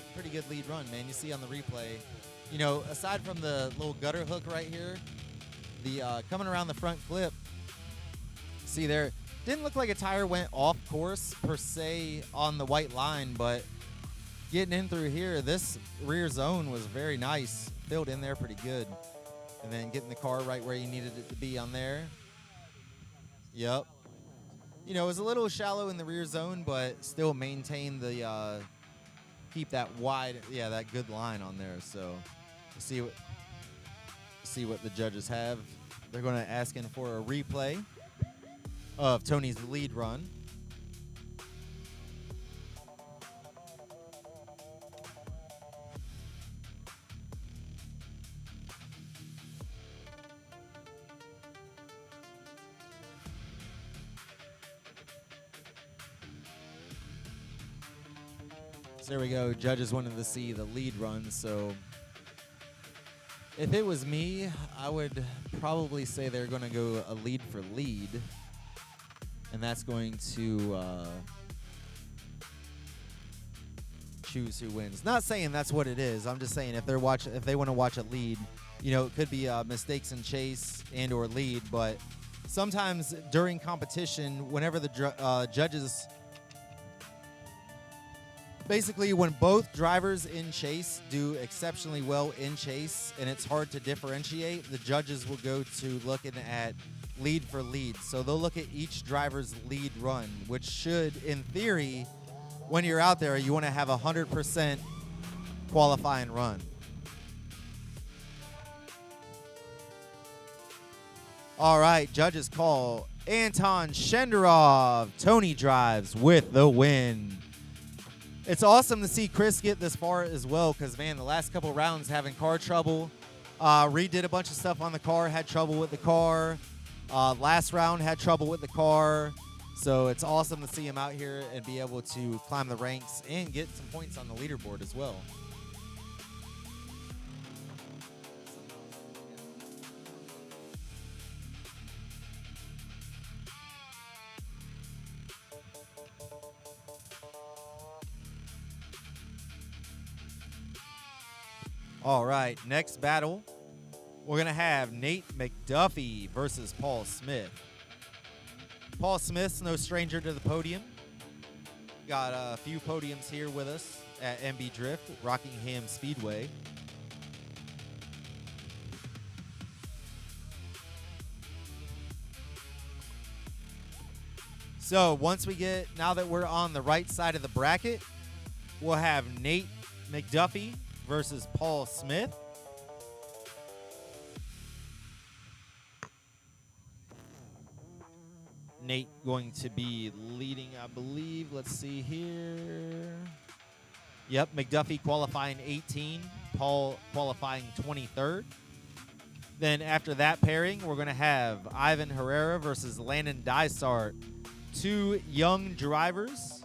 lead run, man. You see on the replay, you know, aside from the little gutter hook right here, the coming around the front clip, see there, didn't look like a tire went off course per se on the white line, but getting in through here, this rear zone was very nice, filled in there pretty good. And then getting the car right where you needed it to be on there. Yep. You know, it was a little shallow in the rear zone, but still maintain the, keep that wide, that good line on there. So, we'll see what the judges have. They're going to ask in for a replay of Tony's lead run. There we go. Judges wanted to see the lead run, so if it was me, I would probably say they're going to go a lead for lead, and that's going to choose who wins. Not saying that's what it is. I'm just saying if they want to watch a lead, you know, it could be mistakes in chase and or lead, but sometimes during competition, whenever the judges. Basically, when both drivers in chase do exceptionally well in chase and it's hard to differentiate, the judges will go to looking at lead for lead. So they'll look at each driver's lead run, which should, in theory, when you're out there, you want to have 100% qualifying run. All right, judges call Anton Shenderov. Tony drives with the win. It's awesome to see Chris get this far as well because, man, the last couple rounds having car trouble. Redid a bunch of stuff on the car, had trouble with the car. Last round had trouble with the car. So it's awesome to see him out here and be able to climb the ranks and get some points on the leaderboard as well. All right, next battle, we're going to have Nate McDuffie versus Paul Smith. Paul Smith's no stranger to the podium. Got a few podiums here with us at MB Drift, Rockingham Speedway. So now that we're on the right side of the bracket, we'll have Nate McDuffie versus Paul Smith. Nate going to be leading, I believe. Let's see here. Yep, McDuffie qualifying 18, Paul qualifying 23rd. Then after that pairing, we're going to have Ivan Herrera versus Landon Dysart. Two young drivers,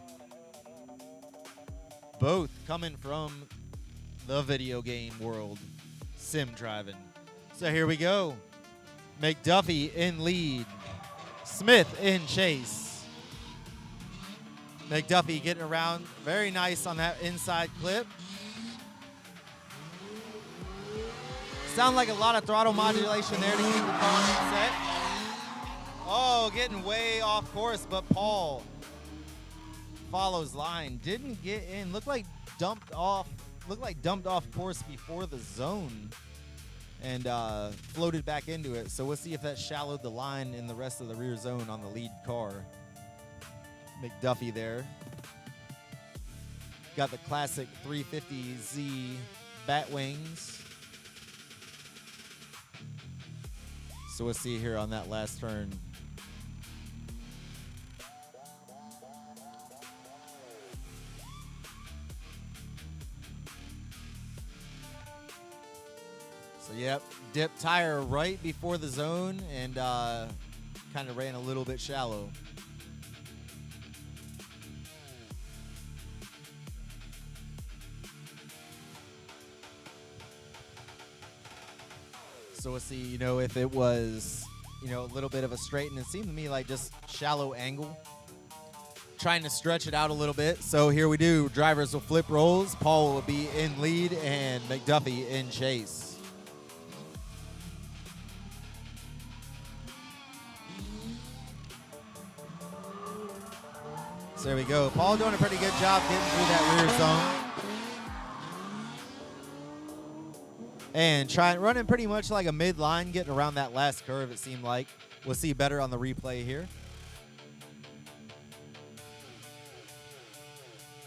both coming from the video game world, sim driving. So here we go. McDuffie in lead. Smith in chase. McDuffie getting around very nice on that inside clip. Sound like a lot of throttle modulation there to keep the car set. Oh, getting way off course, but Paul follows line. Didn't get in. Looked like dumped off course before the zone and floated back into it. So we'll see if that shallowed the line in the rest of the rear zone on the lead car. McDuffie there. Got the classic 350Z bat wings. So we'll see here on that last turn. So, yep, dipped tire right before the zone and kind of ran a little bit shallow. So we'll see, if it was, a little bit of a straighten. It seemed to me like just shallow angle. Trying to stretch it out a little bit. So here we do. Drivers will flip rolls. Paul will be in lead and McDuffie in chase. So there we go. Paul doing a pretty good job getting through that rear zone. And running pretty much like a midline, getting around that last curve, it seemed like. We'll see better on the replay here.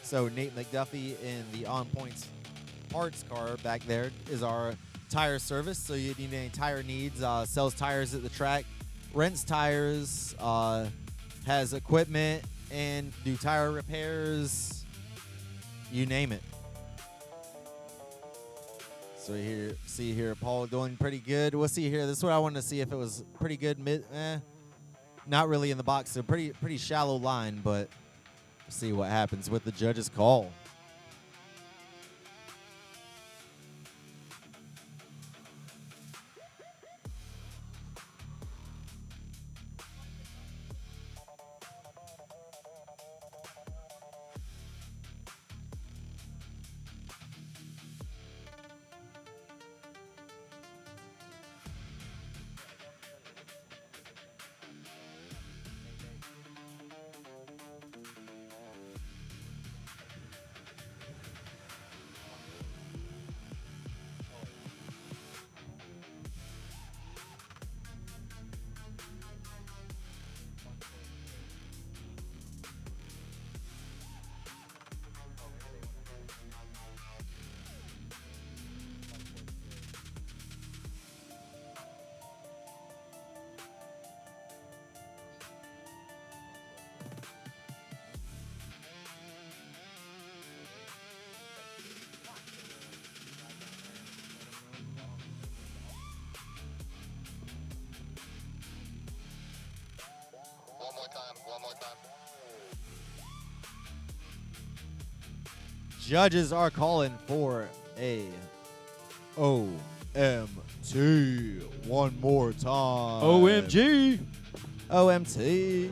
So Nate McDuffie in the On Points parts car back there is our tire service. So you need any tire needs, sells tires at the track, rents tires, has equipment, and do tire repairs, you name it. So see here, Paul doing pretty good. We'll see here. This is what I wanted to see if it was pretty good not really in the box. So pretty shallow line, but we'll see what happens with the judge's call. judges are calling for a OMT one more time. OMG. OMT.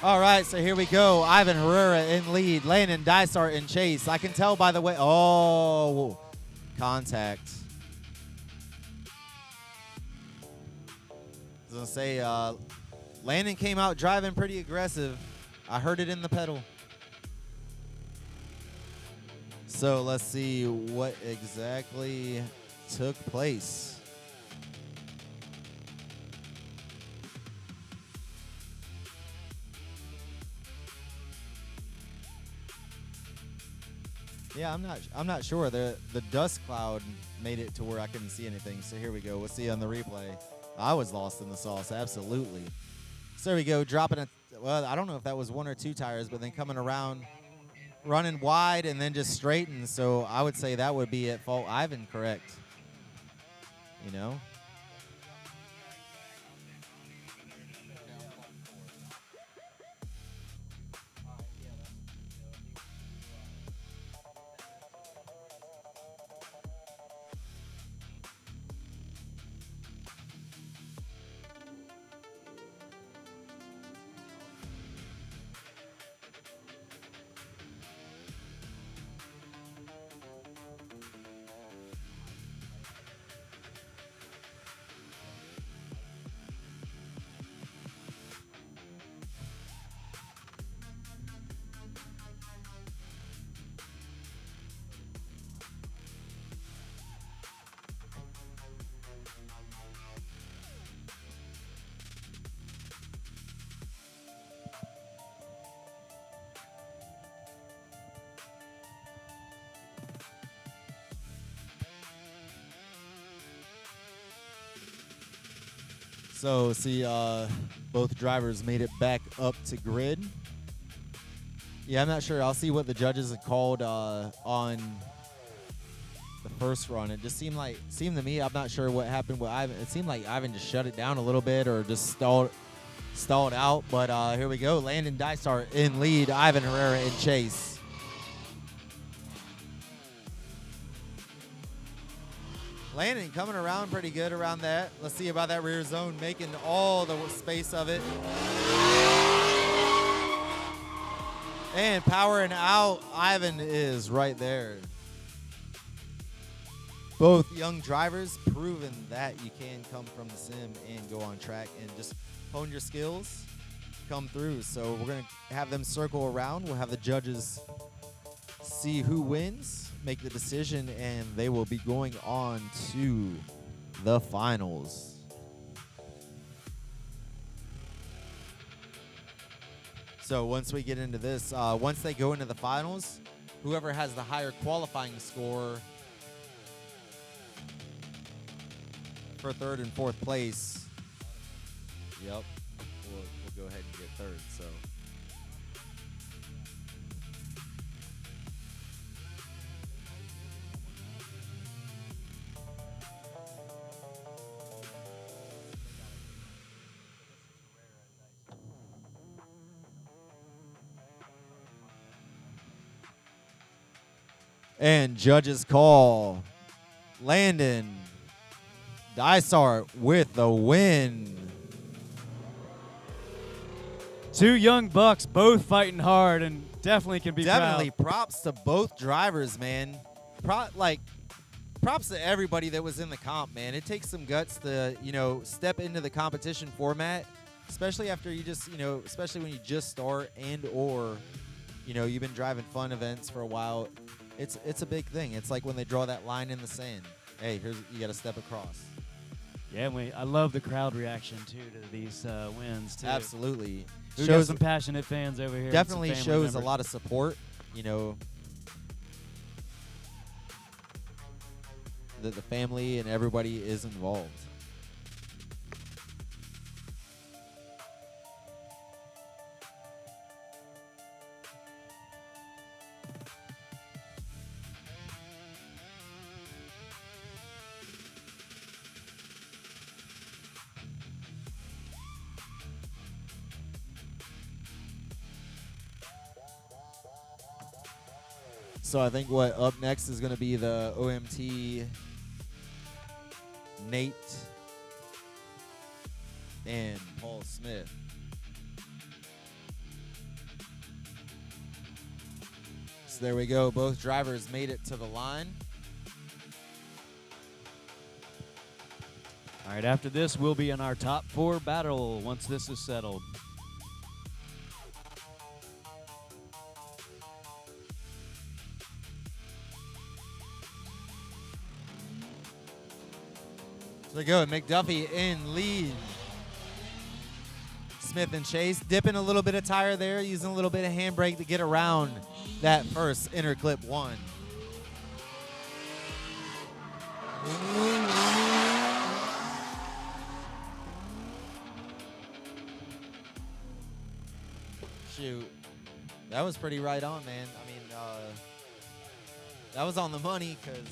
All right, so here we go. Ivan Herrera in lead. Landon Dysart in chase. I can tell by the way. Oh, contact. I was going to say, Landon came out driving pretty aggressive. I heard it in the pedal. So let's see what exactly took place. Yeah, I'm not sure. The dust cloud made it to where I couldn't see anything. So here we go. We'll see on the replay. I was lost in the sauce, absolutely. So here we go, dropping it. Well, I don't know if that was 1 or 2 tires, but then coming around, running wide, and then just straighten. So I would say that would be at fault. Ivan, correct. You know? So, see, both drivers made it back up to grid. Yeah, I'm not sure. I'll see what the judges had called on the first run. It just seemed to me, I'm not sure what happened with Ivan. It seemed like Ivan just shut it down a little bit or just stalled out. But here we go. Landon Dysart in lead. Ivan Herrera in chase. Landon coming around pretty good around that. Let's see about that rear zone, making all the space of it. And powering out, Ivan is right there. Both young drivers proving that you can come from the sim and go on track and just hone your skills, come through. So we're going to have them circle around. We'll have the judges see who wins, make the decision, and they will be going on to the finals. So once we get into this, once they go into the finals, whoever has the higher qualifying score for third and fourth place, yep, we'll go ahead and get third. So. And judges call Landon Dysart with the win. Two young bucks, both fighting hard, and definitely can be Definitely proud. props to both drivers, man. Props to everybody that was in the comp, man. It takes some guts to, step into the competition format, especially after you just, especially when you just start and/or, you've been driving fun events for a while. It's a big thing. It's like when they draw that line in the sand. Hey, you got to step across. Yeah, I love the crowd reaction too to these wins too. Absolutely. We got some passionate fans over here. Definitely shows a lot of support. That the family and everybody is involved. So I think what up next is going to be the OMT Nate and Paul Smith. So there we go. Both drivers made it to the line. All right, after this, we'll be in our top 4 battle once this is settled. So there we go. McDuffie in lead. Smith and Chase dipping a little bit of tire there, using a little bit of handbrake to get around that first inner clip 1. Shoot. That was pretty right on, man. I mean, that was on the money because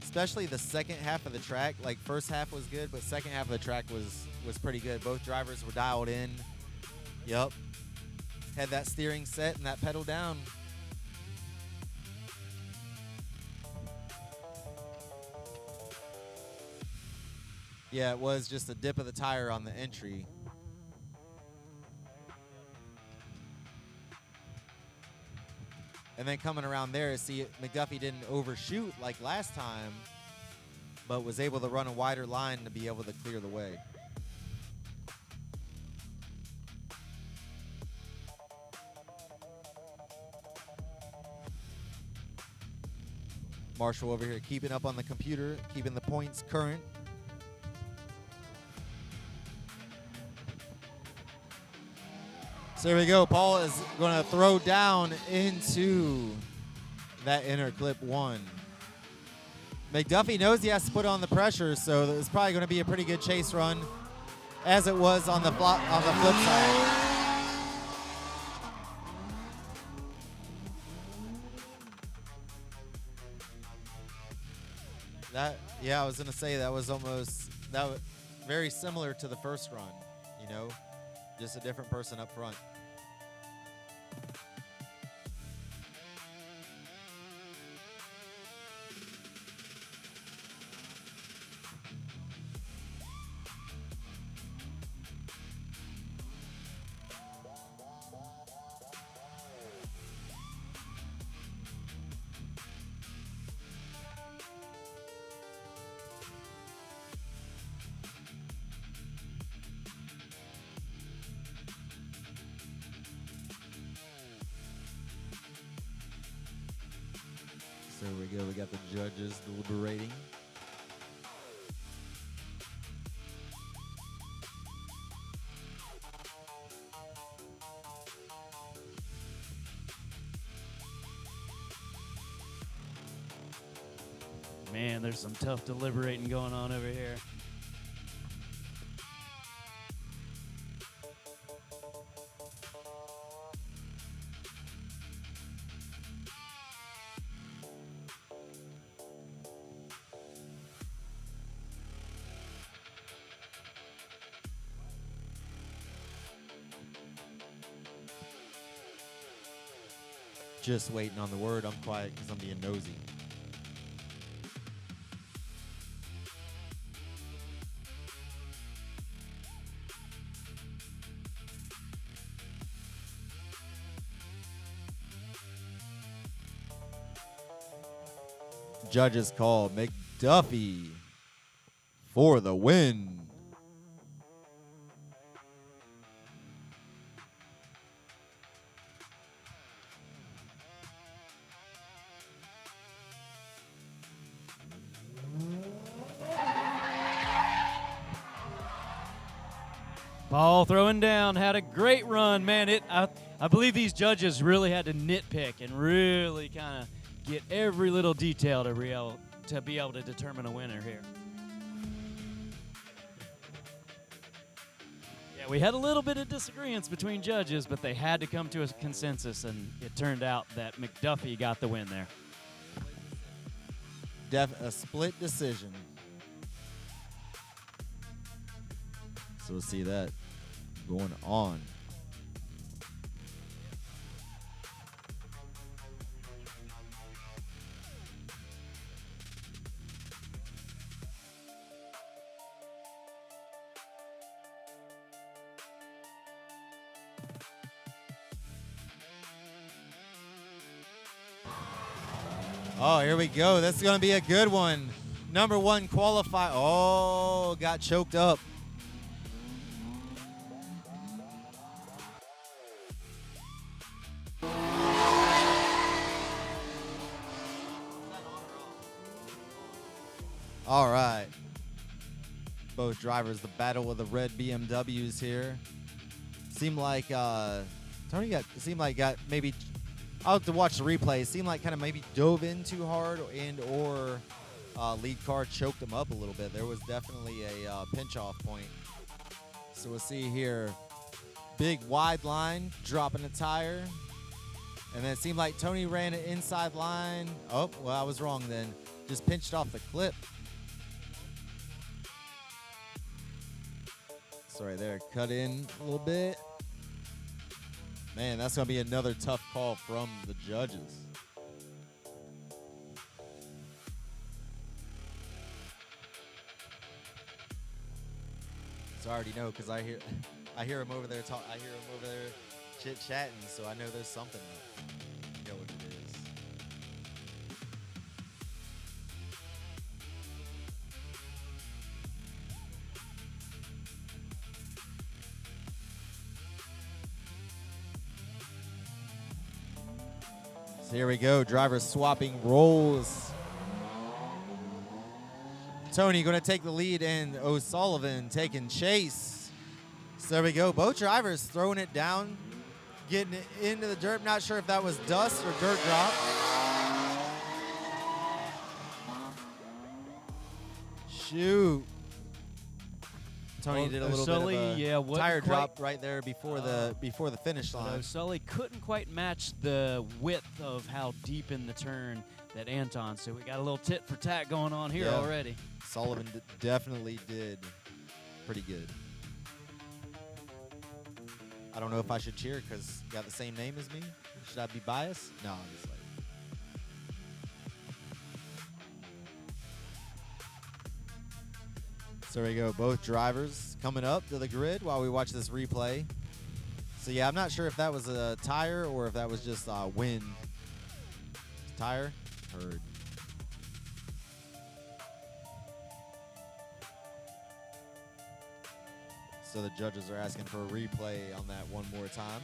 especially the second half of the track, like first half was good, but second half of the track was pretty good. Both drivers were dialed in. Yep. Had that steering set and that pedal down. Yeah, it was just a dip of the tire on the entry. And then coming around there, see, McDuffie didn't overshoot like last time, but was able to run a wider line to be able to clear the way. Marshall over here keeping up on the computer, keeping the points current. So there we go. Paul is going to throw down into that inner clip 1. McDuffie knows he has to put on the pressure, so it's probably going to be a pretty good chase run, as it was on the flip side. I was going to say that was very similar to the first run, you know, just a different person up front. So there we go. We got the judges deliberating. Man, there's some tough deliberating going on over here. Just waiting on the word. I'm quiet because I'm being nosy. Judges call McDuffie for the win. Paul throwing down, had a great run, man. I believe these judges really had to nitpick and really kind of get every little detail to be able to determine a winner here. Yeah, we had a little bit of disagreements between judges, but they had to come to a consensus, and it turned out that McDuffie got the win there. A split decision. So we'll see that going on. Oh, here we go. This is going to be a good one. Number 1 qualify. Oh, got choked up. All right. Both drivers, the battle of the red BMWs here. Seemed like Tony got maybe. I'll have to watch the replay. It seemed like kind of maybe dove in too hard or lead car choked him up a little bit. There was definitely a pinch off point. So we'll see here. Big wide line, dropping a tire. And then it seemed like Tony ran an inside line. Oh, well, I was wrong then. Just pinched off the clip. So right there, cut in a little bit. Man, that's going to be another tough call from the judges. So I already know because I hear him over there talk. I hear him over there chit chatting. So I know there's something. You know what it is. So here we go. Drivers swapping roles. Tony going to take the lead, and O'Sullivan taking chase. So there we go. Both drivers throwing it down, getting it into the dirt. Not sure if that was dust or dirt drop. Shoot. Tony did a little Sully, bit of a tire quite, drop right there before the finish line. Sully couldn't quite match the width of how deep in the turn that Anton. So we got a little tit for tat going on here already. Sullivan definitely did pretty good. I don't know if I should cheer because you got the same name as me. Should I be biased? No, I'm just like. So there we go. Both drivers coming up to the grid while we watch this replay. So yeah, I'm not sure if that was a tire or if that was just wind. Tire? Heard. So the judges are asking for a replay on that one more time.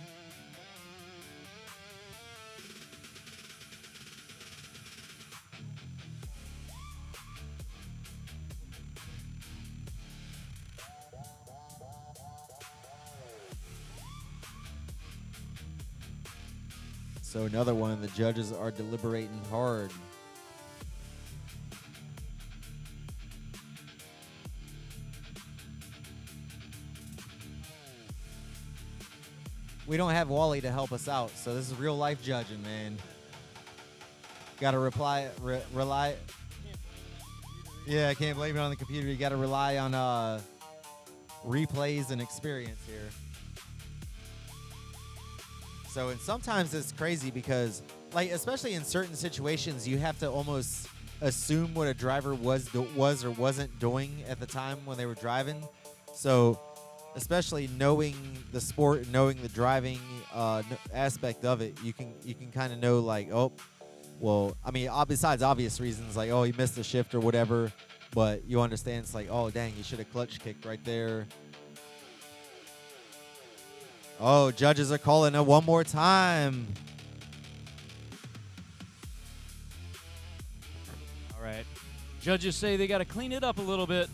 So another one, the judges are deliberating hard. We don't have Wally to help us out, so this is real life judging, man. Got to rely. Yeah, I can't blame it on the computer. You got to rely on replays and experience here. So, and sometimes it's crazy because, like, especially in certain situations, you have to almost assume what a driver was or wasn't doing at the time when they were driving. So, especially knowing the sport, knowing the driving aspect of it, you can kind of know, like, oh, well, I mean, besides obvious reasons, like, oh, he missed a shift or whatever, but you understand it's like, oh, dang, you should have clutch kicked right there. Oh, judges are calling it one more time. All right. Judges say they got to clean it up a little bit.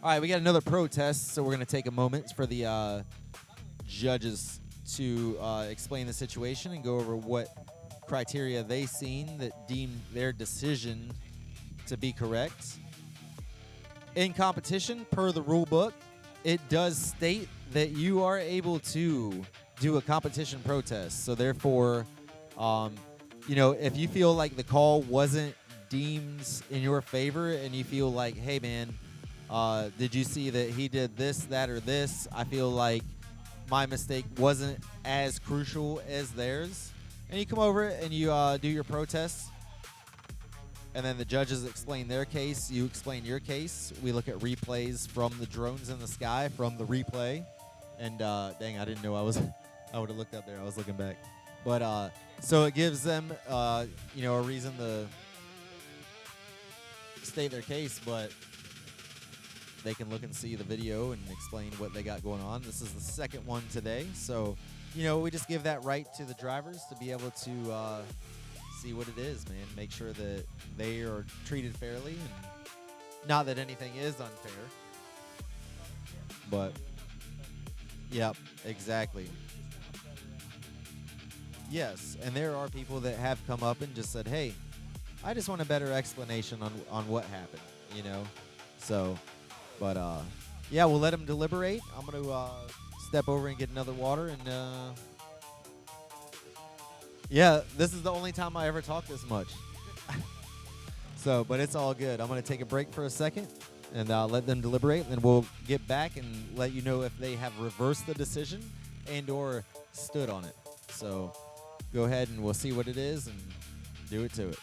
All right, we got another protest, so we're going to take a moment for the judges to explain the situation and go over what criteria they seen that deemed their decision to be correct. In competition, per the rule book, it does state that you are able to do a competition protest. So therefore, you know, if you feel like the call wasn't deemed in your favor and you feel like, hey, man, Did you see that he did this, that, or this? I feel like my mistake wasn't as crucial as theirs. And you come over and you do your protests. And then the judges explain their case. You explain your case. We look at replays from the drones in the sky from the replay. And dang, I didn't know I would have looked up there. I was looking back. But so it gives them, a reason to state their case. But they can look and see the video and explain what they got going on. This is the second one today. So, we just give that right to the drivers to be able to see what it is, man. Make sure that they are treated fairly, and not that anything is unfair. But, yep, exactly. Yes, and there are people that have come up and just said, hey, I just want a better explanation on what happened, So, but, yeah, we'll let them deliberate. I'm going to step over and get another water, and, yeah, this is the only time I ever talk this much. So, but it's all good. I'm going to take a break for a second and let them deliberate, and then we'll get back and let you know if they have reversed the decision and or stood on it. So go ahead and we'll see what it is and do it to it.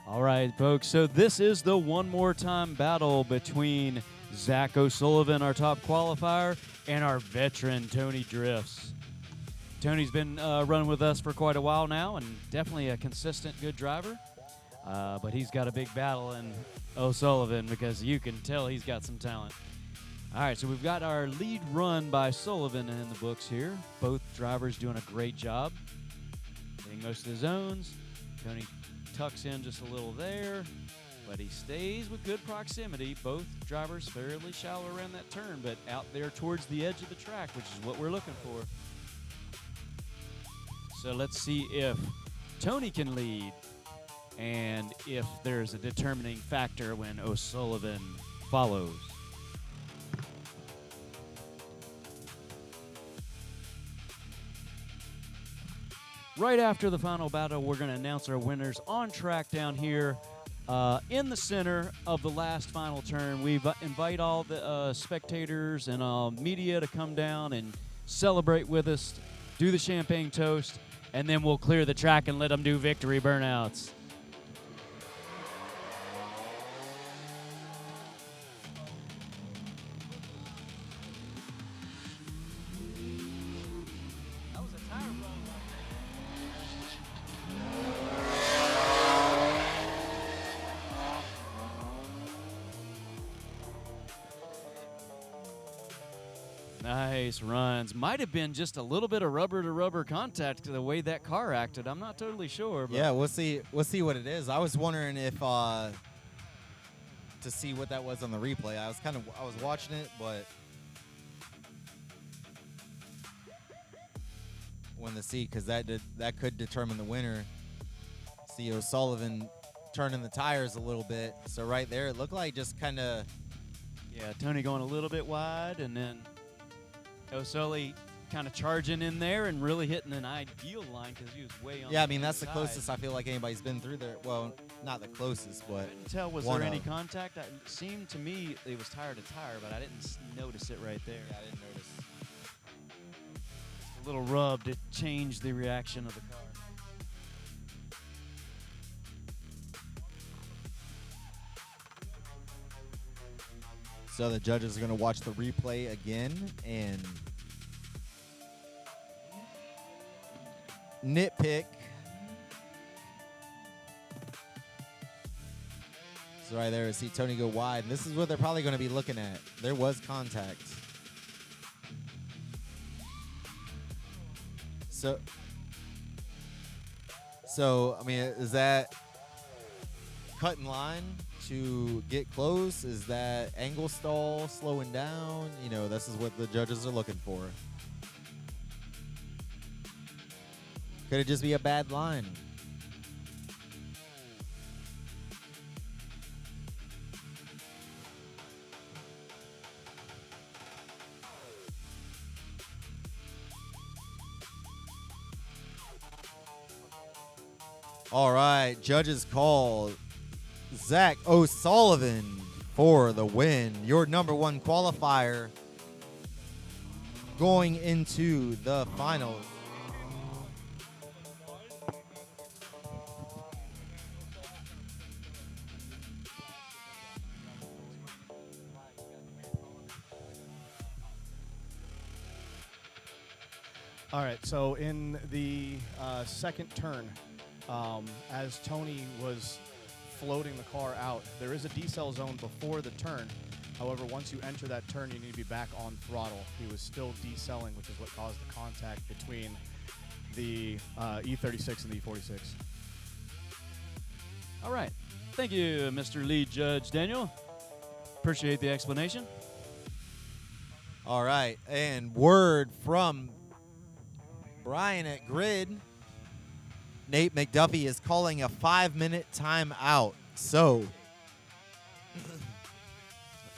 All right, folks. So this is the one more time battle between Zach O'Sullivan, our top qualifier, and our veteran Tony Drifts. Tony's been running with us for quite a while now, and definitely a consistent, good driver. But he's got a big battle in O'Sullivan because you can tell he's got some talent. All right, so we've got our lead run by Sullivan in the books here. Both drivers doing a great job. Getting most of the zones. Tony tucks in just a little there, but he stays with good proximity. Both drivers fairly shallow around that turn, but out there towards the edge of the track, which is what we're looking for. So let's see if Tony can lead and if there's a determining factor when O'Sullivan follows. Right after the final battle, we're going to announce our winners on track down here in the center of the last final turn. We invite all the spectators and media to come down and celebrate with us, do the champagne toast, and then we'll clear the track and let them do victory burnouts. Nice runs. Might have been just a little bit of rubber-to-rubber contact the way that car acted. I'm not totally sure. But Yeah, we'll see what it is. I was wondering if to see what that was on the replay. I was watching it, but wanted to see because that could determine the winner. See O'Sullivan turning the tires a little bit. So right there, it looked like just kind of. Yeah, Tony going a little bit wide, and then O'Sully kind of charging in there and really hitting an ideal line because he was way on. Yeah, I mean that's side. the closest I feel like anybody's been through there. Well, not the closest, but I couldn't tell was there any contact. It seemed to me it was tire to tire, but I didn't notice it right there. Yeah, I didn't notice. A little rub to change the reaction of the car. So the judges are going to watch the replay again and nitpick. So right there, see Tony go wide. And this is what they're probably going to be looking at. There was contact. So I mean, is that cut in line to get close? Is that angle stall slowing down? You know, this is what the judges are looking for. Could it just be a bad line? All right, judges call Zach O'Sullivan for the win. Your number one qualifier going into the finals. All right, so in the second turn, as Tony was floating the car out, there is a decel zone before the turn. However, once you enter that turn, you need to be back on throttle. He was still decelling, which is what caused the contact between the E36 and the E46. All right. Thank you, Mr. Lead Judge Daniel. Appreciate the explanation. All right, and word from Brian at Grid. Nate McDuffie is calling a 5-minute timeout. So,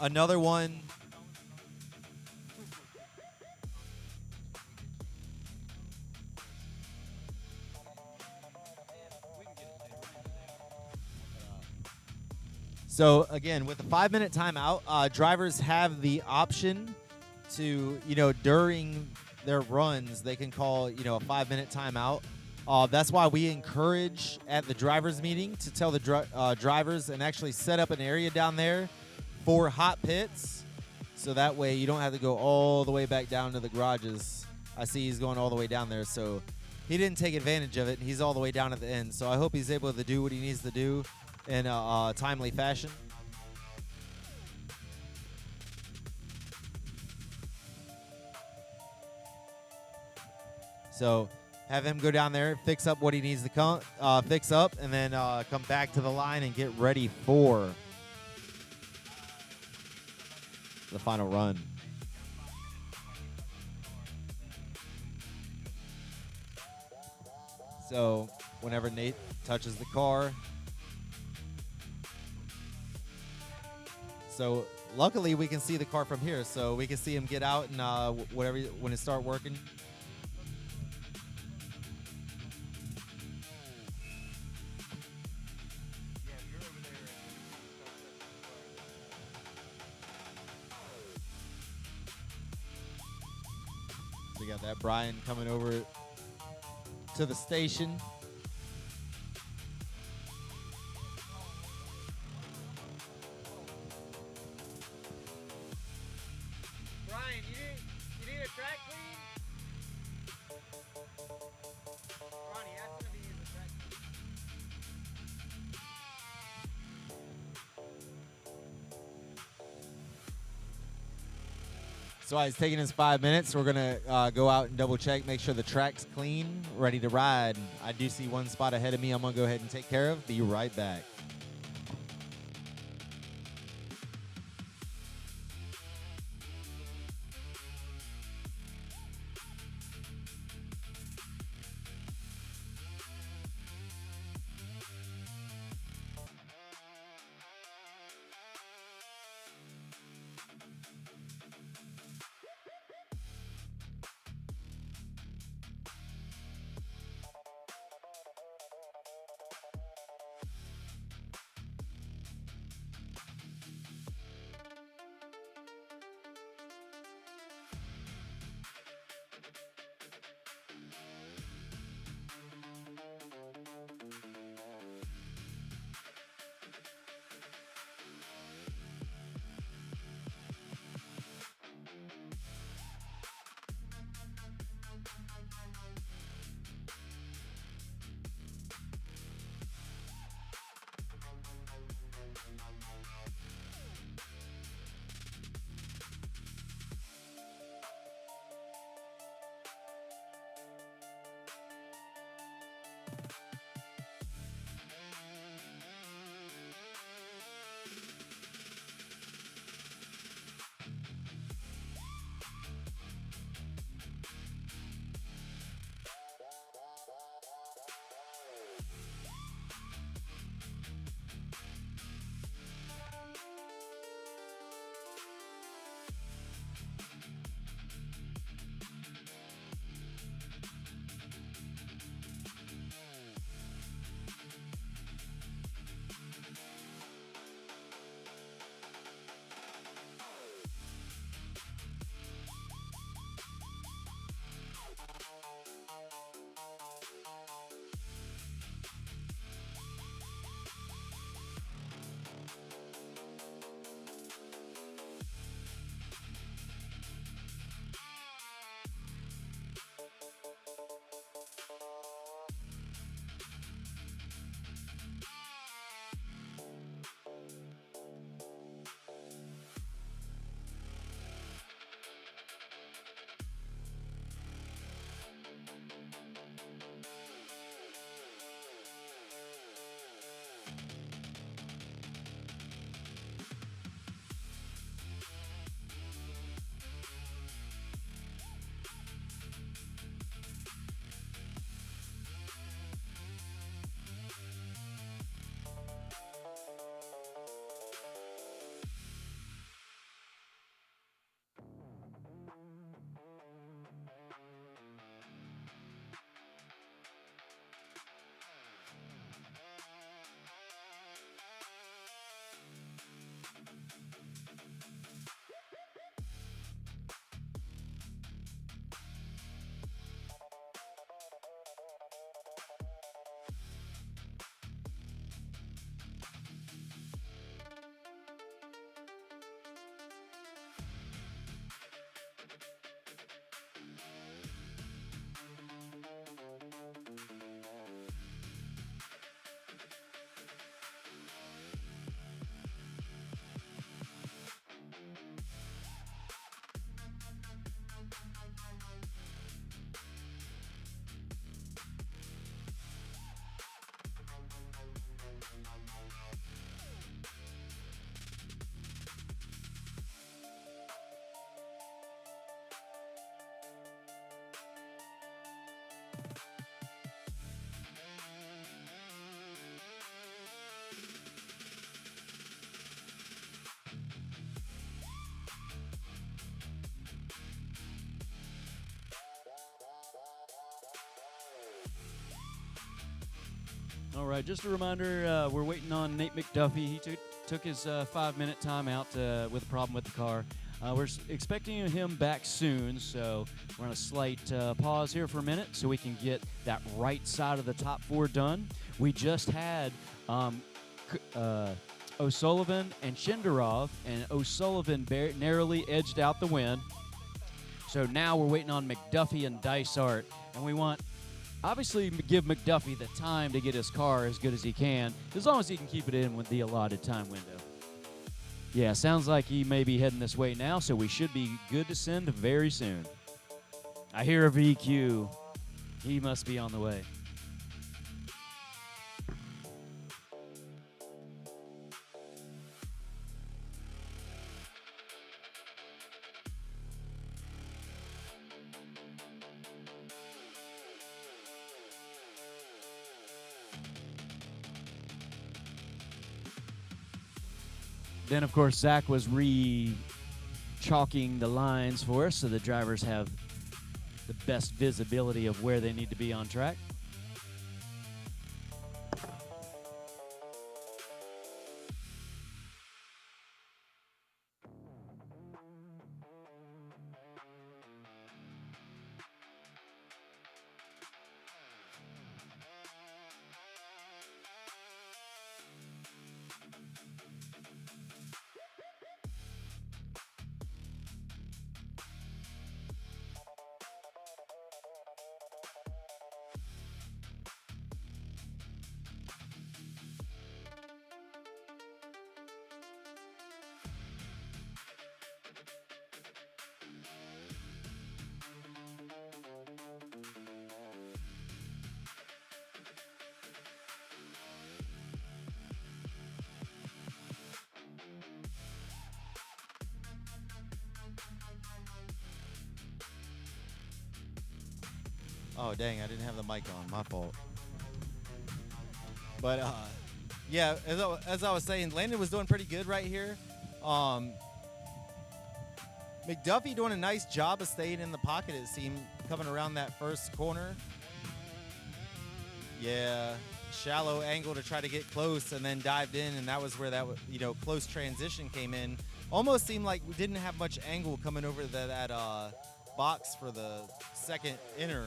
another one. So, again, with the 5-minute timeout, drivers have the option to, during their runs, they can call, a 5-minute timeout. That's why we encourage at the drivers meeting to tell the drivers and actually set up an area down there for hot pits. So that way you don't have to go all the way back down to the garages. I see he's going all the way down there. So he didn't take advantage of it. He's all the way down at the end. So I hope he's able to do what he needs to do in a timely fashion. So have him go down there, fix up what he needs to fix up, and then come back to the line and get ready for the final run. So whenever Nate touches the car. So luckily we can see the car from here, so we can see him get out and when it start working. We got that Brian coming over to the station. Brian, you need a track clean? Ronnie, ask him if he needs a track clean. So he's taking his 5 minutes. We're going to go out and double check, make sure the track's clean, ready to ride. I do see one spot ahead of me I'm going to go ahead and take care of. Be right back. All right, just a reminder, we're waiting on Nate McDuffie. He took his 5-minute timeout with a problem with the car. We're expecting him back soon, so we're on a slight pause here for a minute so we can get that right side of the top 4 done. We just had O'Sullivan and Shenderov, and O'Sullivan narrowly edged out the win. So now we're waiting on McDuffie and Dysart, and we want, obviously, give McDuffie the time to get his car as good as he can, as long as he can keep it in with the allotted time window. Yeah, sounds like he may be heading this way now, so we should be good to send very soon. I hear a VQ. He must be on the way. Then, of course, Zach was re-chalking the lines for us so the drivers have the best visibility of where they need to be on track. Oh, dang, I didn't have the mic on. My fault. But, yeah, as I was saying, Landon was doing pretty good right here. McDuffie doing a nice job of staying in the pocket, it seemed, coming around that first corner. Yeah, shallow angle to try to get close and then dived in, and that was where that, close transition came in. Almost seemed like we didn't have much angle coming over that box for the second inner.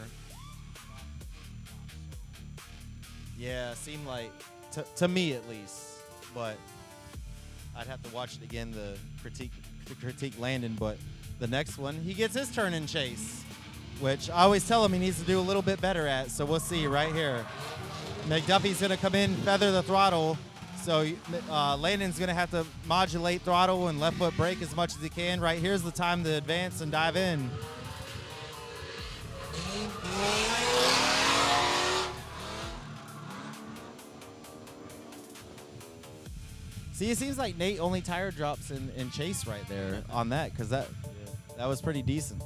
Yeah, seemed like, to me at least, but I'd have to watch it again to critique Landon. But the next one, he gets his turn in chase, which I always tell him he needs to do a little bit better at. So we'll see right here. McDuffie's going to come in, feather the throttle. So Landon's going to have to modulate throttle and left foot brake as much as he can. Right here's the time to advance and dive in. See, it seems like Nate only tire drops in chase right there on that, because that was pretty decent.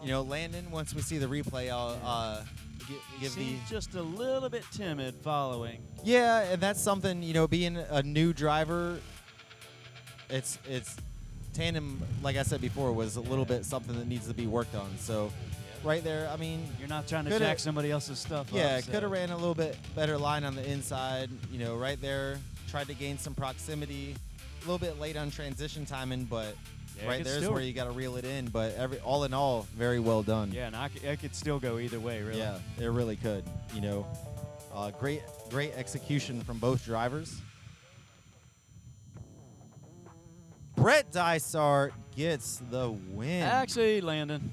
Landon, once we see the replay, I'll give the... just a little bit timid following. Yeah, and that's something, being a new driver, it's tandem, like I said before, was a little bit something that needs to be worked on. So right there, I mean... You're not trying to jack somebody else's stuff up. Yeah, could have ran a little bit better line on the inside, right there. Tried to gain some proximity, a little bit late on transition timing, but right there's where you got to reel it in. But all in all, very well done. Yeah, and I could still go either way, really. Yeah, it really could. Great execution from both drivers. Brett Dysart gets the win. Actually, Landon.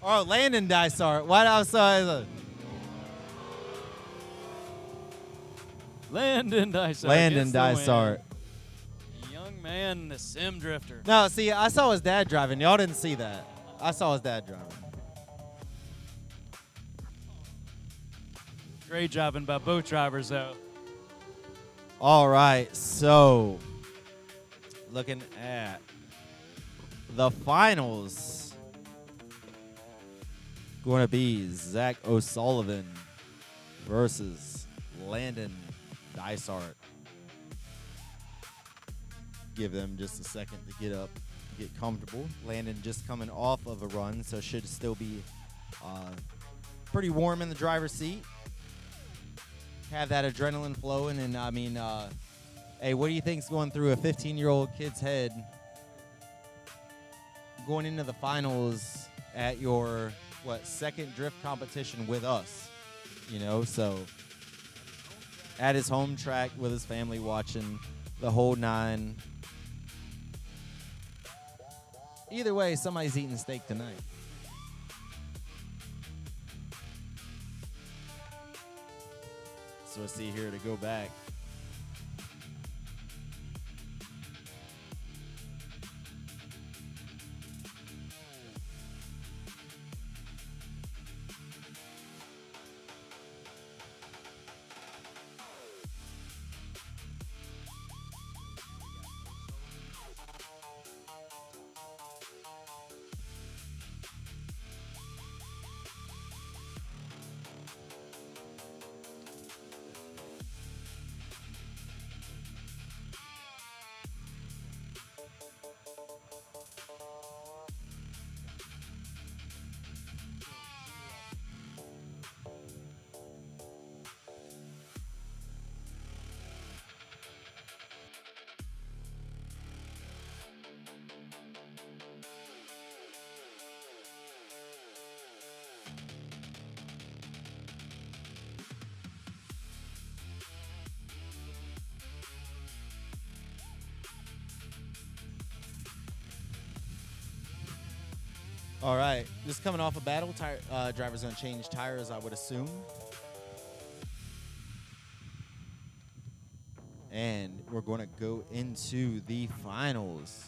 Oh, Landon Dysart. What else? Landon Dysart. Landon Dysart. Young man, the sim drifter. No, see, I saw his dad driving. Y'all didn't see that. I saw his dad driving. Great driving by both drivers, though. All right, so looking at the finals, going to be Zach O'Sullivan versus Landon Dysart. Give them just a second to get up, get comfortable. Landon just coming off of a run, so should still be pretty warm in the driver's seat. have that adrenaline flowing. And I mean, hey, what do you think's going through a 15-year-old kid's head going into the finals at your second drift competition with us? You know, so at his home track with his family watching the whole 9. Either way, somebody's eating steak tonight. So let's see here to go back. All right, just coming off a battle, driver's gonna change tires, I would assume. And we're gonna go into the finals.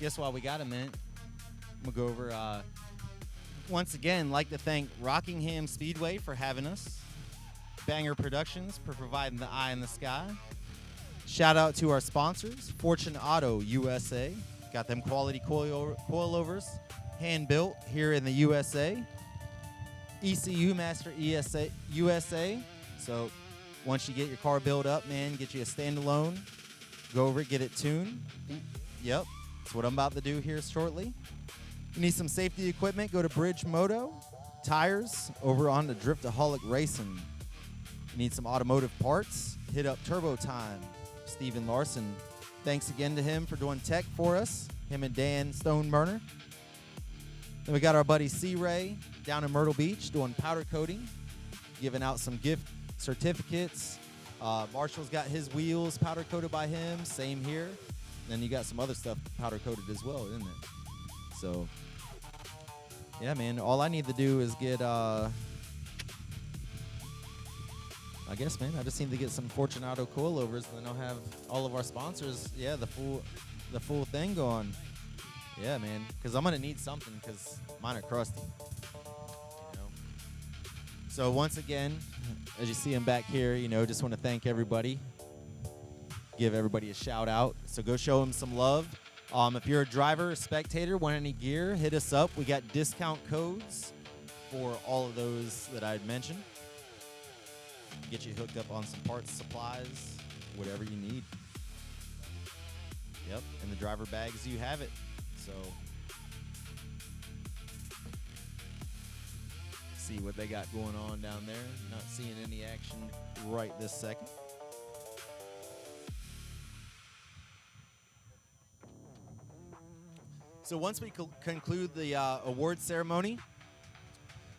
Guess while we got a minute, I'm gonna go over. Once again, like to thank Rockingham Speedway for having us. Banger Productions for providing the eye in the sky. Shout out to our sponsors, Fortune Auto USA. Got them quality coilovers, hand built here in the USA. ECU Master ESA USA. So once you get your car built up, man, get you a standalone. Go over it, get it tuned. Yep. That's what I'm about to do here shortly. You need some safety equipment, go to Bridge Moto. Tires, over on the Driftaholic Racing. You need some automotive parts, hit up Turbo Time. Steven Larson, thanks again to him for doing tech for us. Him and Dan Stoneburner. Then we got our buddy C-Ray down in Myrtle Beach doing powder coating, giving out some gift certificates. Marshall's got his wheels powder coated by him, same here. Then you got some other stuff powder coated as well, isn't it? So, yeah, man, all I need to do is get, I guess, man, I just need to get some Fortunato coilovers, and then I'll have all of our sponsors, yeah, the full thing going. Yeah, man, because I'm going to need something because mine are crusty. You know? So, once again, as you see them back here, you know, just want to thank everybody. Give everybody a shout out. So go show them some love. If you're a driver or spectator, want any gear, hit us up. We got discount codes for all of those that I'd mentioned. Get you hooked up on some parts, supplies, whatever you need. Yep, in the driver bags you have it. So see what they got going on down there. Not seeing any action right this second. So once we conclude the award ceremony,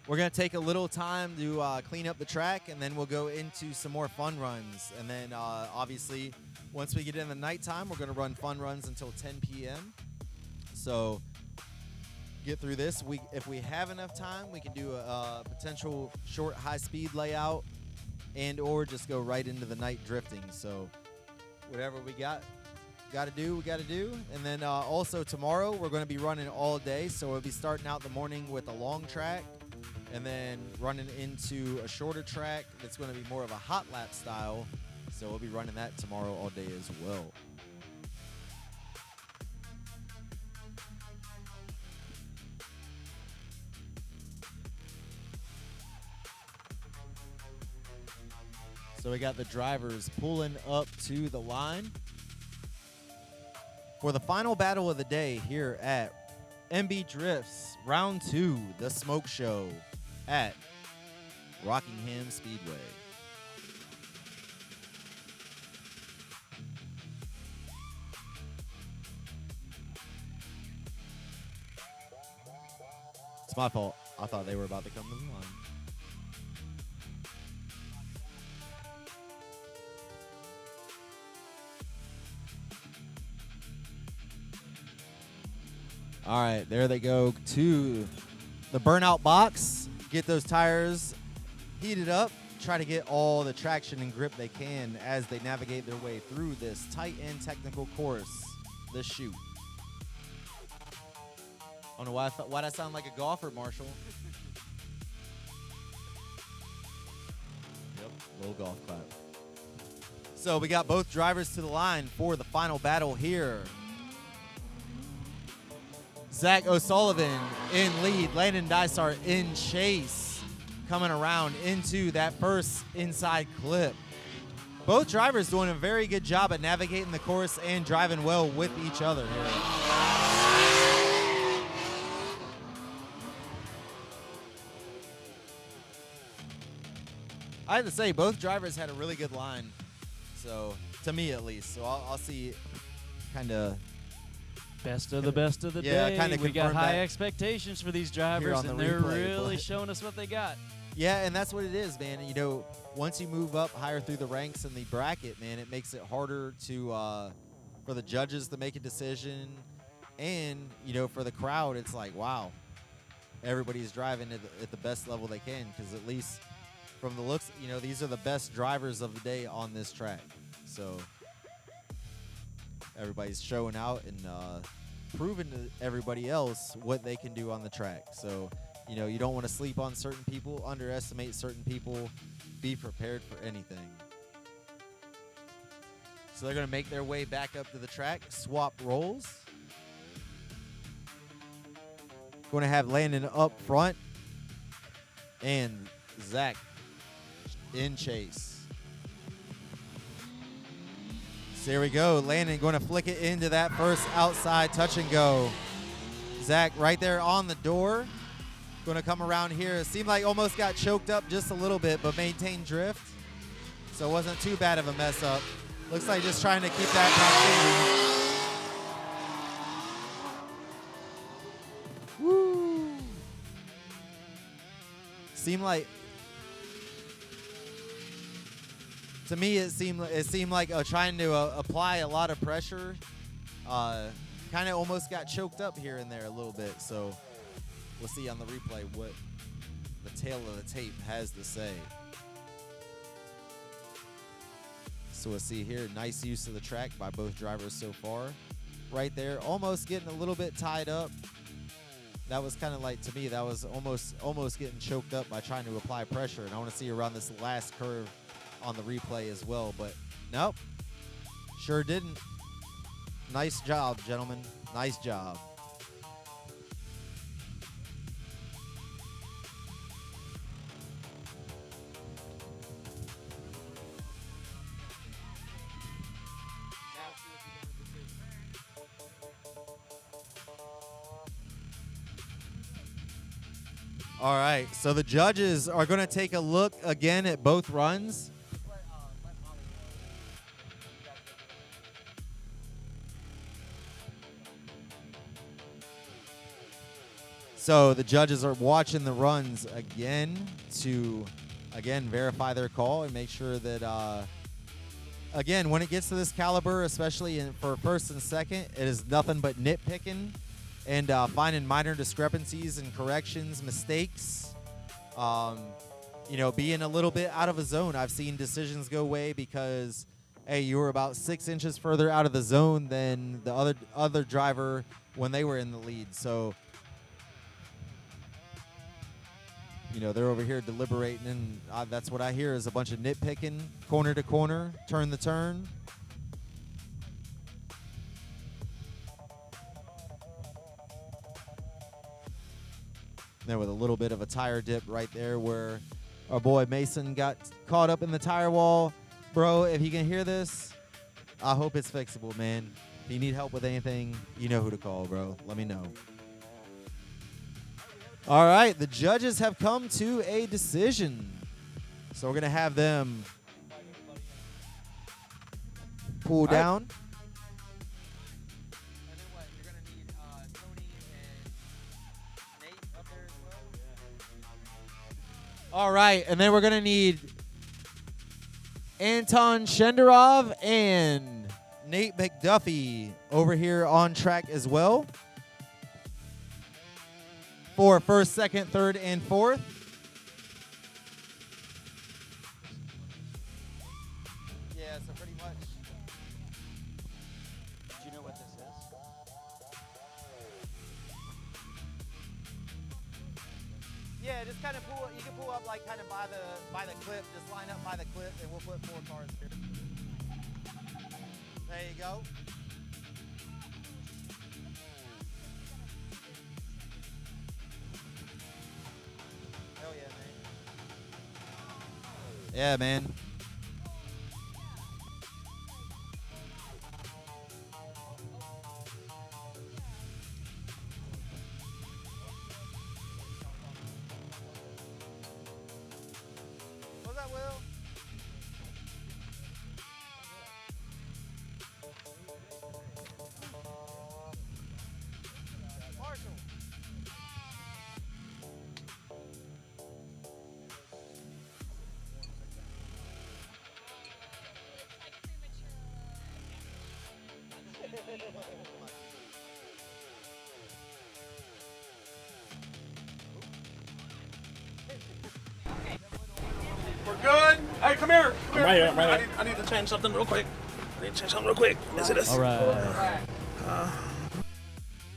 we're going to take a little time to clean up the track, and then we'll go into some more fun runs. And then, obviously, once we get in the nighttime, we're going to run fun runs until 10 p.m. So get through this. If we have enough time, we can do a potential short high-speed layout and or just go right into the night drifting. So whatever we got, got to do, we got to do. And then also tomorrow we're going to be running all day, so we'll be starting out the morning with a long track and then running into a shorter track that's going to be more of a hot lap style. So we'll be running that tomorrow all day as well. So we got the drivers pulling up to the line for the final battle of the day here at MB Drifts Round 2, the Smoke Show at Rockingham Speedway. It's my fault. I thought they were about to come to the line. All right, there they go to the burnout box. Get those tires heated up. Try to get all the traction and grip they can as they navigate their way through this tight and technical course, the chute. I don't know why I sound like a golfer, Marshall. Yep, little golf clap. So we got both drivers to the line for the final battle here. Zach O'Sullivan in lead, Landon Dysart in chase, coming around into that first inside clip. Both drivers doing a very good job at navigating the course and driving well with each other here. I have to say, both drivers had a really good line, so to me at least. So I'll see kind of best of the yeah, day. kinda We got confirmed high that expectations for these drivers, on the and they're replay, really but- showing us what they got. Yeah, and that's what it is, man. You know, once you move up higher through the ranks in the bracket, man, it makes it harder to for the judges to make a decision, and you know, for the crowd, it's like, wow, everybody's driving at the best level they can, because at least from the looks, you know, these are the best drivers of the day on this track. So everybody's showing out and proving to everybody else what they can do on the track. So, you know, you don't want to sleep on certain people, underestimate certain people, be prepared for anything. So they're going to make their way back up to the track, swap roles. Going to have Landon up front and Zach in chase. So here we go. Landon going to flick it into that first outside touch and go. Zach right there on the door. Going to come around here. It seemed like almost got choked up just a little bit, but maintained drift. So it wasn't too bad of a mess up. Looks like just trying to keep that proximity. Woo! Seemed like, to me, it seemed like trying to apply a lot of pressure. Kind of almost got choked up here and there a little bit. So we'll see on the replay what the tail of the tape has to say. So we'll see here, nice use of the track by both drivers so far. Right there, almost getting a little bit tied up. That was kind of like, to me, that was almost getting choked up by trying to apply pressure. And I want to see around this last curve on the replay as well. But nope, sure didn't. Nice job, gentlemen. Nice job. All right, so the judges are going to take a look again at both runs. So the judges are watching the runs again to, again, verify their call and make sure that, again, when it gets to this caliber, especially for first and second, it is nothing but nitpicking and finding minor discrepancies and corrections, mistakes, you know, being a little bit out of a zone. I've seen decisions go away because hey, you were about 6 inches further out of the zone than the other driver when they were in the lead. So, you know, they're over here deliberating, and that's what I hear is a bunch of nitpicking, corner to corner, turn to turn. There with a little bit of a tire dip right there where our boy Mason got caught up in the tire wall. Bro, if you can hear this, I hope it's fixable, man. If you need help with anything, you know who to call, bro. Let me know. All right, the judges have come to a decision. So we're going to have them pull down. All right, and then we're going to need Anton Shenderov and Nate McDuffie over here on track as well for first, second, third, and fourth. Yeah, so pretty much. Do you know what this is? Yeah, just kind of pull. You can pull up like kind of by the clip. Just line up by the clip, and we'll put 4 cars here. There you go. Hell yeah, man. Yeah, man. What's that, Will? Marshall. We're good. Hey, come here. I'm right here. I need to change something real quick. Is it this? All right.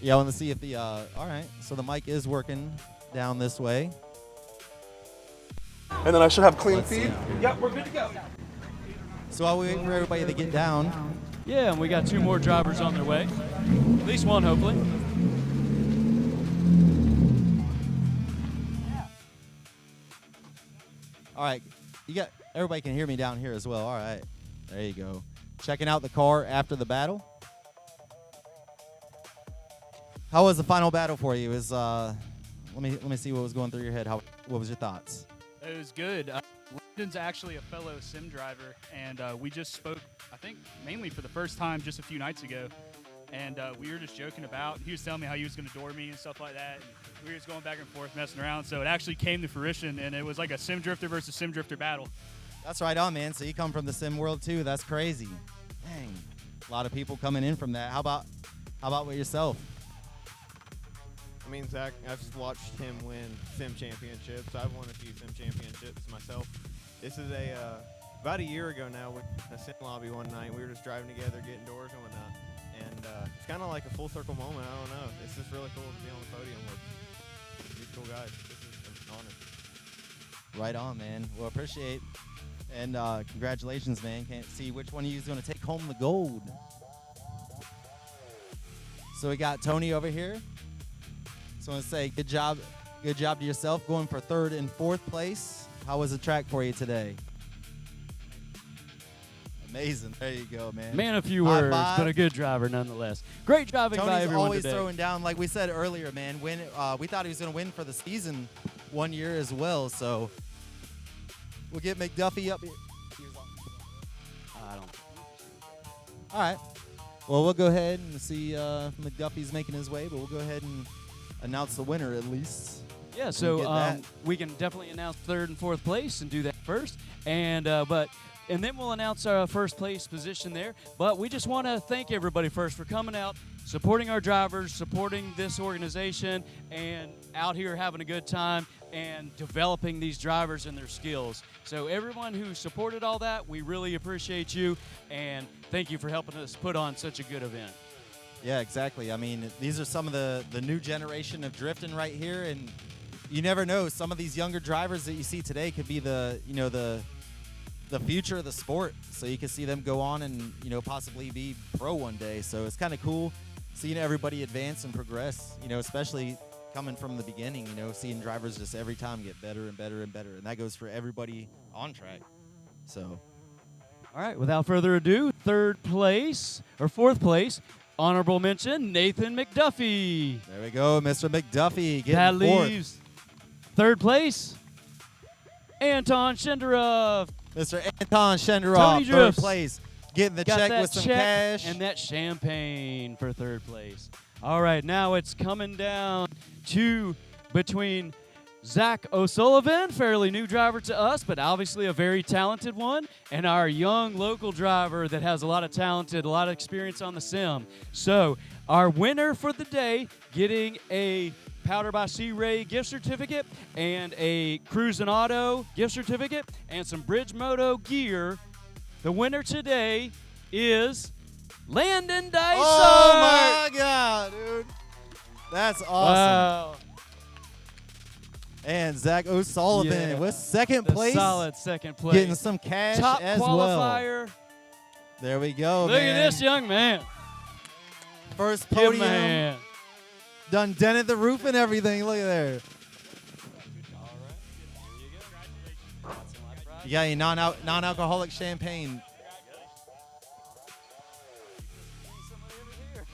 Yeah, I want to see if the, all right, so the mic is working down this way. And then I should have clean Let's see. feed. Yep, we're good to go. So while we wait for everybody to get down, Yeah, and we got 2 more drivers on their way. At least one, hopefully. all right, you got, everybody can hear me down here as well. All right, there you go. Checking out the car after the battle. How was the final battle for you? Is let me see what was going through your head. What was your thoughts? It was good. Lyndon's actually a fellow sim driver, and we just spoke, I think, mainly for the first time just a few nights ago. And we were just joking about. He was telling me how he was going to door me and stuff like that. And we were just going back and forth, messing around. So it actually came to fruition, and it was like a sim drifter versus sim drifter battle. That's right on, man. So you come from the sim world too. That's crazy. Dang, a lot of people coming in from that. How about with yourself? I mean, Zach, I've just watched him win sim championships. I've won a few sim championships myself. This is about a year ago now, we were in a sim lobby one night. We were just driving together, getting doors and whatnot. And it's kind of like a full circle moment. I don't know. It's just really cool to be on the podium with these cool guys. This is an honor. Right on, man. Well, appreciate. And congratulations, man. Can't see which one of you is going to take home the gold. So we got Tony over here. So I want to say good job to yourself going for 3rd and 4th place. How was the track for you today? Amazing. There you go, man. Man, a few High words, five. but a good driver nonetheless. Great driving by Tony's everyone always today. throwing down, like we said earlier, man. When we thought he was going to win for the season one year as well. So we'll get McDuffie up here. I don't. All right. Well, we'll go ahead and see if McDuffie's making his way, but we'll go ahead and announce the winner at least. Yeah, get so that. we can definitely announce 3rd and 4th place and do that first, and then we'll announce our first place position there. But we just want to thank everybody first for coming out, supporting our drivers, supporting this organization, and out here having a good time and developing these drivers and their skills. So everyone who supported all that, we really appreciate you, and thank you for helping us put on such a good event. Yeah, exactly. I mean, these are some of the new generation of drifting right here, and you never know. Some of these younger drivers that you see today could be the future of the sport. So you can see them go on and, possibly be pro one day. So it's kind of cool seeing everybody advance and progress, especially coming from the beginning, seeing drivers just every time get better and better and better. And that goes for everybody on track. So. All right, without further ado, fourth place, honorable mention, Nathan McDuffie. There we go, Mr. McDuffie getting That fourth. leaves third place, Anton Shenderov. Mr. Anton Shenderov, Tony third Drifts. place, getting the Got check that with some check cash. and that champagne for third place. All right, now it's coming down to between Zach O'Sullivan, fairly new driver to us, but obviously a very talented one, and our young local driver that has a lot of experience on the sim. So our winner for the day, getting a Powder by Sea Ray gift certificate and a Cruise and Auto gift certificate and some Bridge Moto gear. The winner today is Landon Dysart. Oh my God, dude. That's awesome. Wow. And Zach O'Sullivan with second The place. solid second place. Getting some cash Top as qualifier. well. There we go, Look man. at this young man. First Give podium. man. Done dented the roof and everything. Look at there. You got any non-alcoholic champagne?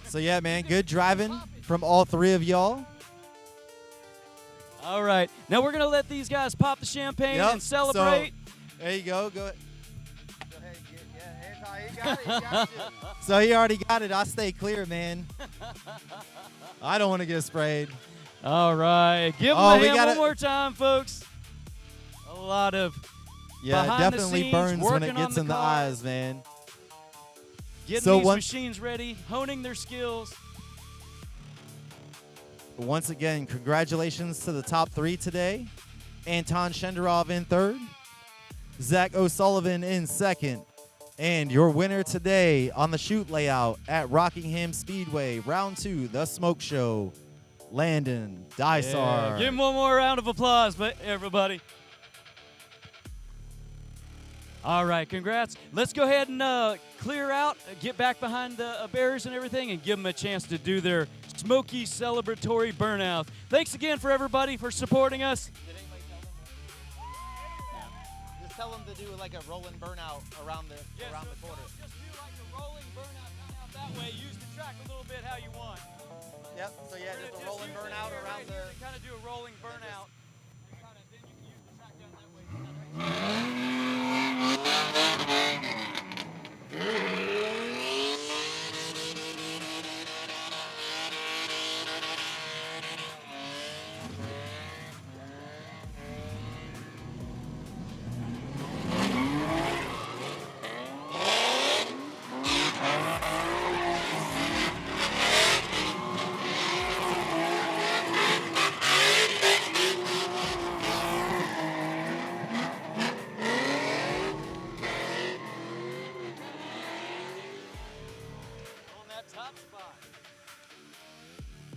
So yeah, man, good driving from all three of y'all. All right. Now we're going to let these guys pop the champagne and celebrate. So, there you go. Go ahead. Anton, he got it. So he already got it. I stay clear, man. I don't want to get sprayed. All right. Give them Oh, a we hand gotta- one more time, folks. A lot of Yeah, it behind the definitely scenes, burns when working it on gets in the car, eyes, man. getting So these once- machines ready, honing their skills. Once again, congratulations to the top three today. Anton Shenderov in third, Zach O'Sullivan in second, and your winner today on the shoot layout at Rockingham Speedway, round 2, the smoke show, Landon Dysart. Yeah, give him one more round of applause, but everybody. All right, congrats. Let's go ahead and clear out, get back behind the barriers and everything, and give them a chance to do their smoky celebratory burnout. Thanks again for everybody for supporting us. Did anybody tell them? Just tell them to do like a rolling burnout around the quarter. Just do like a rolling burnout, come out that way. Use the track a little bit how you want. Yep, so yeah, just a rolling burnout around the... Kind of do a rolling burnout. Then you can use the track down that way.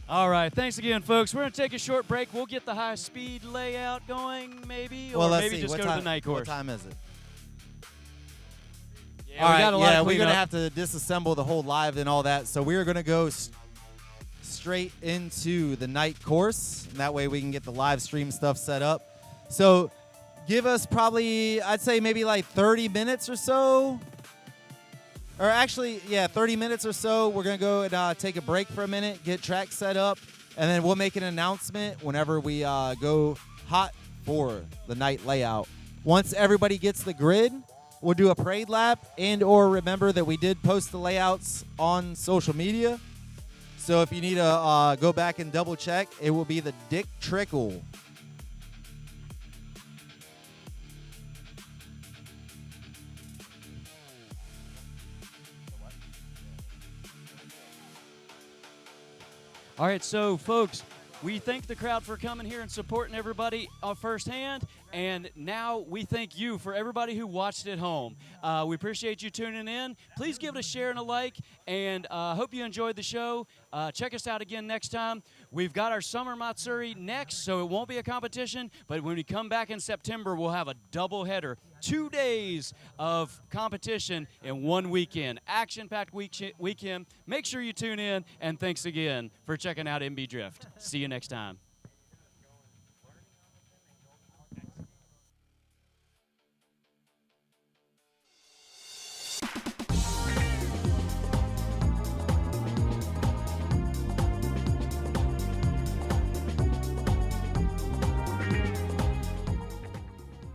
All right, thanks again, folks. We're going to take a short break. We'll get the high-speed layout going, maybe, or let's maybe see. just What go time, to the night course. What time is it? Yeah, All we right, got a lot of we're going to cleanup. have to disassemble the whole live and all that. So we're going to go straight into the night course. And that way we can get the live stream stuff set up. So give us probably, I'd say maybe like 30 minutes or so. Or actually, yeah, 30 minutes or so. We're going to go and take a break for a minute, get track set up, and then we'll make an announcement whenever we go hot for the night layout. Once everybody gets the grid, we'll do a parade lap, and or remember that we did post the layouts on social media. So if you need to go back and double check, it will be the Dick Trickle. All right, so folks, we thank the crowd for coming here and supporting everybody firsthand, and now we thank you for everybody who watched at home. We appreciate you tuning in. Please give it a share and a like, and hope you enjoyed the show. Check us out again next time. We've got our Summer Matsuri next, so it won't be a competition, but when we come back in September, we'll have a doubleheader. 2 days of competition in one weekend. Action-packed weekend. Make sure you tune in, and thanks again for checking out MB Drift. See you next time.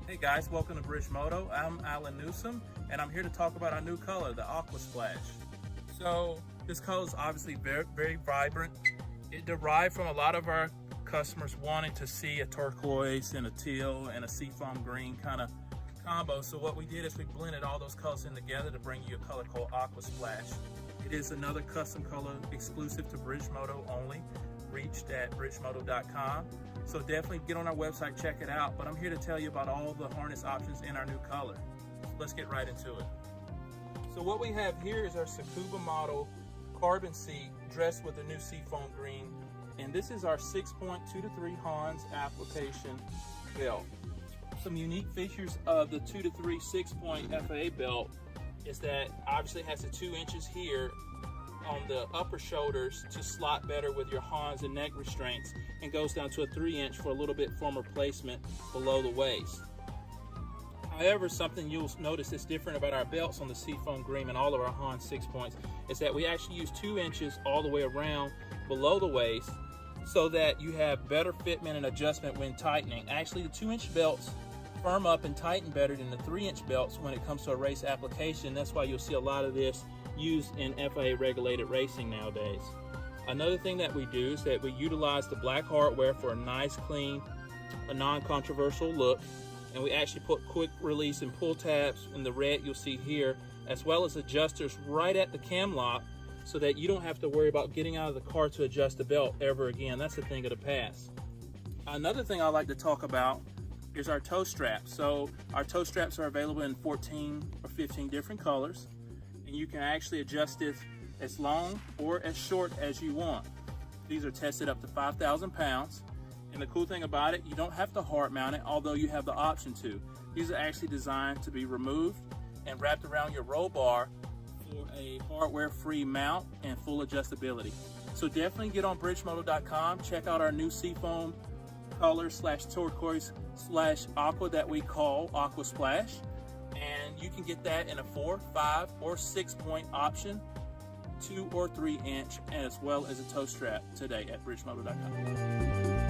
Hey guys, welcome to Bridgemoto. I'm Alan Newsom, and I'm here to talk about our new color, the Aqua Splash. So this color is obviously very, very vibrant. It derived from a lot of our customers wanting to see a turquoise and a teal and a seafoam green kind of combo. So what we did is we blended all those colors in together to bring you a color called Aqua Splash. It is another custom color exclusive to Bridgemoto only, reached at bridgemoto.com. So definitely get on our website, check it out. But I'm here to tell you about all the harness options in our new color. So let's get right into it. So what we have here is our Tsukuba model carbon seat dressed with a new seafoam green. And this is our 6.2-3 Hans application belt. Some unique features of the 2-3 6-point FAA belt is that obviously it has the 2 inches here on the upper shoulders to slot better with your Hans and neck restraints, and goes down to a 3-inch for a little bit firmer placement below the waist. However, something you'll notice that's different about our belts on the Seafoam Green and all of our Hans 6 points is that we actually use 2 inches all the way around below the waist so that you have better fitment and adjustment when tightening. Actually, the 2-inch belts firm up and tighten better than the 3-inch belts when it comes to a race application. That's why you'll see a lot of this used in FAA regulated racing nowadays. Another thing that we do is that we utilize the black hardware for a nice, clean, a non-controversial look. And we actually put quick release and pull tabs in the red you'll see here, as well as adjusters right at the cam lock so that you don't have to worry about getting out of the car to adjust the belt ever again. That's a thing of the past. Another thing I like to talk about is our toe straps. So our toe straps are available in 14 or 15 different colors, and you can actually adjust it as long or as short as you want. These are tested up to 5,000 pounds. And the cool thing about it, you don't have to hard mount it, although you have the option to. These are actually designed to be removed and wrapped around your roll bar for a hardware-free mount and full adjustability. So definitely get on bridgemoto.com, check out our new seafoam color / turquoise / aqua that we call Aqua Splash. And you can get that in a 4, 5, or 6-point option, 2 or 3 inch, as well as a toe strap today at bridgemoto.com.